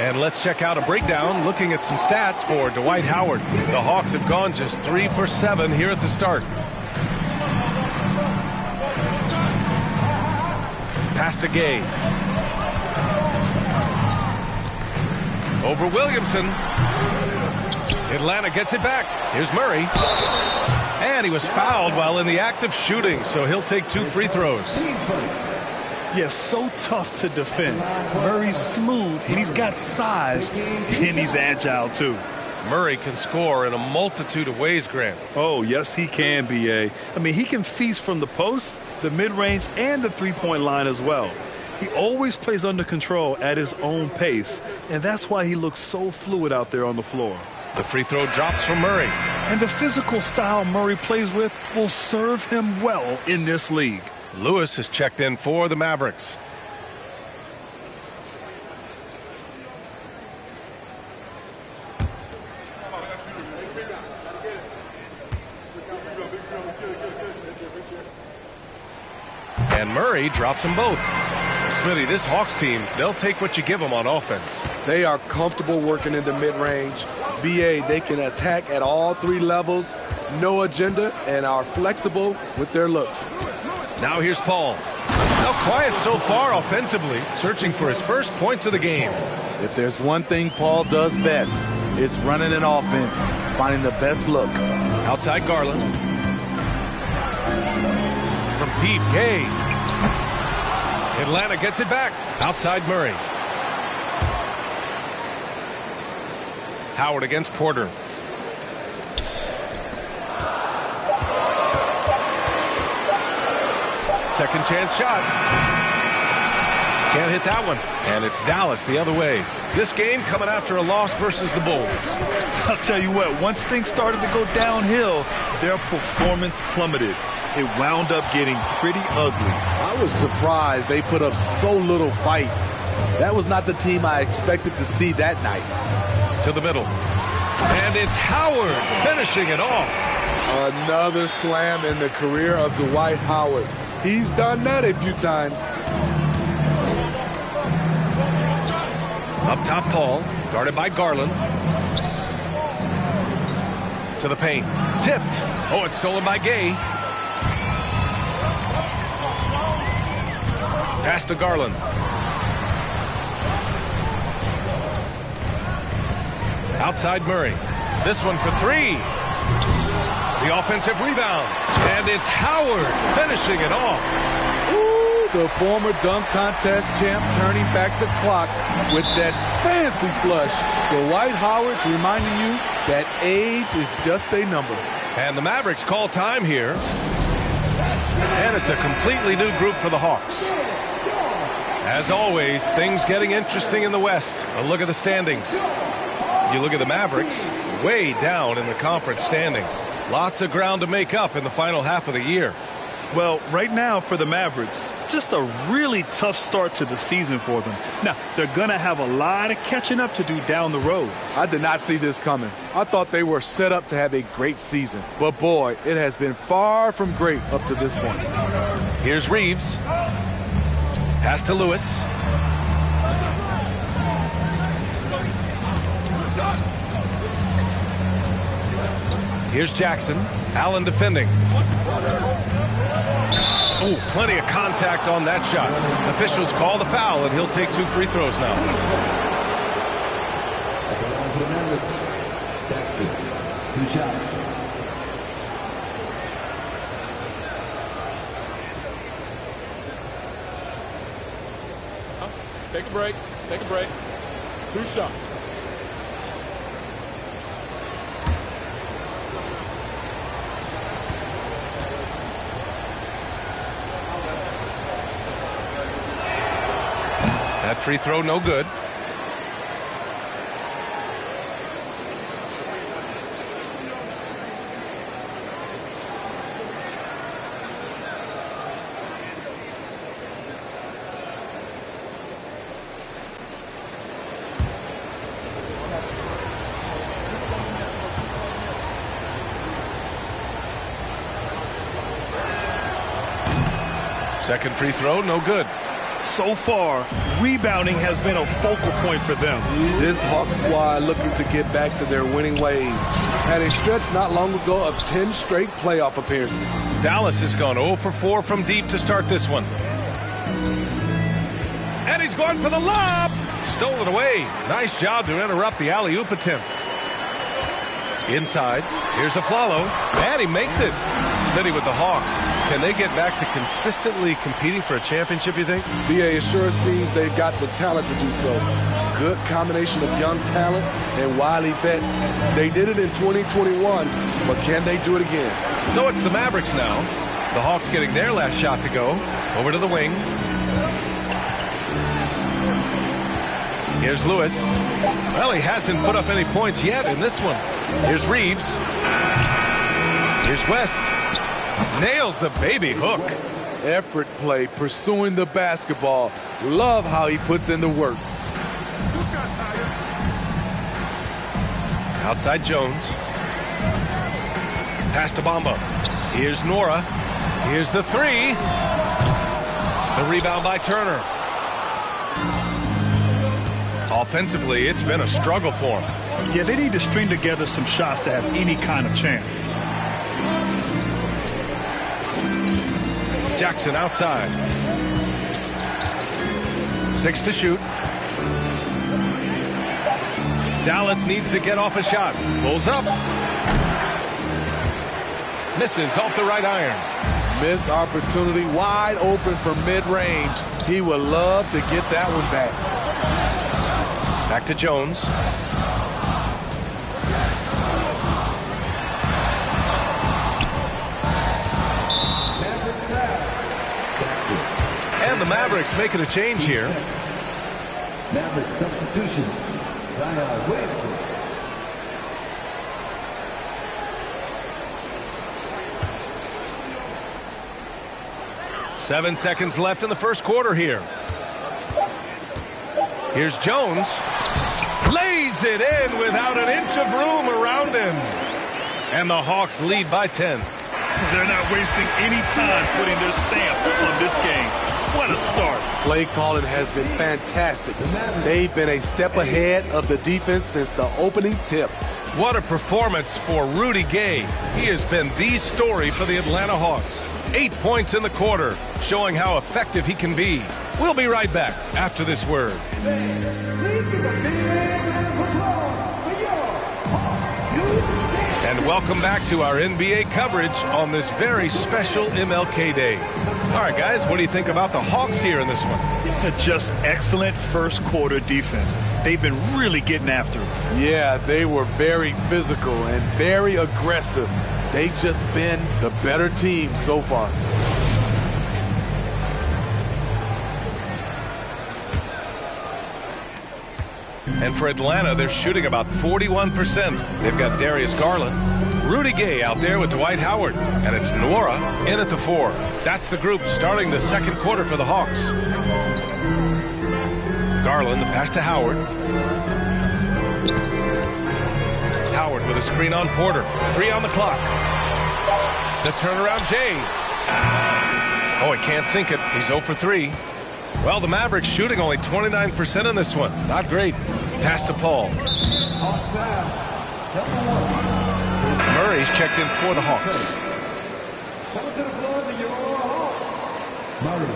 And let's check out a breakdown looking at some stats for Dwight Howard. The Hawks have gone just 3 for 7 here at the start. Pass to Gay. Over Williamson. Atlanta gets it back. Here's Murray. And he was fouled while in the act of shooting, so he'll take 2 free throws. Yes, so tough to defend. Murray's smooth, and he's got size, and he's agile, too. Murray can score in a multitude of ways, Grant. Oh, yes, he can, B.A. I mean, he can feast from the post, the mid-range, and the three-point line as well. He always plays under control at his own pace, and that's why he looks so fluid out there on the floor. The free throw drops from Murray. And the physical style Murray plays with will serve him well in this league. Lewis has checked in for the Mavericks. And Murray drops them both. Smitty, this Hawks team, they'll take what you give them on offense. They are comfortable working in the mid-range. BA, they can attack at all 3 levels, no agenda, and are flexible with their looks. Now here's Paul. Now quiet so far offensively, searching for his first points of the game. If there's one thing Paul does best, it's running an offense, finding the best look. Outside Garland. From deep, Gay. Atlanta gets it back. Outside Murray. Howard against Porter. Second chance shot. Can't hit that one. And it's Dallas the other way. This game coming after a loss versus the Bulls. I'll tell you what, once things started to go downhill, their performance plummeted. It wound up getting pretty ugly. I was surprised they put up so little fight. That was not the team I expected to see that night. To the middle. And it's Howard finishing it off. Another slam in the career of Dwight Howard. He's done that a few times. Up top, Paul, guarded by Garland. To the paint. Tipped. Oh, it's stolen by Gay. Pass to Garland. Outside Murray. This one for 3. The offensive rebound. And it's Howard finishing it off. Ooh, the former dunk contest champ turning back the clock with that fancy flush. Dwight Howard's reminding you that age is just a number. And the Mavericks call time here. And it's a completely new group for the Hawks. As always, things getting interesting in the West. A look at the standings. You look at the Mavericks, way down in the conference standings. Lots of ground to make up in the final half of the year. Well, right now for the Mavericks, just a really tough start to the season for them. Now, they're going to have a lot of catching up to do down the road. I did not see this coming. I thought they were set up to have a great season. But boy, it has been far from great up to this point. Here's Reeves. Pass to Lewis. Here's Jackson. Allen defending. Oh, plenty of contact on that shot. Officials call the foul, and he'll take 2 free throws now. Jackson, 2 shots. Take a break. Take a break. 2 shots. That free throw no good. Second free throw, no good. So far, rebounding has been a focal point for them. This Hawks squad looking to get back to their winning ways. Had a stretch not long ago of 10 straight playoff appearances. Dallas has gone 0 for 4 from deep to start this one. And he's going for the lob. Stolen away. Nice job to interrupt the alley-oop attempt. Inside, here's Aflalo, and he makes it. Smitty with the Hawks. Can they get back to consistently competing for a championship, you think? BA, it sure seems they've got the talent to do so. Good combination of young talent and wily vets. They did it in 2021, but can they do it again? So it's the Mavericks now. The Hawks getting their last shot to go. Over to the wing. Here's Lewis. Well, he hasn't put up any points yet in this one. Here's Reeves. Here's West. Nails the baby hook. Effort play, pursuing the basketball. Love how he puts in the work. Outside Jones. Pass to Bamba. Here's Nora. Here's the three. The rebound by Turner. Offensively, it's been a struggle for him. Yeah, they need to string together some shots to have any kind of chance. Jackson outside. 6 to shoot. Dallas needs to get off a shot. Pulls up. Misses off the right iron. Missed opportunity, wide open for mid-range. He would love to get that one back. Back to Jones. And the Mavericks making a change here. Maverick substitution. Zion Williamson. Seven seconds left in the first quarter here. Here's Jones. Lays it in without an inch of room around him. And the Hawks lead by 10. They're not wasting any time putting their stamp on this game. What a start. Play calling has been fantastic. They've been a step ahead of the defense since the opening tip. What a performance for Rudy Gay. He has been the story for the Atlanta Hawks. 8 points in the quarter, showing how effective he can be. We'll be right back after this word. And welcome back to our NBA coverage on this very special MLK Day. All right, guys, what do you think about the Hawks here in this one? Just excellent first quarter defense. They've been really getting after it. Yeah, they were very physical and very aggressive. They've just been the better team so far. And for Atlanta, they're shooting about 41%. They've got Darius Garland, Rudy Gay out there with Dwight Howard, and it's Nora in at the 4. That's the group starting the second quarter for the Hawks. Garland, the pass to Howard. Howard with a screen on Porter. 3 on the clock. The turnaround Jay. Oh, he can't sink it. He's 0 for 3. Well, the Mavericks shooting only 29% in this one. Not great. Pass to Paul. Murray's checked in for the Hawks. Murray.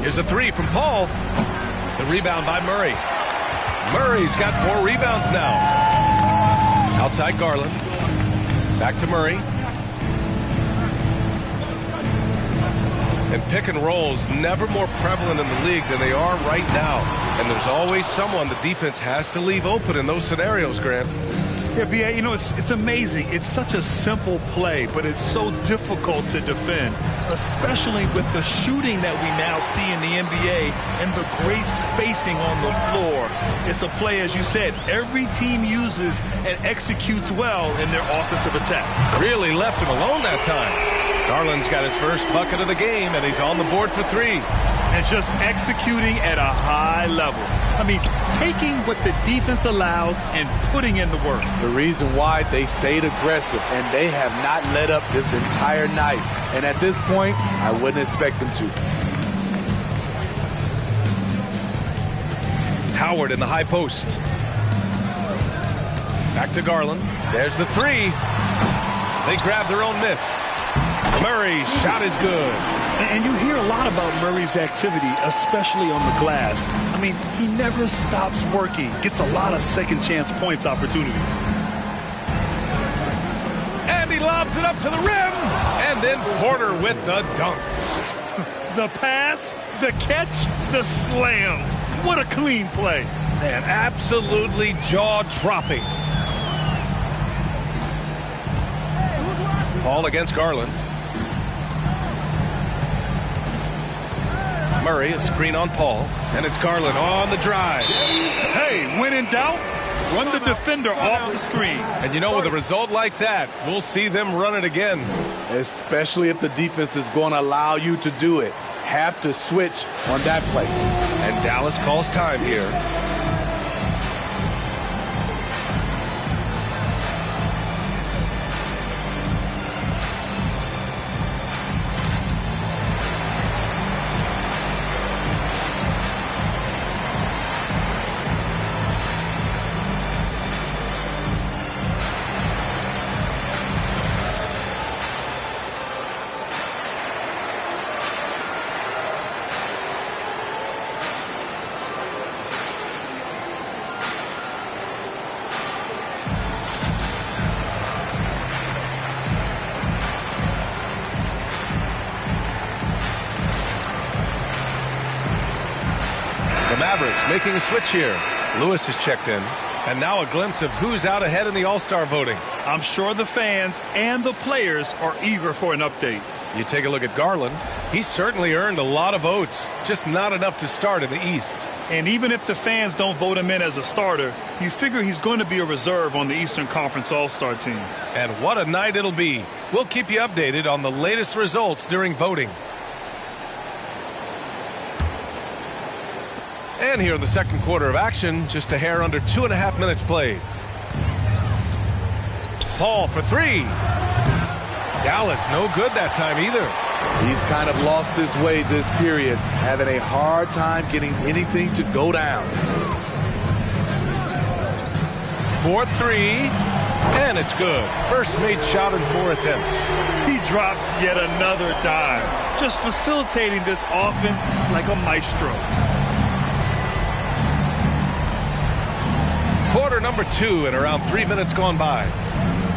Here's a 3 from Paul. The rebound by Murray. Murray's got 4 rebounds now. Outside Garland. Back to Murray. And pick and rolls never more prevalent in the league than they are right now. And there's always someone the defense has to leave open in those scenarios, Grant. Yeah, B.A., you know, it's amazing. It's such a simple play, but it's so difficult to defend, especially with the shooting that we now see in the NBA and the great spacing on the floor. It's a play, as you said, every team uses and executes well in their offensive attack. Really left him alone that time. Garland's got his first bucket of the game, and he's on the board for 3. and just executing at a high level. I mean, taking what the defense allows and putting in the work. The reason why they stayed aggressive, and they have not let up this entire night. And at this point, I wouldn't expect them to. Howard in the high post. Back to Garland. There's the three. They grab their own miss. Murray's shot is good. And you hear a lot about Murray's activity, especially on the glass. I mean, he never stops working. Gets a lot of second chance points opportunities. And he lobs it up to the rim. And then Porter with the dunk. The pass, the catch, the slam. What a clean play. Man, absolutely jaw-dropping. Paul against Garland. Murray, a screen on Paul, and it's Garland on the drive. Hey, when in doubt, run the defender off the screen. And you know, with a result like that, we'll see them run it again. Especially if the defense is going to allow you to do it. Have to switch on that play. And Dallas calls time here. Mavericks making a switch here. Lewis has checked in. And now a glimpse of who's out ahead in the All-Star voting. I'm sure the fans and the players are eager for an update. You take a look at Garland. He's certainly earned a lot of votes, just not enough to start in the East. And even if the fans don't vote him in as a starter, you figure he's going to be a reserve on the Eastern Conference All-Star team. And what a night it'll be. We'll keep you updated on the latest results during voting. And here in the second quarter of action, just a hair under 2.5 minutes played. Paul for three. Dallas no good that time either. He's kind of lost his way this period, having a hard time getting anything to go down. 4-3, and it's good. First made shot in 4 attempts. He drops yet another dime, just facilitating this offense like a maestro. Quarter number 2 and around 3 minutes gone by.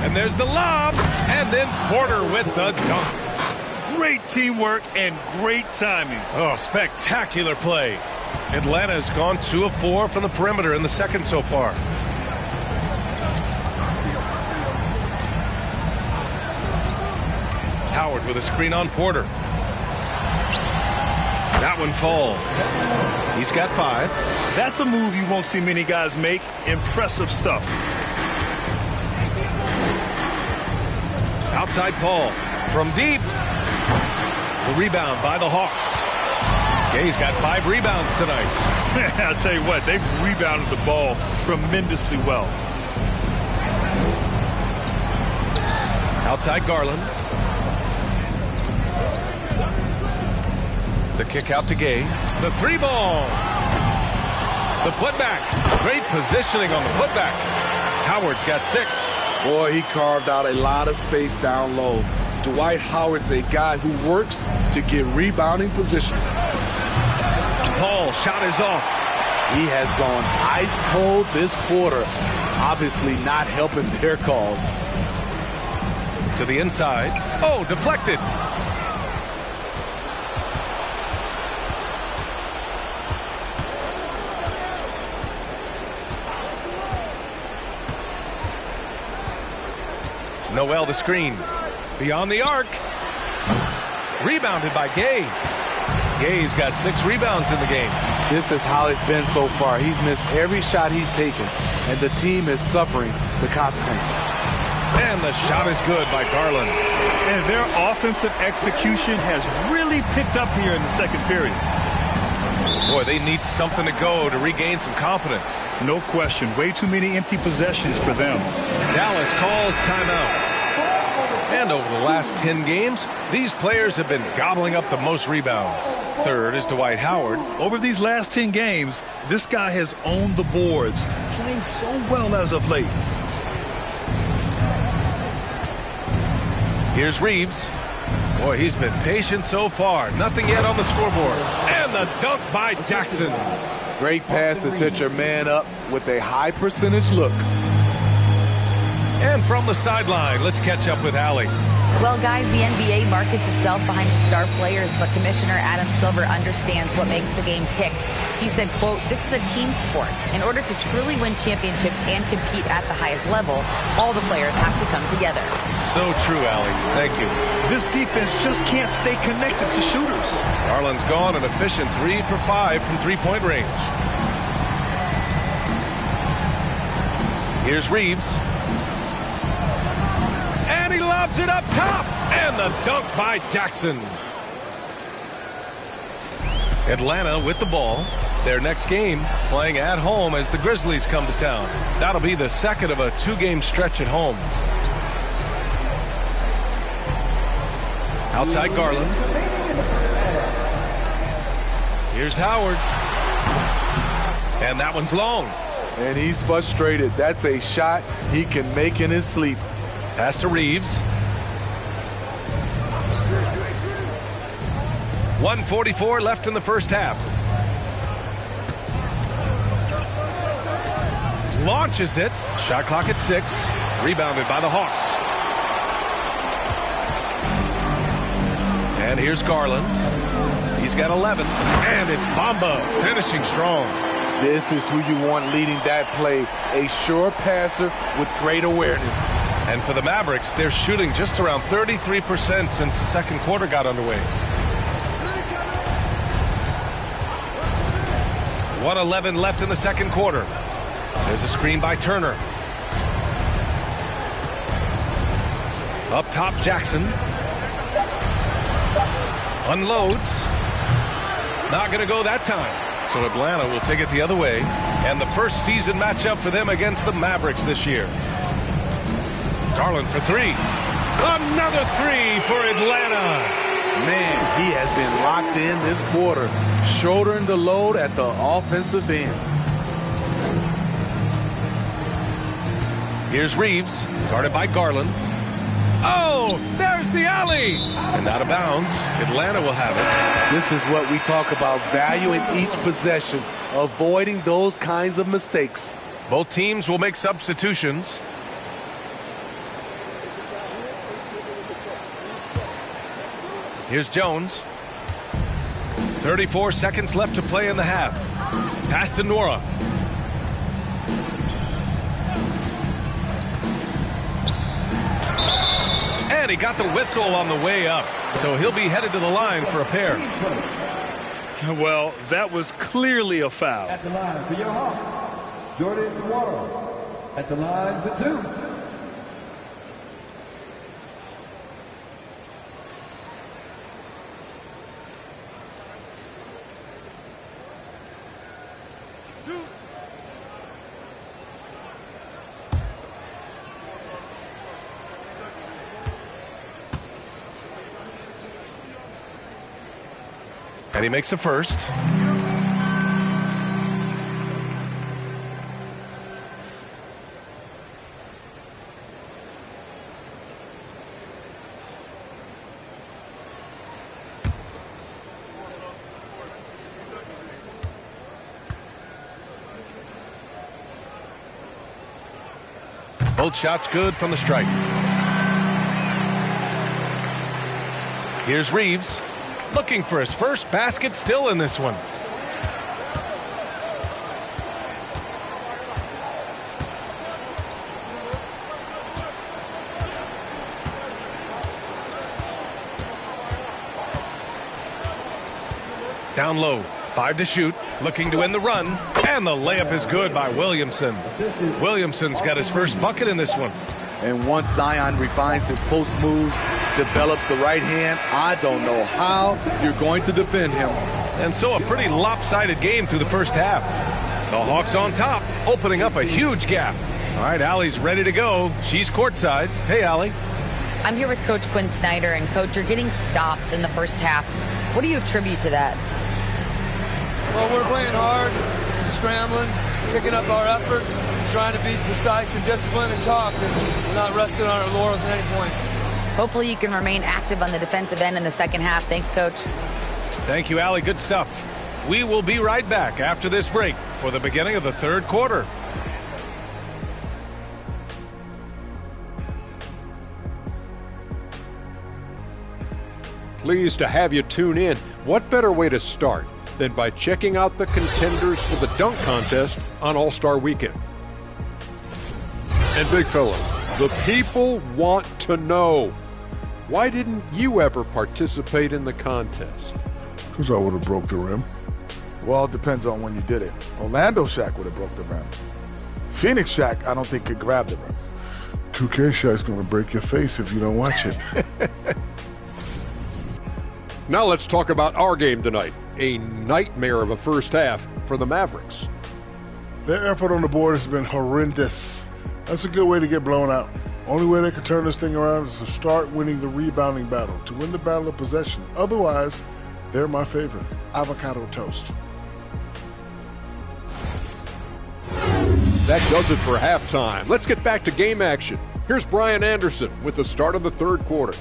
And there's the lob, and then Porter with the dunk. Great teamwork and great timing. Oh, spectacular play. Atlanta's gone 2 of 4 from the perimeter in the second so far. Howard with a screen on Porter. That one falls. He's got 5. That's a move you won't see many guys make. Impressive stuff. Outside Paul from deep. The rebound by the Hawks. Gay's got 5 rebounds tonight. I'll tell you what, they've rebounded the ball tremendously well. Outside Garland. The kick out to Gay. The 3 ball. The putback. Great positioning on the putback. Howard's got 6. Boy, he carved out a lot of space down low. Dwight Howard's a guy who works to get rebounding position. Paul shot is off. He has gone ice cold this quarter. Obviously not helping their cause. To the inside. Oh, deflected. Noel the screen. Beyond the arc. Rebounded by Gay. Gay's got 6 rebounds in the game. This is how it's been so far. He's missed every shot he's taken, and the team is suffering the consequences. And the shot is good by Garland. And their offensive execution has really picked up here in the second period. Boy, they need something to go to regain some confidence. No question. Way too many empty possessions for them. Dallas calls timeout. And over the last 10 games, these players have been gobbling up the most rebounds. Third is Dwight Howard. Over these last 10 games, this guy has owned the boards, playing so well as of late. Here's Reeves. Boy, he's been patient so far. Nothing yet on the scoreboard. And the dunk by Jackson. Great pass to set your man up with a high percentage look. And from the sideline, let's catch up with Allie. Well, guys, the NBA markets itself behind its star players, but Commissioner Adam Silver understands what makes the game tick. He said, quote, "This is a team sport. In order to truly win championships and compete at the highest level, all the players have to come together." So true, Allie. Thank you. This defense just can't stay connected to shooters. Garland's gone an efficient 3 for 5 from three-point range. Here's Reeves. And he lobs it up top. And the dunk by Jackson. Atlanta with the ball. Their next game playing at home as the Grizzlies come to town. That'll be the second of a 2-game stretch at home. Outside Garland. Here's Howard. And that one's long. And he's frustrated. That's a shot he can make in his sleep. Pass to Reeves. 1:44 left in the first half. Launches it. Shot clock at 6. Rebounded by the Hawks. And here's Garland. He's got 11. And it's Bamba finishing strong. This is who you want leading that play. A sure passer with great awareness. And for the Mavericks, they're shooting just around 33% since the second quarter got underway. 1:11 left in the second quarter. There's a screen by Turner. Up top, Jackson. Unloads. Not going to go that time. So Atlanta will take it the other way. And the first season matchup for them against the Mavericks this year. Garland for 3. Another 3 for Atlanta. Man, he has been locked in this quarter, shouldering the load at the offensive end. Here's Reeves, guarded by Garland. Oh, there's the alley. And out of bounds. Atlanta will have it. This is what we talk about, valuing each possession, avoiding those kinds of mistakes. Both teams will make substitutions. Here's Jones. 34 seconds left to play in the half. Pass to Nora. And he got the whistle on the way up. So he'll be headed to the line for a pair. Well, that was clearly a foul. At the line for your Hawks, Jordan Nwora. At the line for 2. And he makes a first. Both shots good from the stripe. Here's Reeves. Looking for his first basket, still in this one. Down low, 5 to shoot, looking to win the run, and the layup is good by Williamson. Williamson's got his first bucket in this one. And once Zion refines his post moves, develops the right hand, I don't know how you're going to defend him. And so a pretty lopsided game through the first half. The Hawks on top, opening up a huge gap. All right, Allie's ready to go. She's courtside. Hey, Allie. I'm here with Coach Quinn Snyder, and Coach, you're getting stops in the first half. What do you attribute to that? Well, we're playing hard, scrambling, picking up our effort, trying to be precise and disciplined and talk. We're not resting on our laurels at any point. Hopefully you can remain active on the defensive end in the second half. Thanks, Coach. Thank you, Allie. Good stuff. We will be right back after this break for the beginning of the third quarter. Pleased to have you tune in. What better way to start than by checking out the contenders for the dunk contest on All-Star Weekend? And big fella, the people want to know, why didn't you ever participate in the contest? Because I would have broke the rim. Well, it depends on when you did it. Orlando Shaq would have broke the rim. Phoenix Shaq, I don't think could grab the rim. 2K Shaq's going to break your face if you don't watch it. Now let's talk about our game tonight. A nightmare of a first half for the Mavericks. Their effort on the board has been horrendous. That's a good way to get blown out. Only way they can turn this thing around is to start winning the rebounding battle, to win the battle of possession. Otherwise, they're my favorite. Avocado toast. That does it for halftime. Let's get back to game action. Here's Brian Anderson with the start of the third quarter.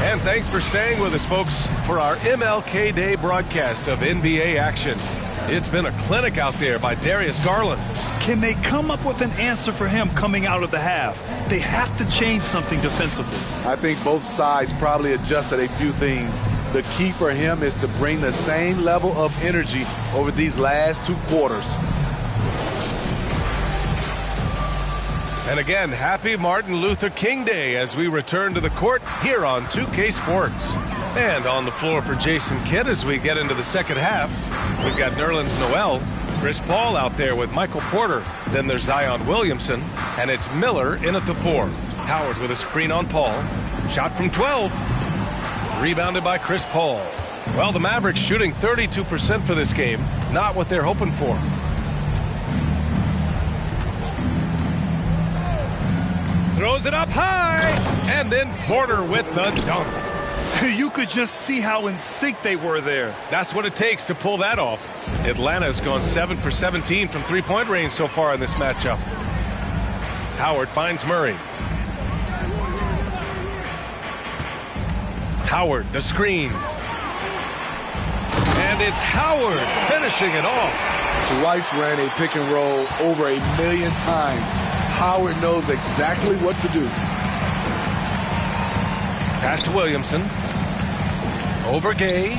And thanks for staying with us, folks, for our MLK Day broadcast of NBA action. It's been a clinic out there by Darius Garland. Can they come up with an answer for him coming out of the half? They have to change something defensively. I think both sides probably adjusted a few things. The key for him is to bring the same level of energy over these last two quarters. And again, happy Martin Luther King Day as we return to the court here on 2K Sports. And on the floor for Jason Kidd as we get into the second half, we've got Nerlens Noel, Chris Paul out there with Michael Porter. Then there's Zion Williamson, and it's Miller in at the 4. Howard with a screen on Paul. Shot from 12. Rebounded by Chris Paul. Well, the Mavericks shooting 32% for this game. Not what they're hoping for. Throws it up high, and then Porter with the dunk. You could just see how in sync they were there. That's what it takes to pull that off. Atlanta's gone 7 for 17 from three-point range so far in this matchup. Howard finds Murray. Howard, the screen. And it's Howard finishing it off. The Whites ran a pick and roll over 1,000,000 times. Howard knows exactly what to do. Pass to Williamson. Over Gay.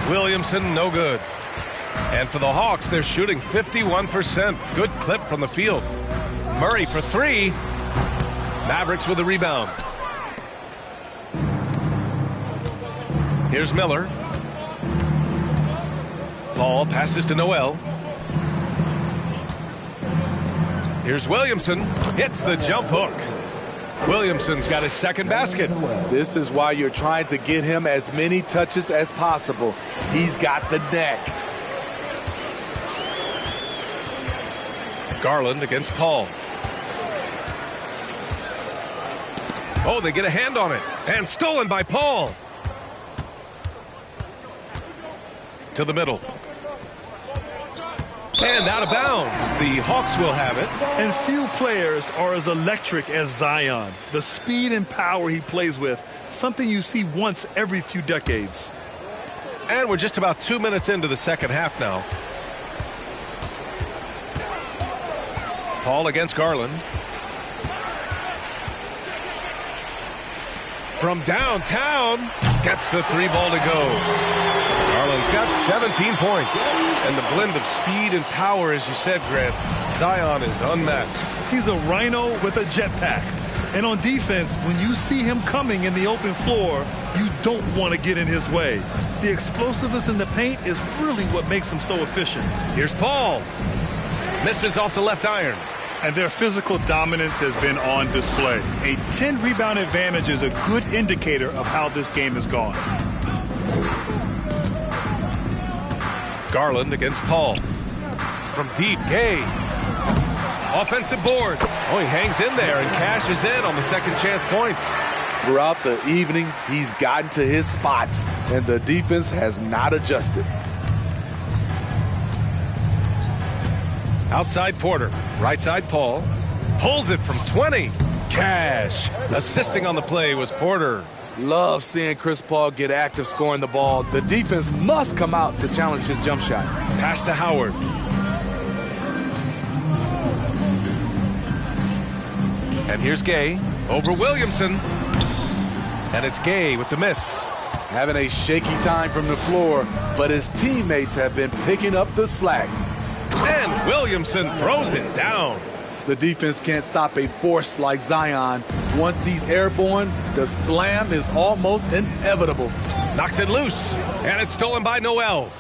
Williamson, no good. And for the Hawks, they're shooting 51%. Good clip from the field. Murray for 3. Mavericks with the rebound. Here's Miller. Paul passes to Noel. Here's Williamson. Hits the jump hook. Williamson's got his second basket. This is why you're trying to get him as many touches as possible. He's got the neck. Garland against Paul. Oh, they get a hand on it. And stolen by Paul. To the middle. And out of bounds. The Hawks will have it. And few players are as electric as Zion. The speed and power he plays with, something you see once every few decades. And we're just about 2 minutes into the second half now. Paul against Garland. From downtown, gets the 3 ball to go. Garland's got 17 points. And the blend of speed and power, as you said, Grant, Zion is unmatched. He's a rhino with a jetpack. And on defense, when you see him coming in the open floor, you don't want to get in his way. The explosiveness in the paint is really what makes them so efficient. Here's Paul. Misses off the left iron. And their physical dominance has been on display. A 10-rebound advantage is a good indicator of how this game has gone. Garland against Paul. From deep, Gay. Offensive board. Oh, he hangs in there and cashes in on the second chance points. Throughout the evening, he's gotten to his spots, and the defense has not adjusted. Outside Porter. Right side Paul. Pulls it from 20. Cash. Assisting on the play was Porter. Love seeing Chris Paul get active scoring the ball. The defense must come out to challenge his jump shot. Pass to Howard. And here's Gay over Williamson. And it's Gay with the miss. Having a shaky time from the floor, but his teammates have been picking up the slack. And Williamson throws it down. The defense can't stop a force like Zion. Once he's airborne, the slam is almost inevitable. Knocks it loose, and it's stolen by Noel.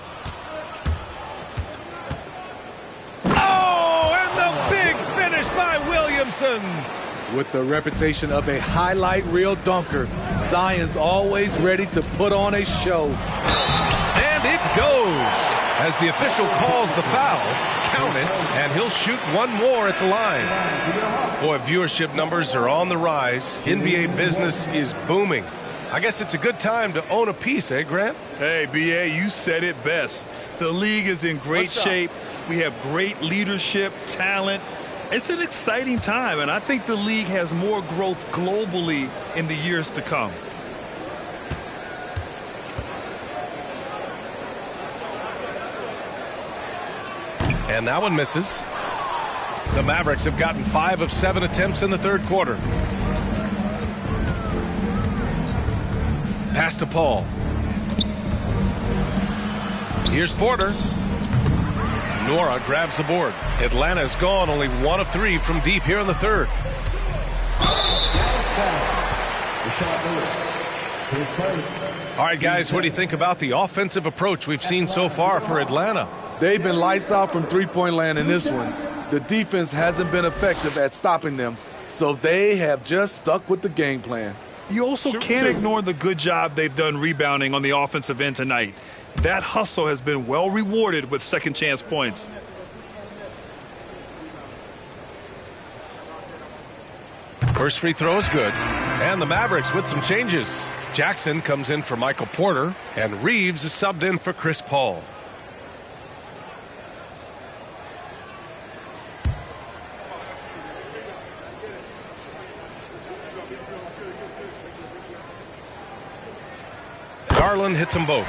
Oh, and the big finish by Williamson. With the reputation of a highlight reel dunker, Zion's always ready to put on a show. And it goes. As the official calls the foul, count it, and he'll shoot one more at the line. Boy, viewership numbers are on the rise. NBA business is booming. I guess it's a good time to own a piece, eh, Grant? Hey, B.A., you said it best. The league is in great shape. We have great leadership, talent. It's an exciting time, and I think the league has more growth globally in the years to come. And that one misses. The Mavericks have gotten 5 of 7 attempts in the third quarter. Pass to Paul. Here's Porter. Nora grabs the board. Atlanta's gone only 1 of 3 from deep here in the third. All right, guys, what do you think about the offensive approach we've seen so far for Atlanta? They've been lights out from three-point land in this one. The defense hasn't been effective at stopping them, so they have just stuck with the game plan. You also can't ignore the good job they've done rebounding on the offensive end tonight. That hustle has been well rewarded with second chance points. First free throw is good. And the Mavericks with some changes. Jackson comes in for Michael Porter, and Reeves is subbed in for Chris Paul. Garland hits them both.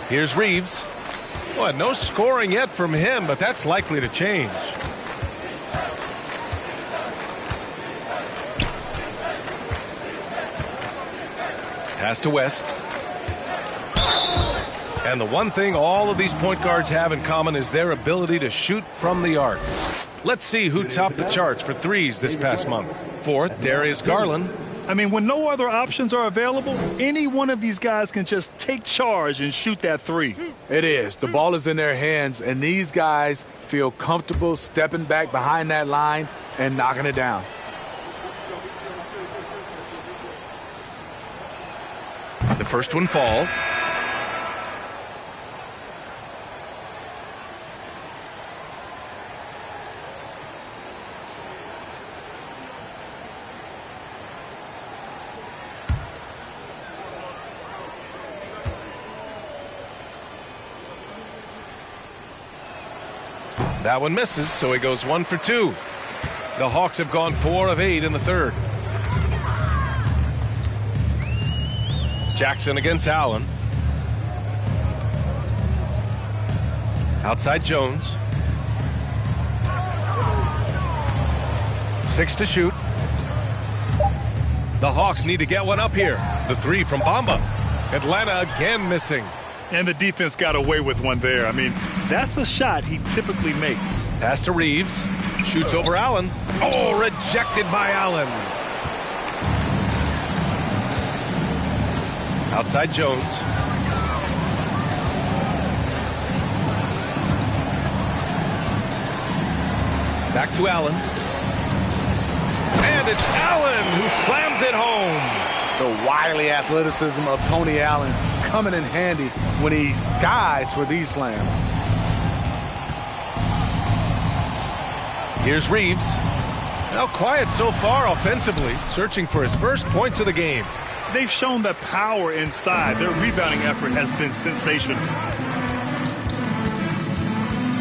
Here's Reeves. Well, no scoring yet from him, but that's likely to change. Pass to West. And the one thing all of these point guards have in common is their ability to shoot from the arc. Let's see who topped the charts for threes this past month. Fourth, Darius Garland. I mean, when no other options are available, any one of these guys can just take charge and shoot that three. It is. The ball is in their hands, and these guys feel comfortable stepping back behind that line and knocking it down. The first one falls. That one misses, so he goes 1 for 2. The Hawks have gone 4 of 8 in the third. Jackson against Allen. Outside Jones. 6 to shoot. The Hawks need to get one up here. The three from Bamba. Atlanta again missing. And the defense got away with one there. I mean, that's a shot he typically makes. Pass to Reeves. Shoots over Allen. Oh, rejected by Allen. Outside Jones. Back to Allen. And it's Allen who slams it home. The wily athleticism of Tony Allen coming in handy when he skies for these slams. Here's Reeves. Now quiet so far offensively, searching for his first points of the game. They've shown that power inside. Their rebounding effort has been sensational.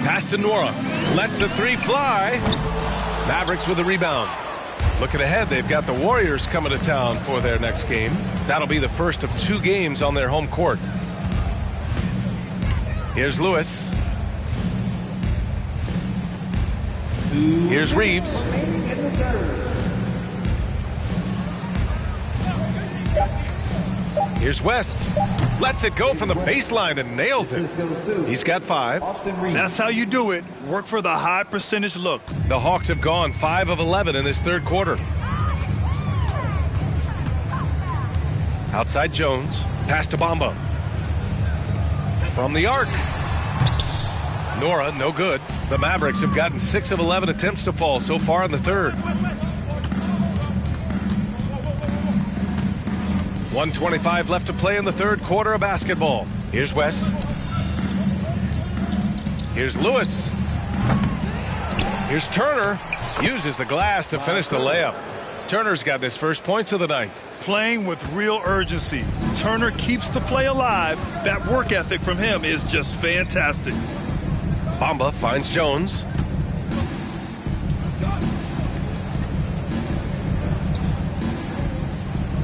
Pass to Nora. Lets the three fly. Mavericks with the rebound. Looking ahead, they've got the Warriors coming to town for their next game. That'll be the first of 2 games on their home court. Here's Lewis. Here's Reeves. Here's West. Lets it go from the baseline and nails it. He's got 5. That's how you do it. Work for the high percentage look. The Hawks have gone 5 of 11 in this third quarter. Outside Jones. Pass to Bamba. From the arc. Nora, no good. The Mavericks have gotten 6 of 11 attempts to fall so far in the third. 1:25 left to play in the third quarter of basketball. Here's West. Here's Lewis. Here's Turner. Uses the glass to finish the layup. Turner's got his first points of the night. Playing with real urgency. Turner keeps the play alive. That work ethic from him is just fantastic. Bamba finds Jones.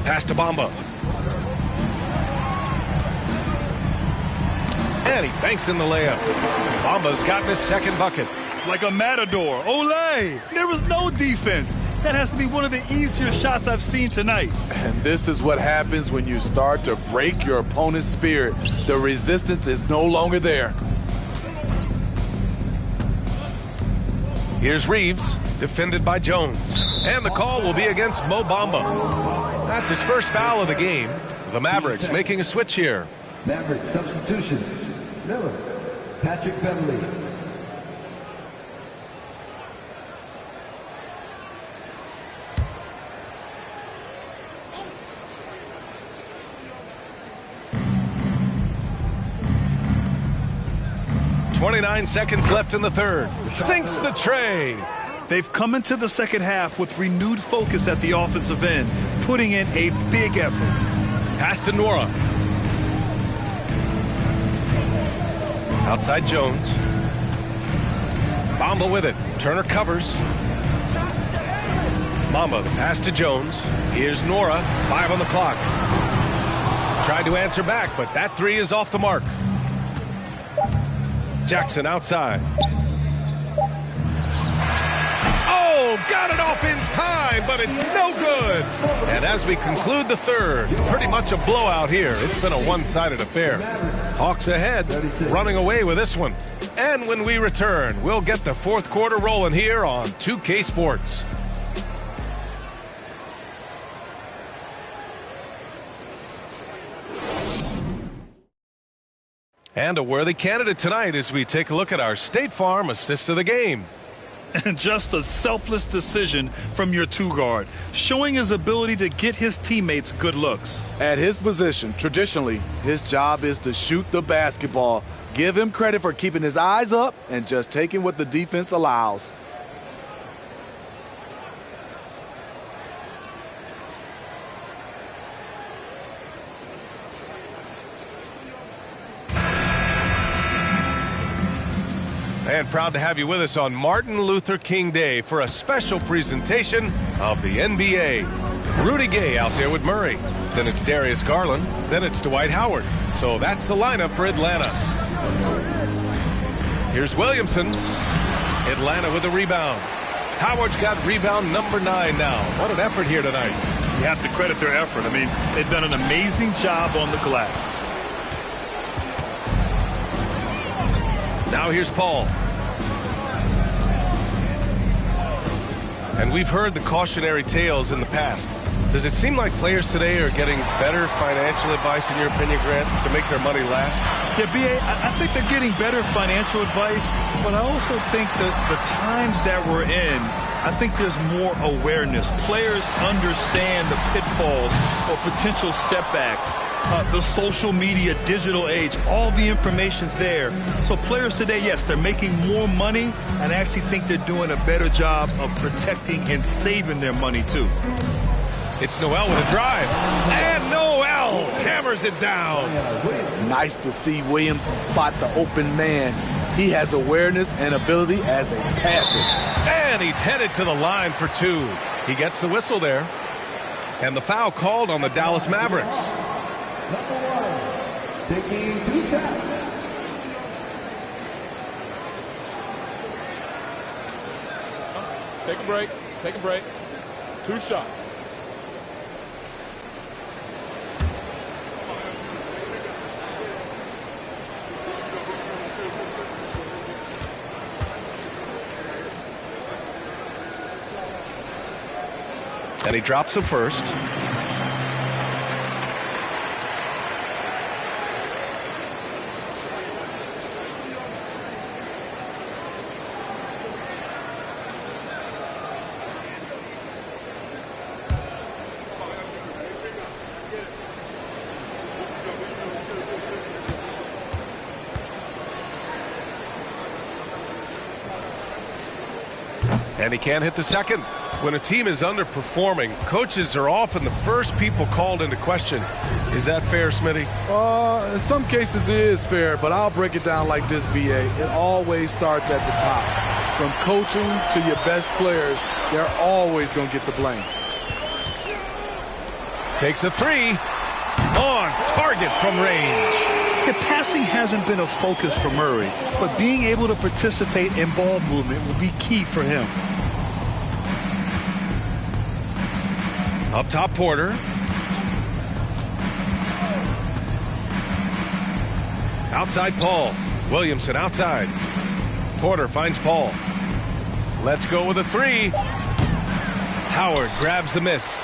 Pass to Bamba. And he banks in the layup. Bamba's gotten his second bucket. Like a matador. Olé! There was no defense. That has to be one of the easier shots I've seen tonight. And this is what happens when you start to break your opponent's spirit. The resistance is no longer there. Here's Reeves, defended by Jones. And the call will be against Mo Bamba. That's his first foul of the game. The Mavericks making a switch here. Maverick substitution. Miller, Patrick Beverly. .29 seconds left in the third. Sinks the tray. They've come into the second half with renewed focus at the offensive end, putting in a big effort. Pass to Nora. Outside Jones. Bamba with it. Turner covers. Bamba, the pass to Jones. Here's Nora. 5 on the clock. Tried to answer back, but that 3 is off the mark. Jackson outside. Oh, got it off in time, but it's no good. And as we conclude the third, pretty much a blowout here. It's been a one-sided affair. Hawks ahead, running away with this one. And when we return, we'll get the fourth quarter rolling here on 2K Sports. And a worthy candidate tonight as we take a look at our State Farm assist of the game. And just a selfless decision from your 2-guard, showing his ability to get his teammates good looks. At his position, traditionally, his job is to shoot the basketball. Give him credit for keeping his eyes up and just taking what the defense allows. And proud to have you with us on Martin Luther King Day for a special presentation of the NBA. Rudy Gay out there with Murray. Then it's Darius Garland. Then it's Dwight Howard. So that's the lineup for Atlanta. Here's Williamson. Atlanta with a rebound. Howard's got rebound number 9 now. What an effort here tonight. You have to credit their effort. I mean, they've done an amazing job on the glass. Now here's Paul. And we've heard the cautionary tales in the past. Does it seem like players today are getting better financial advice, in your opinion, Grant, to make their money last? Yeah, B.A., I think they're getting better financial advice, but I also think that the times that we're in, I think there's more awareness. Players understand the pitfalls or potential setbacks. The social media, digital age, all the information's there. So players today, yes, they're making more money, and I actually think they're doing a better job of protecting and saving their money, too. It's Noel with a drive. And Noel hammers it down. Nice to see Williamson spot the open man. He has awareness and ability as a passer. And he's headed to the line for 2. He gets the whistle there. And the foul called on the Dallas Mavericks. Number 1, taking 2 shots. Take a break. Take a break. 2 shots. And he drops the first. And he can't hit the second. When a team is underperforming, coaches are often the first people called into question. Is that fair, Smitty? In some cases it is fair, but I'll break it down like this, B.A. It always starts at the top. From coaching to your best players, they're always going to get the blame. Takes a 3. On target from range. Yeah, passing hasn't been a focus for Murray, but being able to participate in ball movement will be key for him. Up top, Porter. Outside, Paul. Williamson outside. Porter finds Paul. Let's go with a 3. Howard grabs the miss.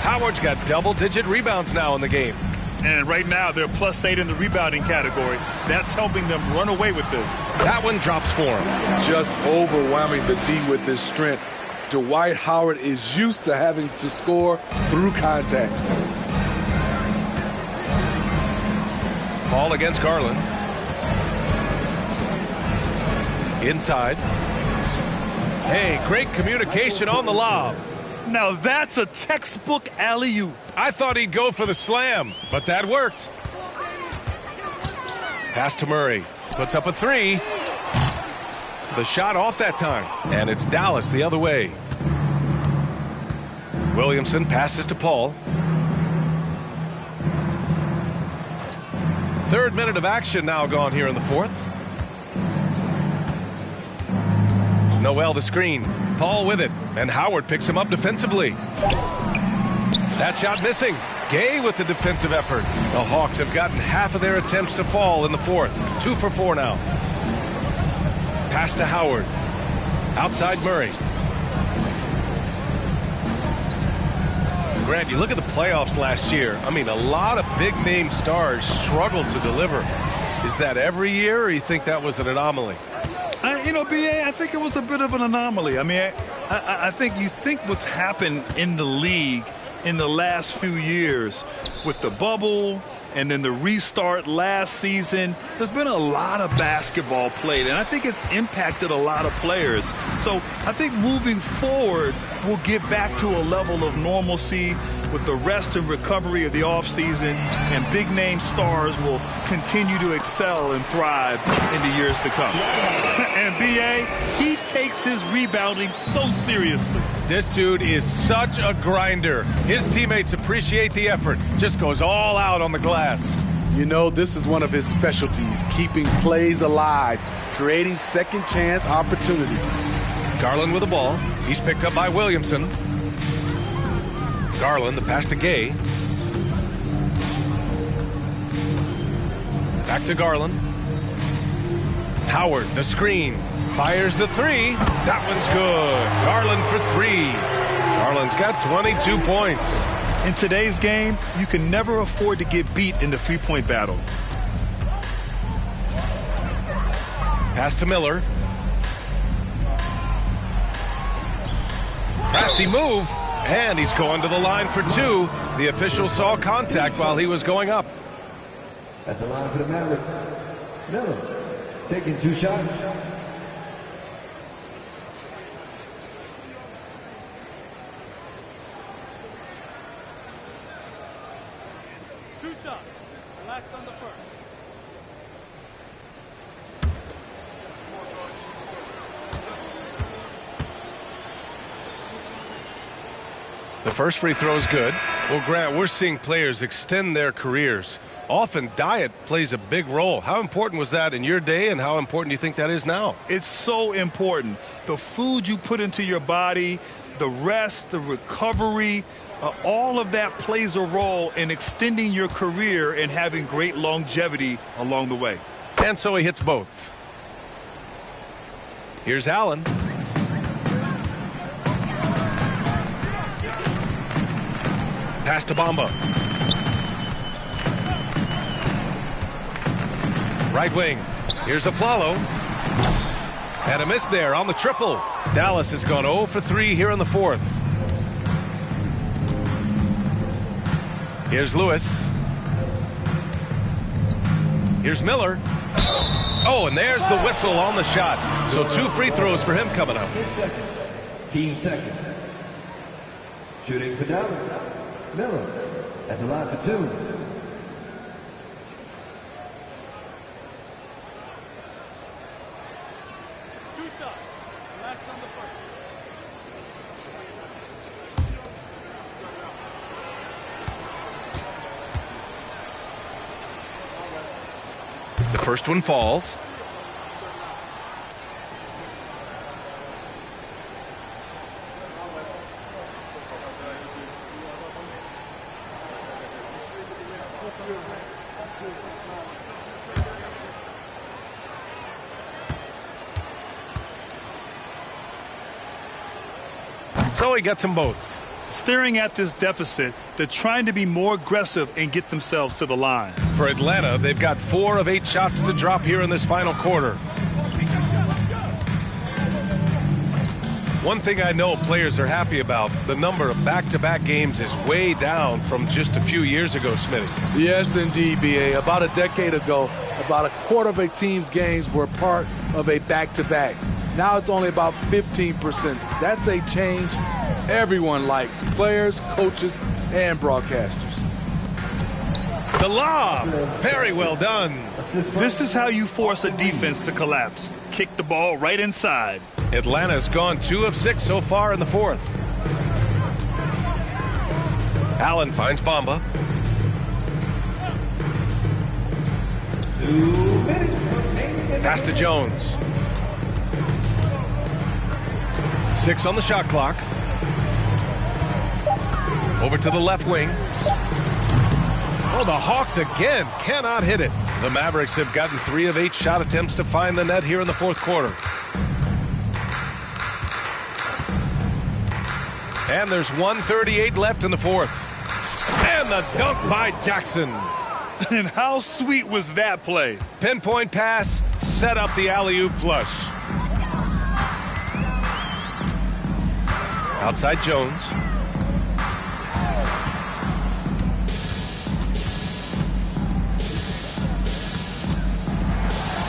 Howard's got double-digit rebounds now in the game. And right now, they're +8 in the rebounding category. That's helping them run away with this. That one drops for him. Just overwhelming the D with his strength. Dwight Howard is used to having to score through contact. Paul against Garland. Inside. Hey, great communication on the lob. Now that's a textbook alley-oop. I thought he'd go for the slam, but that worked. Pass to Murray. Puts up a 3. The shot off that time. And it's Dallas the other way. Williamson passes to Paul. 3rd minute of action now gone here in the 4th. Noel the screen. Paul with it. And Howard picks him up defensively. That shot missing. Gay with the defensive effort. The Hawks have gotten half of their attempts to fall in the 4th. 2 for 4 now. Pass to Howard. Outside Murray. Grant, you look at the playoffs last year. I mean, a lot of big-name stars struggled to deliver. Is that every year, or you think that was an anomaly? B.A., I think it was a bit of an anomaly. I mean, I think you think what's happened in the league in the last few years with the bubble and then the restart last season, there's been a lot of basketball played, and I think it's impacted a lot of players. So I think moving forward, we'll get back to a level of normalcy with the rest and recovery of the offseason, and big-name stars will continue to excel and thrive in the years to come. And B.A., he takes his rebounding so seriously. This dude is such a grinder. His teammates appreciate the effort. Just goes all out on the glass. You know, this is one of his specialties, keeping plays alive, creating second-chance opportunities. Garland with the ball. He's picked up by Williamson. Garland, the pass to Gay. Back to Garland. Howard, the screen. Fires the 3. That one's good. Garland for 3. Garland's got 22 points. In today's game, you can never afford to get beat in the three-point battle. Pass to Miller. Crafty move, and he's going to the line for two. The official saw contact while he was going up. At the line for the Mavericks, Miller taking 2 shots. Two shots. Relax on the first. The first free throw is good. Well, Grant, we're seeing players extend their careers. Often diet plays a big role. How important was that in your day, and how important do you think that is now? It's so important. The food you put into your body, the rest, the recovery, all of that plays a role in extending your career and having great longevity along the way. And so he hits both. Here's Allen. Pass to Bamba. Right wing. Here's a Flalo. And a miss there on the triple. Dallas has gone 0 for 3 here in the fourth. Here's Lewis. Here's Miller. Oh, and there's the whistle on the shot. So 2 free throws for him coming up. Team seconds. Shooting for Dallas. Miller at the line for 2. Two shots. Relax on the first. The first one falls. So he gets them both. Staring at this deficit, they're trying to be more aggressive and get themselves to the line. For Atlanta, they've got 4 of 8 shots to drop here in this final quarter. One thing I know players are happy about, the number of back-to-back games is way down from just a few years ago, Smitty. Yes, indeed, B.A. About a decade ago, about a quarter of a team's games were part of a back-to-back. Now it's only about 15%. That's a change everyone likes, players, coaches, and broadcasters. The lob, very well done. This is how you force a defense to collapse. Kick the ball right inside. Atlanta's gone 2 of 6 so far in the fourth. Allen finds Bamba. 2 minutes. Pass to Jones. 6 on the shot clock. Over to the left wing. Oh, the Hawks again cannot hit it. The Mavericks have gotten 3 of 8 shot attempts to find the net here in the fourth quarter. And there's 1:38 left in the fourth. And the dunk by Jackson. And how sweet was that play? Pinpoint pass, set up the alley-oop flush. Outside Jones.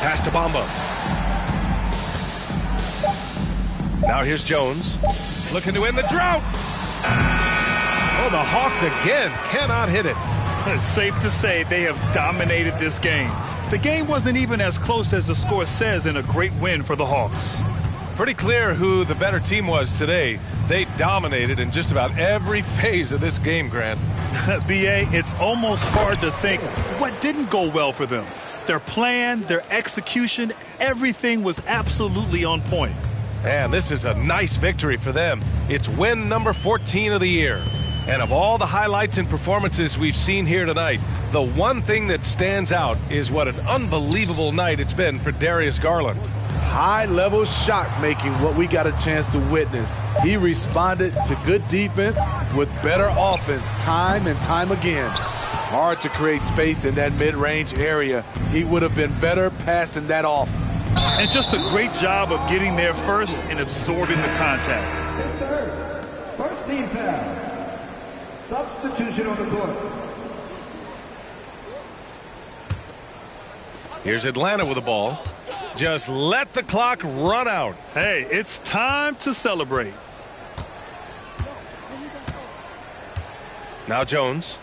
Pass to Bamba. Now here's Jones. Looking to win the drought. Oh, the Hawks again cannot hit it. It's safe to say they have dominated this game. The game wasn't even as close as the score says in a great win for the Hawks. Pretty clear who the better team was today. They dominated in just about every phase of this game, Grant. B.A., it's almost hard to think what didn't go well for them. Their plan, their execution, everything was absolutely on point. And this is a nice victory for them. It's win number 14 of the year. And of all the highlights and performances we've seen here tonight, the one thing that stands out is what an unbelievable night it's been for Darius Garland. high-level shot making, what we got a chance to witness. He responded to good defense with better offense time and time again. Hard to create space in that mid-range area. He would have been better passing that off. And just a great job of getting there first and absorbing the contact. His third. First team foul. Substitution on the court. Here's Atlanta with the ball. Just let the clock run out. Hey, it's time to celebrate. Now Jones.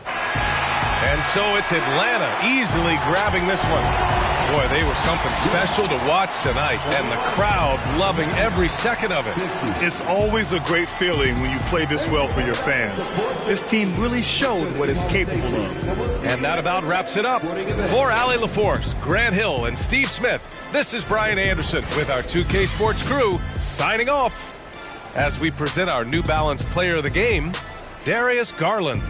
And so it's Atlanta easily grabbing this one. Boy, they were something special to watch tonight, and the crowd loving every second of it. It's always a great feeling when you play this well for your fans. This team really showed what it's capable of. And that about wraps it up. For Allie LaForce, Grant Hill, and Steve Smith, this is Brian Anderson with our 2K Sports crew signing off as we present our New Balance Player of the Game, Darius Garland.